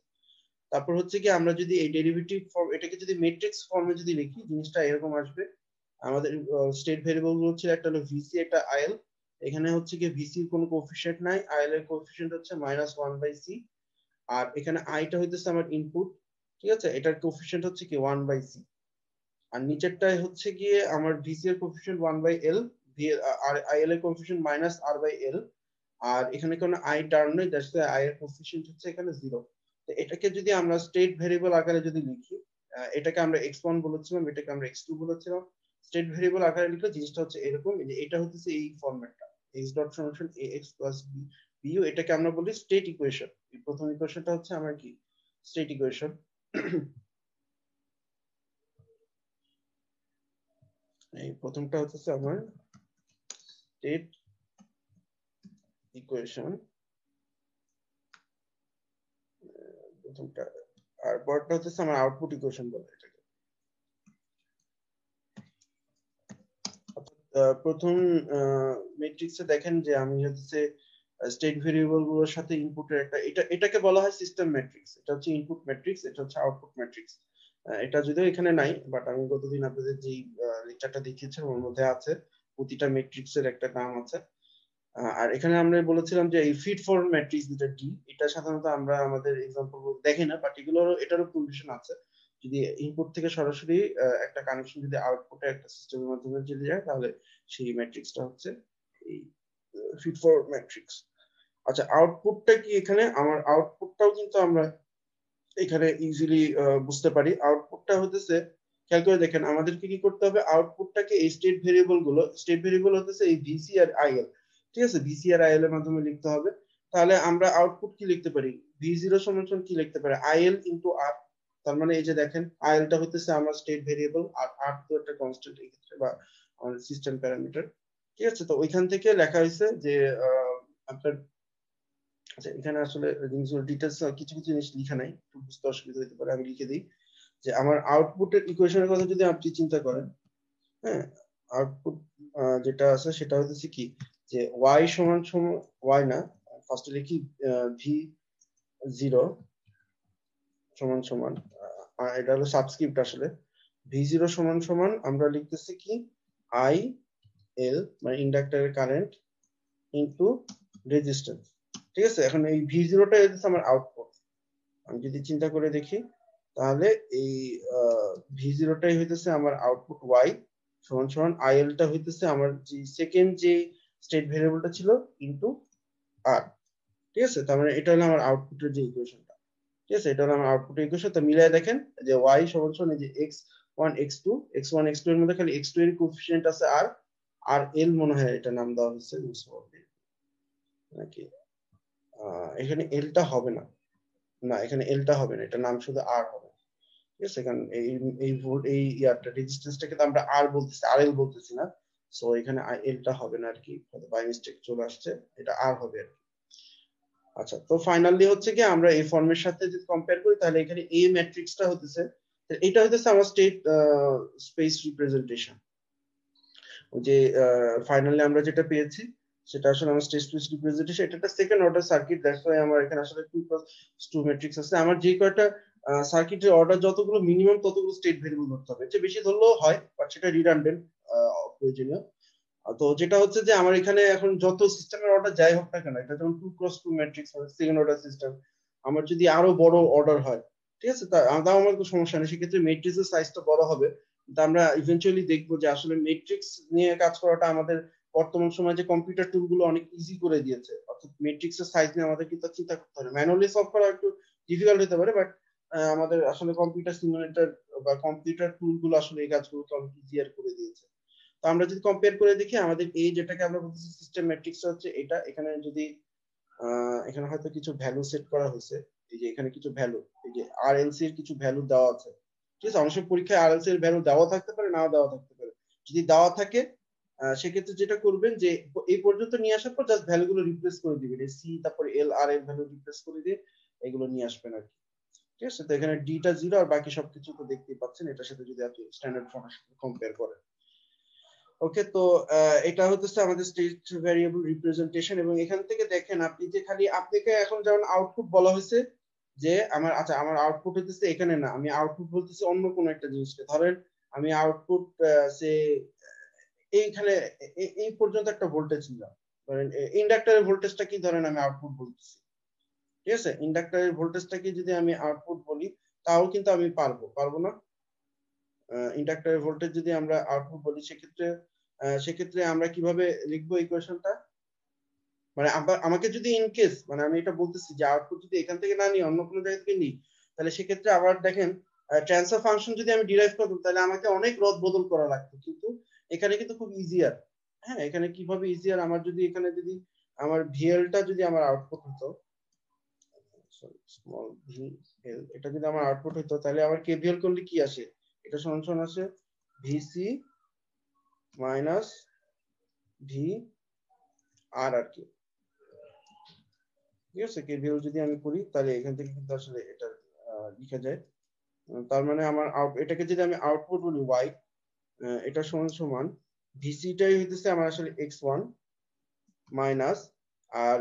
তারপর হচ্ছে কি আমরা যদি এই ডেরিভেটিভ ফর্ম এটাকে যদি ম্যাট্রিক্স ফর্মে যদি লিখি, জিনিসটা এরকম আসবে। আমাদের স্টেট ভেরিয়েবল গুলো ছিল একটা হলো ভিসি, একটা আইএল। এখানে হচ্ছে কি ভিসির কোনো কোএফিসিয়েন্ট নাই, আইএল এর কোএফিসিয়েন্ট হচ্ছে -1/c, আর এখানে আইটা হইতেছে আমার ইনপুট। ঠিক আছে? এটার কোএফিসিয়েন্ট হচ্ছে কি 1/c, আর নিচেরটাই হচ্ছে গিয়ে আমার ভিসি এর কোএফিসিয়েন্ট 1/l, আর আইএল এর কোএফিসিয়েন্ট -r/l। আর এখানে কোনো আই টার্ম নেই, দ্যাটস ওয়াই আই এর কোএফিসিয়েন্ট হচ্ছে এখানে 0। তো এটাকে যদি আমরা স্টেট ভেরিয়েবল আকারে যদি লিখি, এটাকে আমরা x1 বলেছিলাম, এটাকে আমরা x2 বলেছিলাম। স্টেট ভেরিয়েবল আকারে লিখলে জিনিসটা হচ্ছে এরকম, যে এটা হচ্ছে এই ফরম্যাটটা x dot function ax plus bu, এটাকে আমরা বলি স্টেট ইকুয়েশন। এই প্রথম ইকুয়েশনটা হচ্ছে আমার কি স্টেট ইকুয়েশন। এই প্রথমটা হচ্ছে আমার স্টেট ইকুয়েশন, প্রথমটা, আর পরটা হচ্ছে আমার আউটপুট ইকুয়েশন বলে এটাকে। প্রথম ম্যাট্রিক্সে দেখেন যে আমি হচ্ছে স্টেট ভেরিয়েবল গুলোর সাথে ইনপুটের একটা, এটাকে বলা হয় সিস্টেম ম্যাট্রিক্স। এটা হচ্ছে ইনপুট ম্যাট্রিক্স, এটা হচ্ছে আউটপুট ম্যাট্রিক্স। এটা যদিও এখানে নাই, বাট আমি গতদিন আপনাদের যে লেকচারটা দেখিয়েছিলাম ওর মধ্যে আছে, প্রতিটা ম্যাট্রিক্সের একটা নাম আছে। আর এখানে আমরা বলেছিলাম যে এই ফিট ফর ম্যাট্রিক্স যেটা ডি, এটা সাধারণত আমরা আমাদের এক্সাম্পল দেখি না, বাট এটারও প্রভিশন আছে। যদি ইনপুট থেকে সরাসরি একটা কানেকশন যদি আউটপুটে একটা সিস্টেমের মাধ্যমে চলে যায়, তাহলে সেই ম্যাট্রিক্সটা হচ্ছে এই ফিট ফর ম্যাট্রিক্স। আচ্ছা, আউটপুটটা কি এখানে? আমার আউটপুটটাও কিন্তু আমরা এখানে ইজিলি বুঝতে পারি। আউটপুটটা হতেছে, খেয়াল করে দেখেন আমাদেরকে কি করতে হবে, আউটপুটটাকে এই স্টেট ভেরিয়েবল হতেছে এই ভিসি আর আইএল, ঠিক আছে, ভিসি আর আইএল এর মাধ্যমে লিখতে হবে। তাহলে আমরা আউটপুট কি লিখতে পারি, ভি0 সমান সমান কি লিখতে পারি, আইএল ইনটু আর। তার মানে এই যে দেখেন আইএলটা হতেছে আমার স্টেট ভেরিয়েবল, আর আর তো একটা কনস্ট্যান্ট এই ক্ষেত্রে, বা আমাদের সিস্টেম প্যারামিটার, ঠিক আছে। তো ওইখান থেকে লেখা হয়েছে যে আপনার, আচ্ছা এখানে আসলে জিনিসগুলো ডিটেলস কিছু কিছু জিনিস লেখা নাই, একটু বুঝতে অসুবিধা হতে পারে, আমি লিখে দিই যে আমার আউটপুটের ইকুয়েশনের কথা যদি আপনি চিন্তা করেন, হ্যাঁ, আউটপুট যেটা আছে সেটা হচ্ছে কি, যে y সমান সমান y না, ফার্স্টে লিখি v0 সমান সমান, এটা হলো সাবস্ক্রিপ্ট আসলে, v0 সমান সমান আমরা লিখতেছি কি i l মানে ইন্ডাক্টরের কারেন্ট ইনটু রেজিস্ট্যান্স, ঠিক আছে। এখন এই v0টা হচ্ছে আমার আউটপুট, আমি যদি চিন্তা করে দেখি তাহলে এই v0টাই হইতেছে আমার আউটপুট y সমান সমান IL টা হইতেছে আমার যে সেকেন্ড যে স্টেট ভেরিয়েবলটা ছিল ইনটু r, ঠিক আছে। তার মানে এটা হলো আমার আউটপুটের যে ইকুয়েশনটা, ঠিক আছে, এটা হলো আমার আউটপুটের ইকুয়েশন। তো মিলাই দেখেন যে y সমান সমান এই যে x1 x2, x1 x2 এর মধ্যে খালি x2 এর কোএফিসিয়েন্ট আছে r, আর l মনে হয় এটা নাম দেওয়া হয়েছে নাকি, এখানে l টা হবে না, না এখানে l টা হবে না, এটা নাম শুধু r হবে, ঠিক আছে। কারণ এই এই ভোল্ট এই ইয়ারটা রেজিস্ট্যান্সটাকে তো আমরা আর বলতেছি, আর এল বলতেছি না, সো এখানে এলটা হবে না আর কি, বাই মিস্টেক চলে আসছে, এটা আর হবে আর কি। আচ্ছা, তো ফাইনালি হচ্ছে কি আমরা এই ফর্মের সাথে যদি কম্পেয়ার করি তাহলে এখানে এ ম্যাট্রিক্সটা হতেছে, এটা হতেছে আমার স্টেট স্পেস রিপ্রেজেন্টেশন, যে ফাইনালি আমরা যেটা পেয়েছি সেটা আসলে আমার স্টেট স্পেস রিপ্রেজেন্টেশন, এটা একটা second order circuit, that's why আমার এখানে আসলে 2 ম্যাট্রিক্স আছে। আমার যে কয়টা সার্কিটের অর্ডার যতগুলো মিনিমাম ততগুলো স্টেট ভেরিয়েবল ধরতে হবে, যে বেশি ধরলেও হয় বাট সেটা রিডান্ডেন্ট, প্রয়োজনীয়। তো যেটা হচ্ছে যে আমার এখানে এখন যত সিস্টেমের অর্ডার যাই হোক না কেন, এটা যেমন 2x2 ম্যাট্রিক্স হবে, সেকেন্ড অর্ডার সিস্টেম, আমার যদি আরো বড় অর্ডার হয়, ঠিক আছে, তাও আমার কোনো সমস্যা নেই, সেক্ষেত্রে ম্যাট্রিক্সের সাইজটা বড় হবে। কিন্তু আমরা ইভেন্চুয়ালি দেখবো যে আসলে ম্যাট্রিক্স নিয়ে কাজ করাটা আমাদের বর্তমান সময়ে যে কম্পিউটার টুল গুলো অনেক ইজি করে দিয়েছে, অর্থাৎ ম্যাট্রিক্সের সাইজ নিয়ে আমাদের কিন্তু চিন্তা করতে হবে, ম্যানুয়ালি সলভ করা একটু ডিফিকাল্ট হতে পারে, বাট আমাদের আসলে কম্পিউটার সিমুলেটর বা কম্পিউটার টুল গুলো আসলে এই কাজগুলোকে অনেক ইজিয়ার করে দিয়েছে। তো আমরা যদি কম্পেয়ার করে দেখি আমাদের এই যেটাকে আমরা বলতেছি সিস্টেম ম্যাট্রিক্স হচ্ছে এটা, এখানে যদি এখানে হয়তো কিছু ভ্যালু সেট করা হয়েছে, এই যে এখানে কিছু ভ্যালু, এই যে আরএলসি এর কিছু ভ্যালু দেওয়া আছে, ঠিক আছে। অনেক সময় পরীক্ষায় আরএলসি এর ভ্যালু দেওয়া থাকতে পারে, নাও দেওয়া থাকতে পারে, যদি দেওয়া থাকে সেক্ষেত্রে যেটা করবেন যে এই পর্যন্ত নিয়ে আসার পর জাস্ট ভ্যালুগুলো রিপ্লেস করে দিবেন, এই সি তারপর এল আর এর ভ্যালু রিপ্লেস করে দিয়ে এগুলো নিয়ে আসবেন আর কি, ঠিক আছে। তো এখানে ডিটা 0 আর বাকি সবকিছু তো দেখতেই পাচ্ছেন, এটার সাথে যদি আপনি স্ট্যান্ডার্ড ফর্মের সাথে কম্পেয়ার করেন। ওকে, তো এটা হচ্ছে আমাদের স্টেট ভ্যারিয়েবল রিপ্রেজেন্টেশন। এবং এখান থেকে দেখেন আপনি যে খালি আপনাকে এখন যেমন আউটপুট বলা হয়েছে যে আমার, আচ্ছা আমার আউটপুট হচ্ছে এখানে না, আমি আউটপুট বলতেছি অন্য কোনো একটা জিনিসকে, ধরেন আমি আউটপুট সে এইখানে এই পর্যন্ত একটা ভোল্টেজ নিলাম, ধরেন ইন্ডাক্টরের ভোল্টেজটা কি ধরেন আমি আউটপুট বলতেছি, ঠিক আছে। ইন্ডাক্টরের ভোল্টেজটাকে যদি আমি আউটপুট বলি তাও কিন্তু আমি পারবো না, ইন্ডাক্টরের ভোল্টেজ যদি আমরা আউটপুট বলি সেক্ষেত্রে আমরা কিভাবে লিখবো ইকুয়েশনটা, মানে আমাকে যদি ইন কেস, মানে আমি এটা বলতেছি যে আউটপুট যদি এখান থেকে না নিই অন্য কোনো জায়গা থেকে নিই, তাহলে সেক্ষেত্রে আবার দেখেন ট্রান্সফার ফাংশন যদি আমি ডিরাইভ করতাম তাহলে আমাকে অনেক রদ বদল করা লাগতো, কিন্তু এখানে কিন্তু খুব ইজিয়ার। হ্যাঁ, এখানে কিভাবে ইজিয়ার, আমার যদি এখানে যদি আমার ভিএলটা যদি আমার আউটপুট হতো, স্মল ভিএল, এটা যদি আমার আউটপুট হতো তাহলে আমার কেভিএল করলে কি আসে, এটা সমান সমান আসে ভিসি মাইনাস ভি আর কি, ঠিক আছে। কেভিএল যদি আমি করি তাহলে এখান থেকে কিন্তু আসলে এটা লিখা যায়, তার মানে আমার এটাকে যদি আমি আউটপুট বলি y, এটা সমান সমান ভিসিটাই হইতেছে আমার আসলে x1 মাইনাস, আর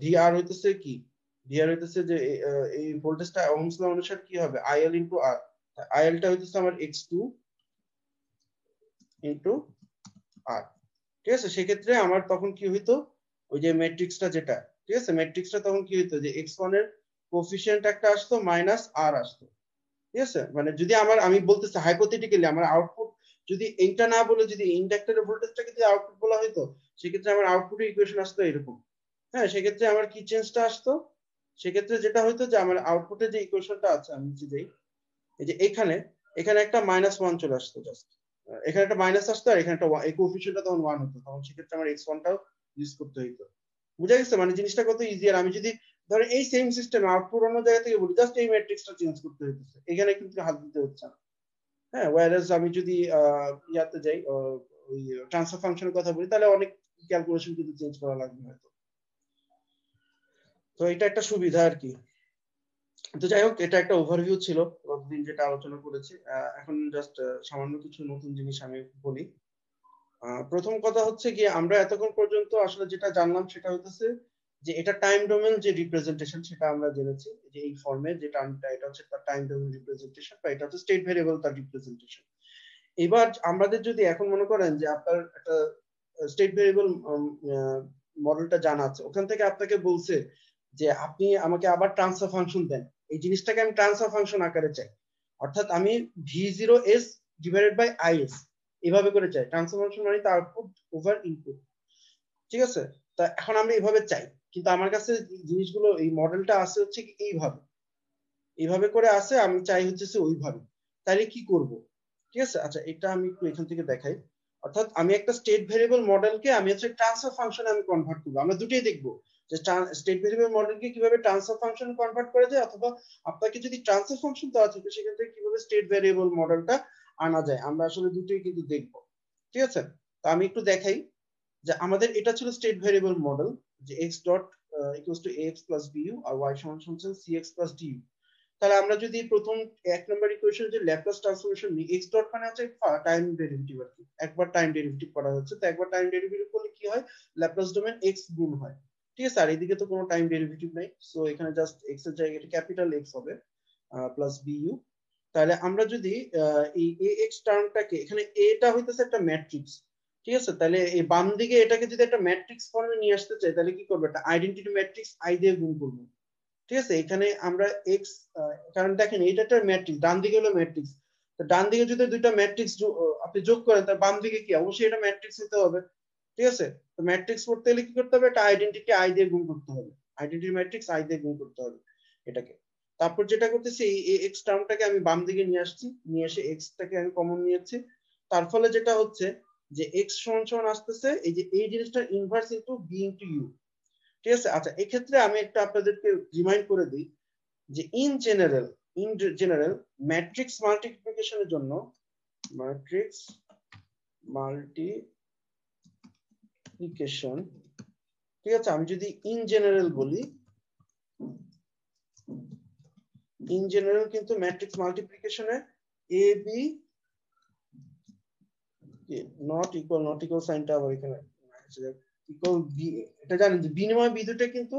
ভিআর হইতেছে কি, ভিআর হইতেছে যে এই ভোল্টেজটা ওহমস ল অনুসারে কি হবে আইএল ইনটু আর, আইএলটা হইতেছে আমার x2 ইনটু আর, ঠিক আছে। সেক্ষেত্রে আমার তখন কি হইতো, ওই যে ম্যাট্রিক্সটা যেটা, ঠিক আছে, ম্যাট্রিক্সটা তখন কি হইতো যে x1 এর কোএফিসিয়েন্ট একটা আসতো মাইনাস আর আসতো, ঠিক আছে। মানে যদি আমি বলতেছি হাইপোথেটিক্যালি আমার আউটপুট যদি এইটা না বলে যদি ইন্ডাক্টরের ভোল্টেজটাকে যদি আউটপুট বলা হতো, সেক্ষেত্রে আমার আউটপুটের ইকুয়েশন আসতো এরকম, হ্যাঁ, সেক্ষেত্রে আমার কি চেঞ্জটা আসতো, সেক্ষেত্রে যেটা হইতো যে আমার আউটপুটে যে ইকুয়েশনটা আছে আমি নিচে যাই, এই যে এখানে একটা -1 চলে আসতো জাস্ট, এখানে একটা মাইনাস আসতো আর এখানে একটা এই কোএফিশিয়েন্টটা তখন 1 হতো, তখন সেক্ষেত্রে আমার x1 টাও ইউজ করতে হইতো। বুঝা গেছে মানে জিনিসটা কত ইজিয়ার। আমি যদি ধরেন এই সেম সিস্টেমে আউটপুট অন্য জায়গা থেকে বলি, জাস্ট এই ম্যাট্রিক্সটা চেঞ্জ করতে হইতেছে, এখানে কিন্তু হাত দিতে হচ্ছে না। হ্যাঁ, ওয়্যারএজ আমি যদি ইয়াতে যাই, ওই ট্রান্সফার ফাংশনের কথা বলি, তাহলে অনেক ক্যালকুলেশন কিন্তু চেঞ্জ করা লাগবে হয়তো। তো এটা একটা সুবিধা আর কি। তো যাই হোক, এটা একটা ওভারভিউ ছিল গতদিন যেটা আলোচনা করেছি। এখন জাস্ট সামান্য কিছু নতুন জিনিস আমি বলি। প্রথম কথা হচ্ছে কি, আমরা এতক্ষণ পর্যন্ত আসলে যেটা জানলাম সেটা হচ্ছে যে এটা টাইম ডোমেন যে রিপ্রেজেন্টেশন সেটা আমরা জেনেছি, যে এই ফর্মে যে টার্মটা এটা হচ্ছে তার টাইম ডোমেন রিপ্রেজেন্টেশন, বা এটা হচ্ছে স্টেট ভেরিয়েবল তার রিপ্রেজেন্টেশন। এবার আমাদের যদি এখন মনে করেন যে আপনার একটা স্টেট ভেরিয়েবল মডেলটা জানা আছে, ওখান থেকে আপনাকে বলছে যে আপনি আমাকে আবার ট্রান্সফার ফাংশন দেন, এই জিনিসটাকে আমি ট্রান্সফার ফাংশন আকারে চাই, অর্থাৎ আমি v0s ডিভাইডেড বাই is এভাবে করে চাই। ট্রান্সফার ফাংশন মানে তো আউটপুট ওভার ইনপুট, ঠিক আছে? তা এখন আমরা এভাবে চাই, কিন্তু আমার কাছে জিনিসগুলো এই মডেলটা আছে হচ্ছে কি এইভাবে করে আছে, আমি চাই হচ্ছে ওইভাবে। তাহলে কি করব? ঠিক আছে, আচ্ছা এটা আমি একটু এখান থেকে দেখাই। অর্থাৎ আমি একটা স্টেট ভেরিয়েবল মডেলকে আমি হচ্ছে ট্রান্সফার ফাংশনে আমি কনভার্ট করব। আমরা দুটোই দেখবো যে স্টেট ভেরিয়েবল মডেলকে কিভাবে ট্রান্সফার ফাংশনে কনভার্ট করা যায়, অথবা আপনাকে যদি ট্রান্সফার ফাংশন দেওয়া থাকে সেখান থেকে কিভাবে স্টেট ভেরিয়েবল মডেলটা আনা যায়, আমরা আসলে দুটোই কিন্তু দেখবো। ঠিক আছে, তো আমি একটু দেখাই যে আমাদের এটা ছিল স্টেট ভেরিয়েবল মডেল, যে x dot equals to ax plus bu আর y সমান সমান cx প্লাস du। তাহলে আমরা যদি প্রথম এক নম্বর ইকুয়েশন যে ল্যাপ্লাস ট্রান্সফরমেশন নিই, x ডট মানে হচ্ছে টাইম ডেরিভেটিভ আর কি, একবার টাইম ডেরিভেটিভ করা হচ্ছে, তো একবার টাইম ডেরিভেটিভ করলে কি হয়, ল্যাপ্লাস ডোমেন x গুণ হয়। ঠিক আছে, আর এদিকে তো কোনো টাইম ডেরিভেটিভ নাই, সো এখানে জাস্ট x এর জায়গায় এটা ক্যাপিটাল x হবে প্লাস bu। তাহলে আমরা যদি এই ax টার্মটাকে, এখানে এটা হইতেছে একটা ম্যাট্রিক্স, ঠিক আছে, তাহলে এই বাম দিকে এটাকে যদি একটা ম্যাট্রিক্স ফর্মে নিয়ে আসতে চাই, তাহলে কি করবো, একটা আইডেন্টিটি ম্যাট্রিক্স i দিয়ে গুণ করবো। ঠিক আছে, এখানে আমরা x, কারণ দেখেন এটা একটা ম্যাট্রিক্স, ডান দিকে হলো ম্যাট্রিক্স, তো ডান দিকে যদি দুইটা ম্যাট্রিক্স আপনি যোগ করেন, তার বাম দিকে কি অবশ্যই এটা ম্যাট্রিক্স হতে হবে। ঠিক আছে, তো ম্যাট্রিক্স করতে হলে কি করতে হবে, একটা আইডেন্টিটি i দিয়ে গুণ করতে হবে, আইডেন্টিটি ম্যাট্রিক্স i দিয়ে গুণ করতে হবে এটাকে। তারপর যেটা করতেছি, এই x টার্মটাকে আমি বাম দিকে নিয়ে আসছি, নিয়ে এসে x টাকে আমি কমন নিয়েছি, তার ফলে যেটা হচ্ছে যে x সমান সমান আসতেছে এই যে এই জিনিসটার inverse into b into u। ঠিক আছে, আচ্ছা এক্ষেত্রে আমি একটা আপনাদেরকে রিমাইন্ড করে দিই যে ইন জেনারেল ম্যাট্রিক্স মাল্টিপ্লিকেশনের জন্য, ম্যাট্রিক্স মাল্টিপ্লিকেশন, ঠিক আছে, আমি যদি ইন জেনারেল বলি, ইন জেনারেল কিন্তু ম্যাট্রিক্স মাল্টিপ্লিকেশনে এ বি নট ইকুয়াল সাইনটা আবার এখানে ইকুয়াল বি, এটা জানেন যে বিনিময় বি দুটো কিন্তু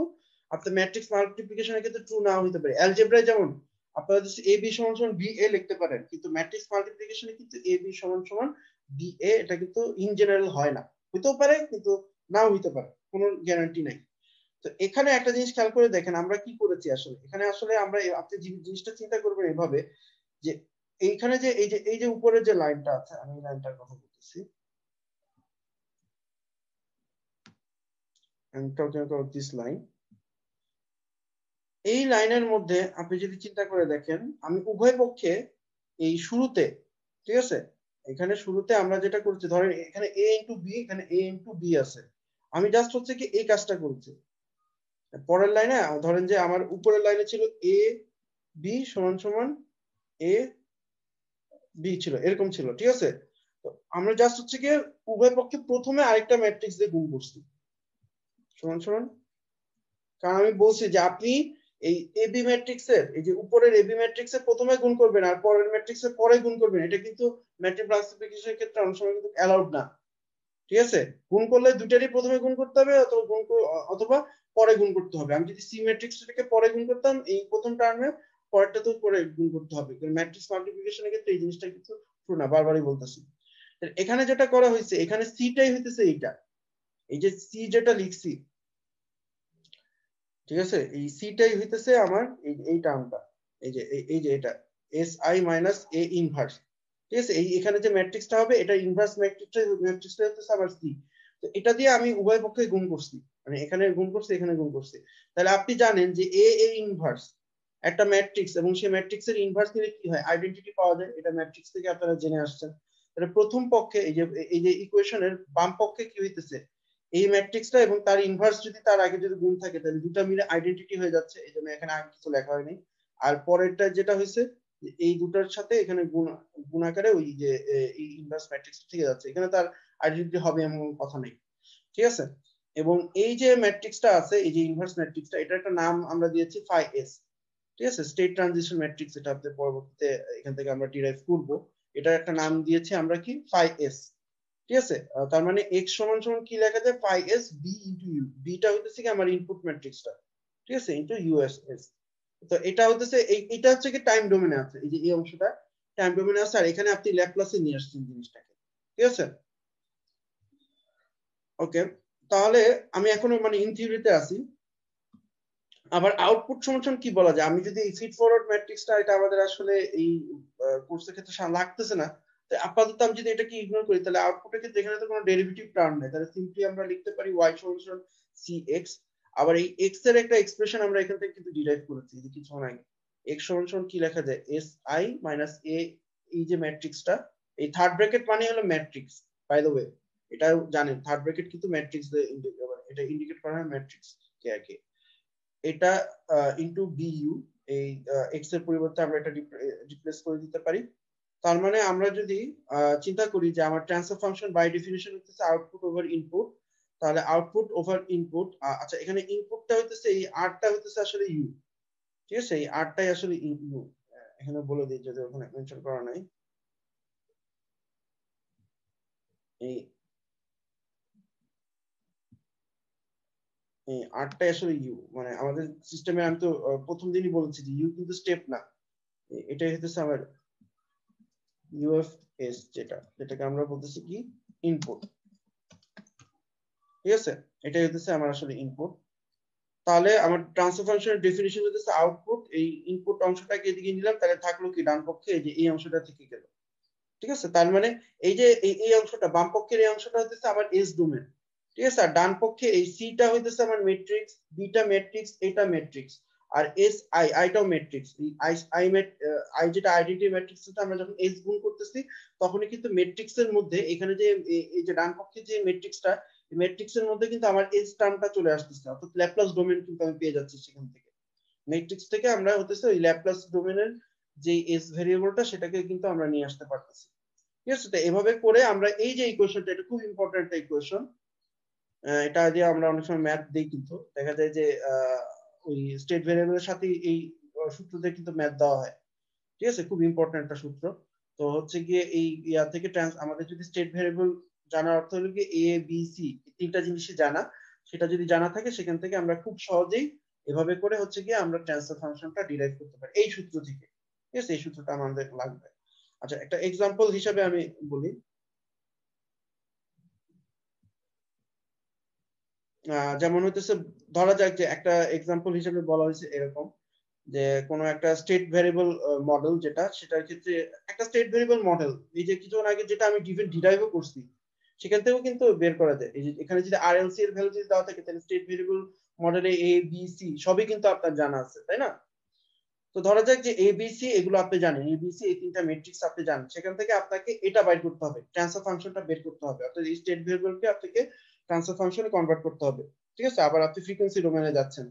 আপনার ম্যাট্রিক্স মাল্টিপ্লিকেশনের ক্ষেত্রে ট্রু না হতে পারে। অ্যালজেব্রায় যেমন আপনারা যদি এ বি সমান সমান বি এ লিখতে পারেন, কিন্তু ম্যাট্রিক্স মাল্টিপ্লিকেশনে কিন্তু এ বি সমান সমান বি এ এটা কিন্তু ইন জেনারেল হয় না, হইতেও পারে কিন্তু নাও হইতে পারে, কোনো গ্যারান্টি নাই। তো এখানে একটা জিনিস খেয়াল করে দেখেন আমরা কি করেছি আসলে, এখানে আসলে আমরা আপনি জিনিসটা চিন্তা করবেন এভাবে যে এইখানে যে এই যে উপরে যে লাইনটা আছে, আমি এই লাইনটার কথা বলতেছি, I'm talking about this line। এই লাইনের মধ্যে আপনি যদি চিন্তা করে দেখেন, আমি উভয় পক্ষে এই শুরুতে, ঠিক আছে, এখানে শুরুতে আমরা যেটা করছি, ধরেন এখানে a ইনটু বি, এখানে a ইনটু বি আছে, আমি জাস্ট হচ্ছে কি এই কাজটা করছি। পরের লাইনে ধরেন যে আমার উপরের লাইনে ছিল a b সমান সমান a b ছিল, এরকম ছিল, ঠিক আছে, তো আমরা জাস্ট হচ্ছে কি উভয় পক্ষে প্রথমে আরেকটা ম্যাট্রিক্স দিয়ে গুণ করছি সমান সমান, কারণ আমি বলছি যে আপনি এই এবি ম্যাট্রিক্সের এই যে উপরের এবি ম্যাট্রিক্সের প্রথমে গুণ করবেন আর পরের ম্যাট্রিক্সের পরে গুণ করবেন, এটা কিন্তু ম্যাট্রিক্স মাল্টিপ্লিকেশনের ক্ষেত্রে অনেক সময় কিন্তু অ্যালাউড না। ঠিক আছে, গুণ করলে দুটারই প্রথমে গুণ করতে হবে, অথবা পরে গুণ করতে হবে। আমি যদি সি ম্যাট্রিক্সটাকে পরে গুণ করতাম, এই প্রথম টার্মে পরেরটা তো পরে গুণ করতে হবে, কারণ ম্যাট্রিক্স মাল্টিপ্লিকেশনের ক্ষেত্রে এই জিনিসটা কিন্তু ট্রু না, বারবারই বলতেছি। এখানে যেটা করা হয়েছে, এখানে সিটাই হইতেছে এইটা, এই যে সি যেটা লিখছি, ঠিক আছে, এই সিটাই হইতেছে আমার এই টার্মটা, এই যে এটা S I minus A inverse. ঠিক আছে, এই এখানে যে ম্যাট্রিক্সটা হবে এটা ইনভার্স ম্যাট্রিক্সটা হচ্ছে আমার সি, তো এটা দিয়ে আমি উভয় পক্ষে গুণ করছি। মানে এখানে গুণ করছি এখানে গুণ করছি। তাহলে আপনি জানেন যে এ ইনভার্স একটা ম্যাট্রিক্স, এবং সেই ম্যাট্রিক্সের ইনভার্স নিলে কি হয়, আইডেন্টিটি পাওয়া যায়। এটা ম্যাট্রিক্স থেকে আপনারা জেনে আসছেন। তাহলে প্রথম পক্ষে এই যে ইকুয়েশনের বাম পক্ষে কি হইতেছে, এই ম্যাট্রিক্সটা এবং তার ইনভার্স যদি তার আগে যদি গুণ থাকে তাহলে দুটো মিলে আইডেন্টিটি হয়ে যাচ্ছে, এই জন্য এখানে আগে কিছু লেখা হয়নি। আর পরেরটা যেটা হয়েছে, এই দুটার সাথে এখানে গুণ আকারে ওই যে এই ইনভার্স ম্যাট্রিক্স থেকে যাচ্ছে, এখানে তার আইডেন্টিটি হবে এমন কথা নেই, ঠিক আছে। এবং এই যে ম্যাট্রিক্সটা আছে, এই যে ইনভার্স ম্যাট্রিক্সটা, এটা একটা নাম আমরা দিয়েছি ফাই এস, ঠিক আছে। স্টেট ট্রানজিশন ম্যাট্রিক্স, এটা আপনি পরবর্তীতে এখান থেকে আমরা ডিরাইভ করব। এটার একটা নাম দিয়েছি আমরা কি, ফাই এস, ঠিক আছে। তার মানে এক্স সমান সমান কি লেখা যায়, phi S B into U. Beta হইতেছে কি আমার ইনপুট ম্যাট্রিক্সটা, ঠিক আছে, ইনটু ইউএসএস। তো এটা হইতেছে এটা হচ্ছে কি টাইম ডোমেনে আছে, এই যে এই অংশটা টাইম ডোমেনে আছে, আর এখানে আপনি ল্যাপ্লাসে নিয়ে আসছেন জিনিসটাকে, ঠিক আছে। ওকে, তাহলে আমি এখন মানে ইন থিওরিতে আছি। আবার আউটপুট সমান কি বলা যায়, আমি যদি এই ফিড ফরওয়ার্ড ম্যাট্রিক্সটা, এটা আমাদের আসলে এই কোর্সের ক্ষেত্রে লাগতেছে না, তো আপাতত আমি যদি এটাকে ইগনোর করি, তাহলে আউটপুটের ক্ষেত্রে এখানে তো কোনো ডেরিভেটিভ টার্ম নেই, তাহলে সিম্পলি আমরা লিখতে পারি y সমান cx। আবার এই x এর একটা এক্সপ্রেশন আমরা এখান থেকে কিন্তু ডিরাইভ করেছি যে কিছুক্ষণ আগে। x সমান কি লেখা যায়, si মাইনাস a, এই যে ম্যাট্রিক্সটা, এই থার্ড ব্র্যাকেট মানে হলো ম্যাট্রিক্স, বাই দ্য ওয়ে এটা জানেন, থার্ড ব্র্যাকেট কিন্তু ম্যাট্রিক্স এটা ইন্ডিকেট করা হয় ম্যাট্রিক্স কে আগে। এটা ইনটু বিইউ, এই এক্স এর পরিবর্তে আমরা এটা রিপ্লেস করে দিতে পারি। তার মানে আমরা যদি চিন্তা করি যে আমার ট্রান্সফার ফাংশন বাই ডেফিনিশন হচ্ছে আউটপুট ওভার ইনপুট, তাহলে আউটপুট ওভার ইনপুট, আচ্ছা এখানে ইনপুটটা হইতেছে এই আরটা হইতেছে আসলে ইউ, ঠিক আছে, এই আরটাই আসলে ইউ। এখানে বলে দিই যদি ওখানে মেনশন করা নাই, এই আরটাই আসলে ইউ, মানে আমাদের সিস্টেমে আমি তো প্রথম দিনই বলেছি যে ইউ কিন্তু স্টেপ না, এটাই হইতেছে আমার ইউএফএস, যেটাকে আমরা বলতেছি কি ইনপুট, ঠিক আছে, এটাই হচ্ছে আমার আসলে ইনপুট। তাহলে আমার ট্রান্সফার ফাংশনের ডেফিনিশন হচ্ছে আউটপুট, এই ইনপুট অংশটাকে এদিকে নিলাম, তাহলে থাকলো কি ডান পক্ষে এই যে এই অংশটা থেকে গেল, ঠিক আছে। তার মানে এই যে এই অংশটা বাম পক্ষের এই অংশটা হচ্ছে আমার এস ডোমেন, ঠিক আছে। আর ডান পক্ষে এই সিটা হইতেছে আমার ম্যাট্রিক্স, বিটা ম্যাট্রিক্স, এটা ম্যাট্রিক্স, আর এস আইটাও ম্যাট্রিক্স। আই যেটা আইডেন্টিটি ম্যাট্রিক্স, আমরা যখন এস গুণ করতেছি তখনই কিন্তু ম্যাট্রিক্স এর মধ্যে এখানে যে এই যে ডান পক্ষে যে ম্যাট্রিক্সটা, ম্যাট্রিক্স এর মধ্যে কিন্তু আমার এস টার্মটা চলে আসতেছে, অর্থাৎ ল্যাপ্লাস ডোমেন কিন্তু আমি পেয়ে যাচ্ছি সেখান থেকে। ম্যাট্রিক্স থেকে আমরা হতেছে ওই ল্যাপ্লাস ডোমেনের যে এস ভেরিয়েবলটা সেটাকে কিন্তু আমরা নিয়ে আসতে পারতেছি, ঠিক আছে। তো এভাবে করে আমরা এই যে ইকুয়েশনটা, এটা খুব ইম্পর্টেন্ট একটা ইকুয়েশন, এটা দিয়ে আমরা অনেক সময় ম্যাথ দিই, কিন্তু দেখা যায় যে ওই স্টেট ভেরিয়েবলের সাথে এই সূত্র দিয়ে কিন্তু ম্যাথ দেওয়া হয়, ঠিক আছে, খুব ইম্পর্টেন্ট একটা সূত্র। তো হচ্ছে গিয়ে এই ইয়া থেকে আমাদের যদি স্টেট ভেরিয়েবল জানার অর্থ হলো কি এ বি সি, তিনটা জিনিসই জানা, সেটা যদি জানা থাকে সেখান থেকে আমরা খুব সহজেই এভাবে করে হচ্ছে গিয়ে আমরা ট্রান্সফার ফাংশনটা ডিরাইভ করতে পারি এই সূত্র থেকে, ঠিক আছে। এই সূত্রটা আমাদের লাগবে। আচ্ছা, একটা এক্সাম্পল হিসাবে আমি বলি, যেমন হইতেছে ধরা যাক যে একটা এক্সাম্পল হিসেবে বলা হয়েছে এরকম যে কোনো একটা স্টেট ভেরিয়েবল মডেল, সেটার ক্ষেত্রে একটা স্টেট ভেরিয়েবল মডেল, এই যে কিছুক্ষণ আগে যেটা আমি ডিরাইভও করছি সেখান থেকেও কিন্তু বের করা যায়। এই যে এখানে যদি আরএলসি এর ভ্যালু যদি দেওয়া থাকে, তাহলে স্টেট ভেরিয়েবল মডেলে এ বি সি সবই কিন্তু আপনার জানা আছে, তাই না? তো ধরা যাক যে এবিসি এগুলো আপনি জানেন, এবিসি এই তিনটা ম্যাট্রিক্স আপনি জানেন, সেখান থেকে আপনাকে এটা বাইর করতে হবে, ট্রান্সফার ফাংশনটা বের করতে হবে, অর্থাৎ এই স্টেট ভেরিয়েবলকে আপনাকে ট্রান্সফার ফাংশনে কনভার্ট করতে হবে, ঠিক আছে। আবার আপনি ফ্রিকোয়েন্সি ডোমেনে যাচ্ছেন।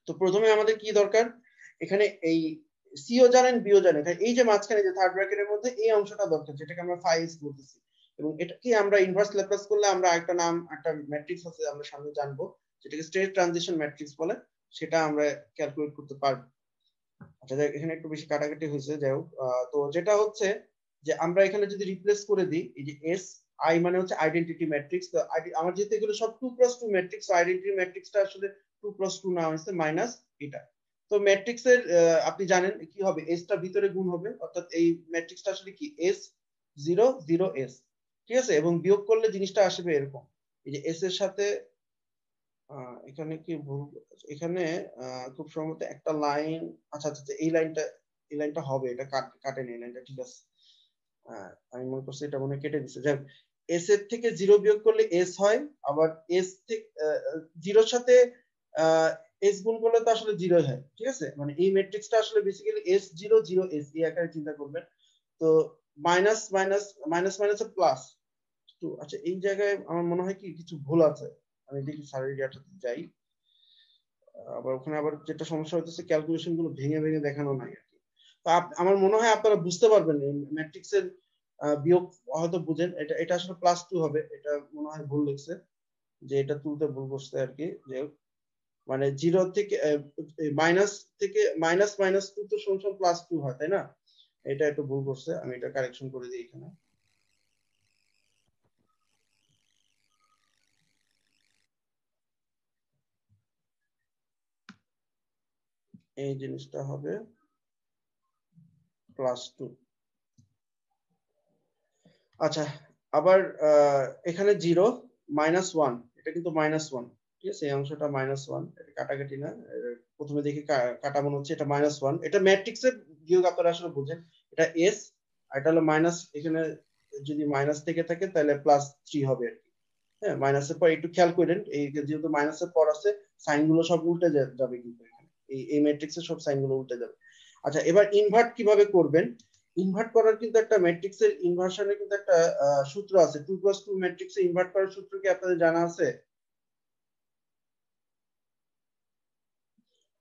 তো প্রথমে আমাদের কি দরকার, এখানে এই সিও জানেন বিও জানেন, এই যে মাঝখানে যে থার্ড ব্র্যাকেটের মধ্যে এই অংশটা দরকার, যেটাকে আমরা ফাইস বলতেছি। এবং এটাকে আমরা ইনভার্স ল্যাপ্লাস করলে আমরা একটা নাম, একটা ম্যাট্রিক্স আছে আমরা সামনে জানবো, যেটাকে স্টেট ট্রানজিশন ম্যাট্রিক্স বলে, সেটা আমরা ক্যালকুলেট করতে পারবো। আচ্ছা, এখানে একটু বেশি কাটাকাটি হয়েছে, যাই হোক। তো যেটা হচ্ছে যে আমরা এখানে যদি রিপ্লেস করে দিই, এই যে এস আই মানে হচ্ছে আইডেন্টিটি ম্যাট্রিক্স, তো আমার যেহেতু এগুলো সব 2x2 ম্যাট্রিক্স, আইডেন্টিটি ম্যাট্রিক্সটা আসলে 2x2 না হয়েছে মাইনাস এটা। তো ম্যাট্রিক্সের আপনি জানেন কি হবে, এস টা ভিতরে গুণ হবে, অর্থাৎ এই ম্যাট্রিক্সটা আসলে কি এস 0 0 এস, ঠিক আছে। এবং বিয়োগ করলে জিনিসটা আসবে এরকম, এই যে এস এর সাথে এখানে কি ভুল, এখানে খুব সম্ভবত একটা লাইন, আচ্ছা আচ্ছা এই লাইনটা হবে, এটা কাটেনি এই লাইনটা, ঠিক আছে। আমি মনে করছি এটা মনে কেটে দিচ্ছে, যাই এস এর থেকে 0 বিয়োগ করলে এস হয়, আবার এস থেকে 0 সাথে এস গুণ করলে তো আসলে 0 হয়, ঠিক আছে? মানে এই ম্যাট্রিক্সটা আসলে বেসিক্যালি এস 0 0 এস এই আকারে চিন্তা করবেন। তো মাইনাস মাইনাস মাইনাস মাইনাসে প্লাস টু। আচ্ছা, এই জায়গায় আমার মনে হয় কি কিছু ভুল আছে, আমি দেখি স্যারের ইয়াটাতে যাই। আবার ওখানে আবার যেটা সমস্যা হইতেছে, ক্যালকুলেশন গুলো ভেঙে ভেঙে দেখানো নাই আর কি। তো আমার মনে হয় আপনারা বুঝতে পারবেন এই ম্যাট্রিক্সের বিয়োগ হয়তো বুঝেন, এটা এটা আসলে +2 হবে, এটা মনে হয় ভুল লিখছে, যে এটা তুলতে ভুল করছে আর কি। যে মানে 0 থেকে মাইনাস থেকে মাইনাস মাইনাস 2 তো সমান +2 হয়, তাই না? এটা একটু ভুল করছে, আমি এটা কারেকশন করে দিই এখানে। এই জিনিসটা হবে +2। আচ্ছা, আবার এখানে 0 -1, এটা কিন্তু -1, ঠিক আছে? এই অংশটা -1, এটা কাটাকাটি না, প্রথমে দেখি কাটা মনে হচ্ছে এটা -1, এটা ম্যাট্রিক্সের বিয়োগ আপনারা আসলে বুঝেন, এটা এস আর এটা হলো মাইনাস, এখানে যদি মাইনাস থেকে থাকে তাহলে +3 হবে আর কি। হ্যাঁ, মাইনাসের পর একটু খেয়াল করেন, এই যেহেতু মাইনাসের পর আছে, সাইন গুলো সব উল্টে যাবে কিন্তু এখানে, এই ম্যাট্রিক্সের সব সাইন গুলো উল্টে যাবে। আচ্ছা, এবার ইনভার্ট কিভাবে করবেন? ইনভার্ট করার কিন্তু একটা ম্যাট্রিক্সের ইনভার্সনের কিন্তু একটা সূত্র আছে। 2 × 2 ম্যাট্রিক্সে ইনভার্ট করার সূত্র কি আপনাদের জানা আছে?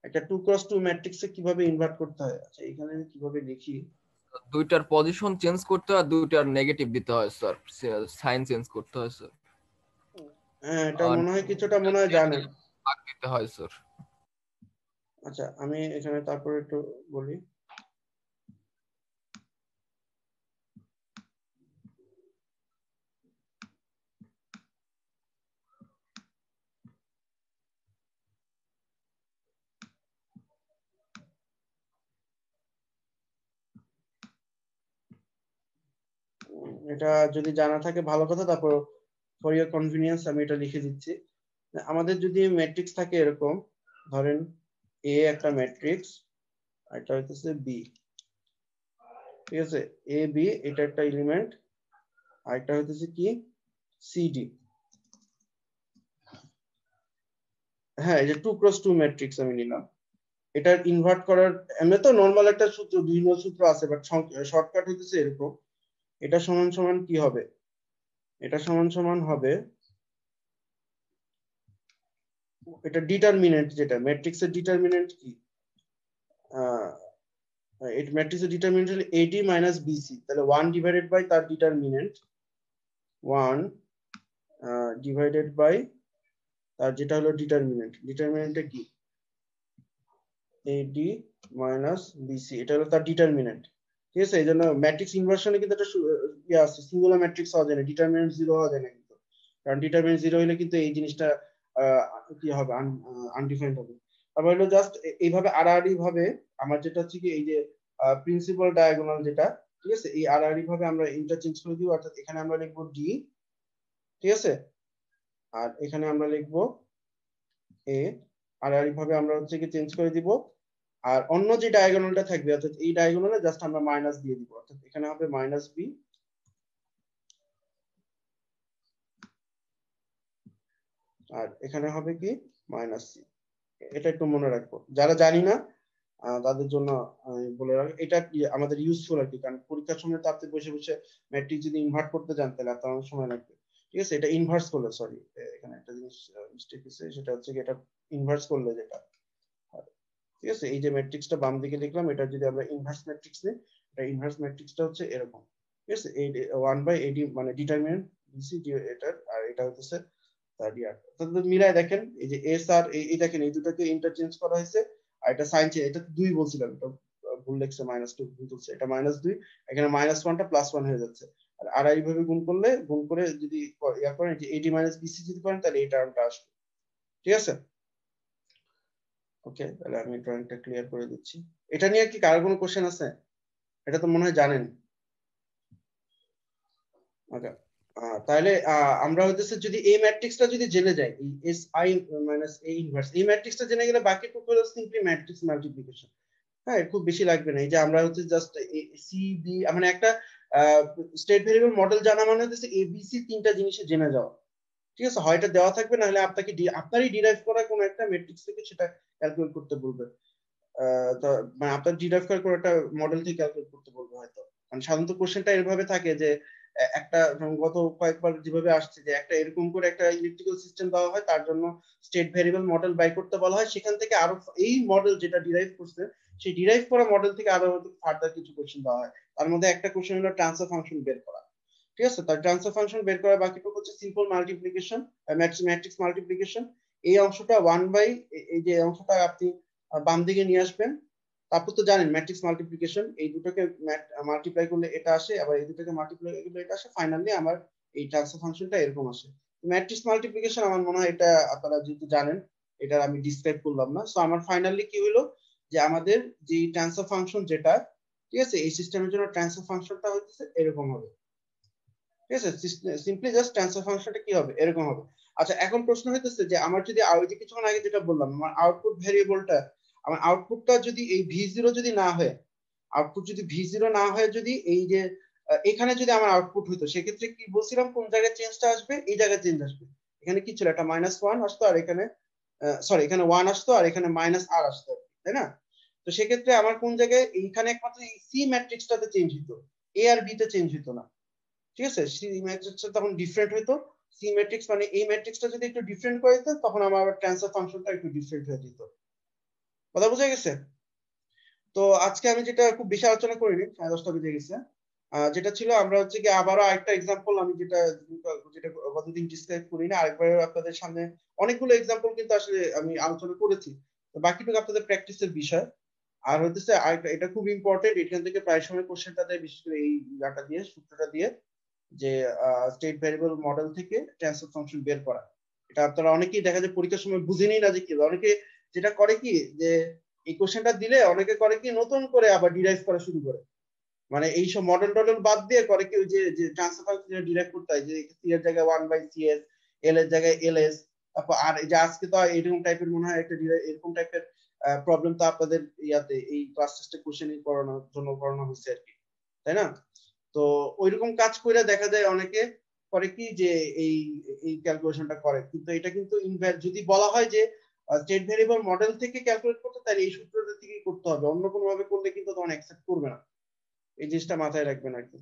একটা 2 × 2 ম্যাট্রিক্সে কিভাবে ইনভার্ট করতে হয়? আচ্ছা, এখানে কিভাবে লিখি? দুইটার পজিশন চেঞ্জ করতে হয়, দুইটার নেগেটিভ দিতে হয় স্যার, সাইন চেঞ্জ করতে হয় স্যার, হ্যাঁ, এটা আর মনে হয় কিছুটা মনে হয় জানেন। ভাগ দিতে হয় স্যার। আচ্ছা, আমি এখানে তারপর একটু বলি। এটা যদি জানা থাকে ভালো কথা, তারপর ফর ইওর কনভিনিয়েন্স আমি এটা লিখে দিচ্ছি। আমাদের যদি ম্যাট্রিক্স থাকে এরকম, ধরেন এ একটা ম্যাট্রিক্স, আর এটা হইতেছে বি, ঠিক আছে? এ বি এটা একটা এলিমেন্ট, আর এটা হইতেছে কি সিডি। হ্যাঁ, এই যে 2 × 2 ম্যাট্রিক্স আমি নিলাম, এটার ইনভার্ট করার এমনি তো নরমাল একটা সূত্র, বিভিন্ন সূত্র আছে, বাট শর্টকাট হইতেছে এরকম। এটা সমান সমান কি হবে? এটা সমান সমান হবে, এটা ডিটারমিনেন্ট, যেটা ম্যাট্রিক্সের ডিটারমিনেন্ট কি, এই ম্যাট্রিক্সের ডিটারমিনেন্ট হলো AD - BC, তাহলে 1 ডিভাইডেড বাই তার ডিটারমিনেন্ট, 1 ডিভাইডেড বাই তার যেটা হলো ডিটারমিনেন্ট। ডিটারমিনেন্টটা কি? AD - BC, এটা হলো তার ডিটারমিনেন্ট, ঠিক আছে? এই জন্য ম্যাট্রিক্স ইনভার্সনে কিন্তু একটা ইয়ে আছে, সিঙ্গুলার ম্যাট্রিক্স হওয়া যায় না, ডিটারমিনেন্ট 0 হওয়া যায় না কিন্তু, কারণ ডিটারমিনেন্ট 0 হলে কিন্তু এই জিনিসটা কি হবে, আনডিফাইন্ড হবে। তারপর হলো জাস্ট এইভাবে আড়াআড়ি ভাবে আমার যেটা হচ্ছে কি, এই যে প্রিন্সিপাল ডায়াগোনাল যেটা, ঠিক আছে? এই আড়াআড়ি ভাবে আমরা ইন্টারচেঞ্জ করে দিব, অর্থাৎ এখানে আমরা লিখবো ডি, ঠিক আছে? আর এখানে আমরা লিখবো এ, আড়াআড়ি ভাবে আমরা হচ্ছে কি চেঞ্জ করে দিব। আর অন্য যে ডায়াগোনালটা থাকবে, অর্থাৎ এই ডায়াগোনালে জাস্ট আমরা মাইনাস দিয়ে দিব, অর্থাৎ এখানে হবে -b, আর এখানে হবে কি -c। এটা একটু মনে রাখবো, যারা জানি না তাদের জন্য আমি বলে রাখি, এটা আমাদের ইউজফুল আর কি, কারণ পরীক্ষার সময় তো আপনি বসে বসে ম্যাট্রিক্স যদি ইনভার্ট করতে যান তাহলে আপনার অনেক সময় লাগবে, ঠিক আছে? এটা ইনভার্স করলে, সরি এখানে একটা জিনিস মিস্টেক হয়েছে, সেটা হচ্ছে কি এটা ইনভার্স করলে যেটা, ঠিক আছে? এই যে ম্যাট্রিক্সটা বাম দিকে লিখলাম, এটা যদি আমরা ইনভার্স ম্যাট্রিক্স নিই, এটা ইনভার্স ম্যাট্রিক্সটা হচ্ছে এরকম, ঠিক আছে? 1/AD মানে ডিটারমিনেন্ট BC, এটার, আর এটা হচ্ছে তার ইয়ার। তো মিলাই দেখেন, এই যে এস আর এই দেখেন, এই দুটোকে ইন্টারচেঞ্জ করা হয়েছে, আর এটা সাইন চেঞ্জ, এটা 2 বলছিলাম, এটা ভুল লিখছে, -2 ভুল করছে, এটা -2, এখানে -1টা +1 হয়ে যাচ্ছে। আর আড়াই ভাবে গুণ করলে, গুণ করে যদি ইয়া করেন, যে AD - BC যদি করেন, তাহলে এই টার্মটা আসবে, ঠিক আছে? ওকে, তাহলে আমি ড্রয়িংটা ক্লিয়ার করে দিচ্ছি। এটা নিয়ে কি কারো কোনো কোশ্চেন আছে? এটা তো মনে হয় জানেন। ওকে, তাহলে আমরা হচ্ছে যদি এই ম্যাট্রিক্সটা যদি জেনে যাই, এই SI - A ইনভার্স, এই ম্যাট্রিক্সটা জেনে গেলে বাকি টুকু হলো সিম্পলি ম্যাট্রিক্স মাল্টিপ্লিকেশন। হ্যাঁ, খুব বেশি লাগবে না। এই যে আমরা হচ্ছে জাস্ট সি বি, মানে একটা স্টেট ভেরিয়েবল মডেল জানা মানে হচ্ছে এবিসি তিনটা জিনিসে জেনে যাওয়া, ঠিক আছে? হয় এটা দেওয়া থাকবে, না হলে আপনাকে আপনারই ডিরাইভ করা কোনো একটা ম্যাট্রিক্স থেকে সেটা ক্যালকুলেট করতে বলবে। মানে আপনার ডিরাইভ করা কোনো একটা মডেল থেকে ক্যালকুলেট করতে বলবে হয়তো। মানে সাধারণত কোশ্চেনটা এভাবে থাকে যে একটা গত কয়েকবার যেভাবে আসছে যে একটা এরকম করে একটা ইলেকট্রিক্যাল সিস্টেম দেওয়া হয়, তার জন্য স্টেট ভেরিয়েবল মডেল বাই করতে বলা হয়, সেখান থেকে আরো এই মডেল যেটা ডিরাইভ করছে সেই ডিরাইভ করা মডেল থেকে আরো ফার্দার কিছু কোশ্চেন দেওয়া হয়। তার মধ্যে একটা কোশ্চেন হলো ট্রান্সফার ফাংশন বের করা, ঠিক আছে? তার ট্রান্সফার ফাংশন বের করা, বাকিটুকু হচ্ছে সিম্পল মাল্টিপ্লিকেশন, ম্যাট্রিক্স মাল্টিপ্লিকেশন। এই অংশটা 1/, এই যে অংশটা আপনি বাম দিকে নিয়ে আসবেন। তারপর তো জানেন ম্যাট্রিক্স মাল্টিপ্লিকেশন, এই দুটোকে মাল্টিপ্লাই করলে এটা আসে, আবার এই দুটোকে মাল্টিপ্লাই করলে এটা আসে, ফাইনালি আমার এই ট্রান্সফার ফাংশনটা এরকম আসে। ম্যাট্রিক্স মাল্টিপ্লিকেশন আমার মনে হয় এটা আপনারা যেহেতু জানেন, এটা আমি ডিসক্রাইব করলাম না। সো আমার ফাইনালি কি হলো যে আমাদের যে ট্রান্সফার ফাংশন যেটা, ঠিক আছে, এই সিস্টেমের জন্য ট্রান্সফার ফাংশনটা হচ্ছে এরকম হবে, ঠিক আছে? সিম্পলি জাস্ট ট্রান্সফার ফাংশনটা কি হবে, এরকম হবে। আচ্ছা, এখন প্রশ্ন হইতেছে যে আমার যদি যে কিছুক্ষণ আগে যেটা বললাম, আমার আউটপুট ভেরিয়েবলটা, আমার আউটপুটটা যদি এই v0 যদি না হয়, আউটপুট যদি v0 না হয়, যদি এই যে এখানে যদি আমার আউটপুট হইতো, সেক্ষেত্রে কি বলছিলাম কোন জায়গায় চেঞ্জটা আসবে, এই জায়গায় চেঞ্জ আসবে। এখানে কি ছিল, একটা -1 আসতো, আর এখানে সরি এখানে 1 আসতো, আর এখানে -r আসতো, তাই না? তো সেক্ষেত্রে আমার কোন জায়গায়, এইখানে একমাত্র এই সি ম্যাট্রিক্সটাতে চেঞ্জ হইতো, এ আর বি তে চেঞ্জ হইতো না, ঠিক আছে? সি ম্যাট্রিক্সটা তখন ডিফারেন্ট হইতো। সি ম্যাট্রিক্স মানে এই ম্যাট্রিক্সটা যদি একটু ডিফারেন্ট করে দিত, তখন আমার ট্রান্সফার ফাংশনটা একটু ডিফারেন্ট হয়ে যেত। কথা বোঝা গেছে? তো আজকে আমি যেটা খুব বেশি আলোচনা করিনি, 10:30 বেজে গেছে, যেটা ছিল আমরা হচ্ছে কি আবারও আরেকটা এক্সাম্পল, আমি যেটা যেটা গতদিন ডিসক্রাইব করি না, আরেকবার আপনাদের সামনে অনেকগুলো এক্সাম্পল কিন্তু আসলে আমি আলোচনা করেছি, তো বাকিটুকু আপনাদের প্র্যাকটিসের বিষয়। আর হচ্ছে এটা খুব ইম্পর্টেন্ট, এখান থেকে প্রায় সময় কোশ্চেনটা দেয়, বিশেষ করে এই ডাটা দিয়ে, সূত্রটা দিয়ে, যে স্টেট ভেরিয়েবল মডেল থেকে ট্রান্সফার ফাংশন বের করা। এটা আপনারা অনেকেই দেখা যায় পরীক্ষার সময় বুঝেনি না যে কি, অনেকে যেটা করে কি যে এই কোশ্চেনটা দিলে অনেকে করে কি নতুন করে আবার ডিরাইভ করা শুরু করে, মানে এই সব মডেল টডেল বাদ দিয়ে করে কি, ওই যে ট্রান্সফার ফাংশন ডিরাইভ করতে হয়, যে সি এর জায়গায় 1/cs, এল এর জায়গায় ls, তারপর আর এই যে আজকে তো এরকম টাইপের মনে হয় একটা এরকম টাইপের প্রবলেম তো আপনাদের ইয়াতে এই ক্লাস টেস্টে কোশ্চেন করানোর জন্য করানো হচ্ছে আর কি, তাই না? তো ওইরকম কাজ করে দেখা যায় অনেকে করে কি যে এই এই ক্যালকুলেশনটা করে, কিন্তু এটা কিন্তু যদি বলা হয় যে স্টেট ভেরিয়েবল মডেল থেকে ক্যালকুলেট করতে, তাহলে এই সূত্রটা থেকেই করতে হবে, অন্য কোনো ভাবে করলে কিন্তু তখন অ্যাকসেপ্ট করবে না। এই জিনিসটা মাথায় রাখবেন আর কি।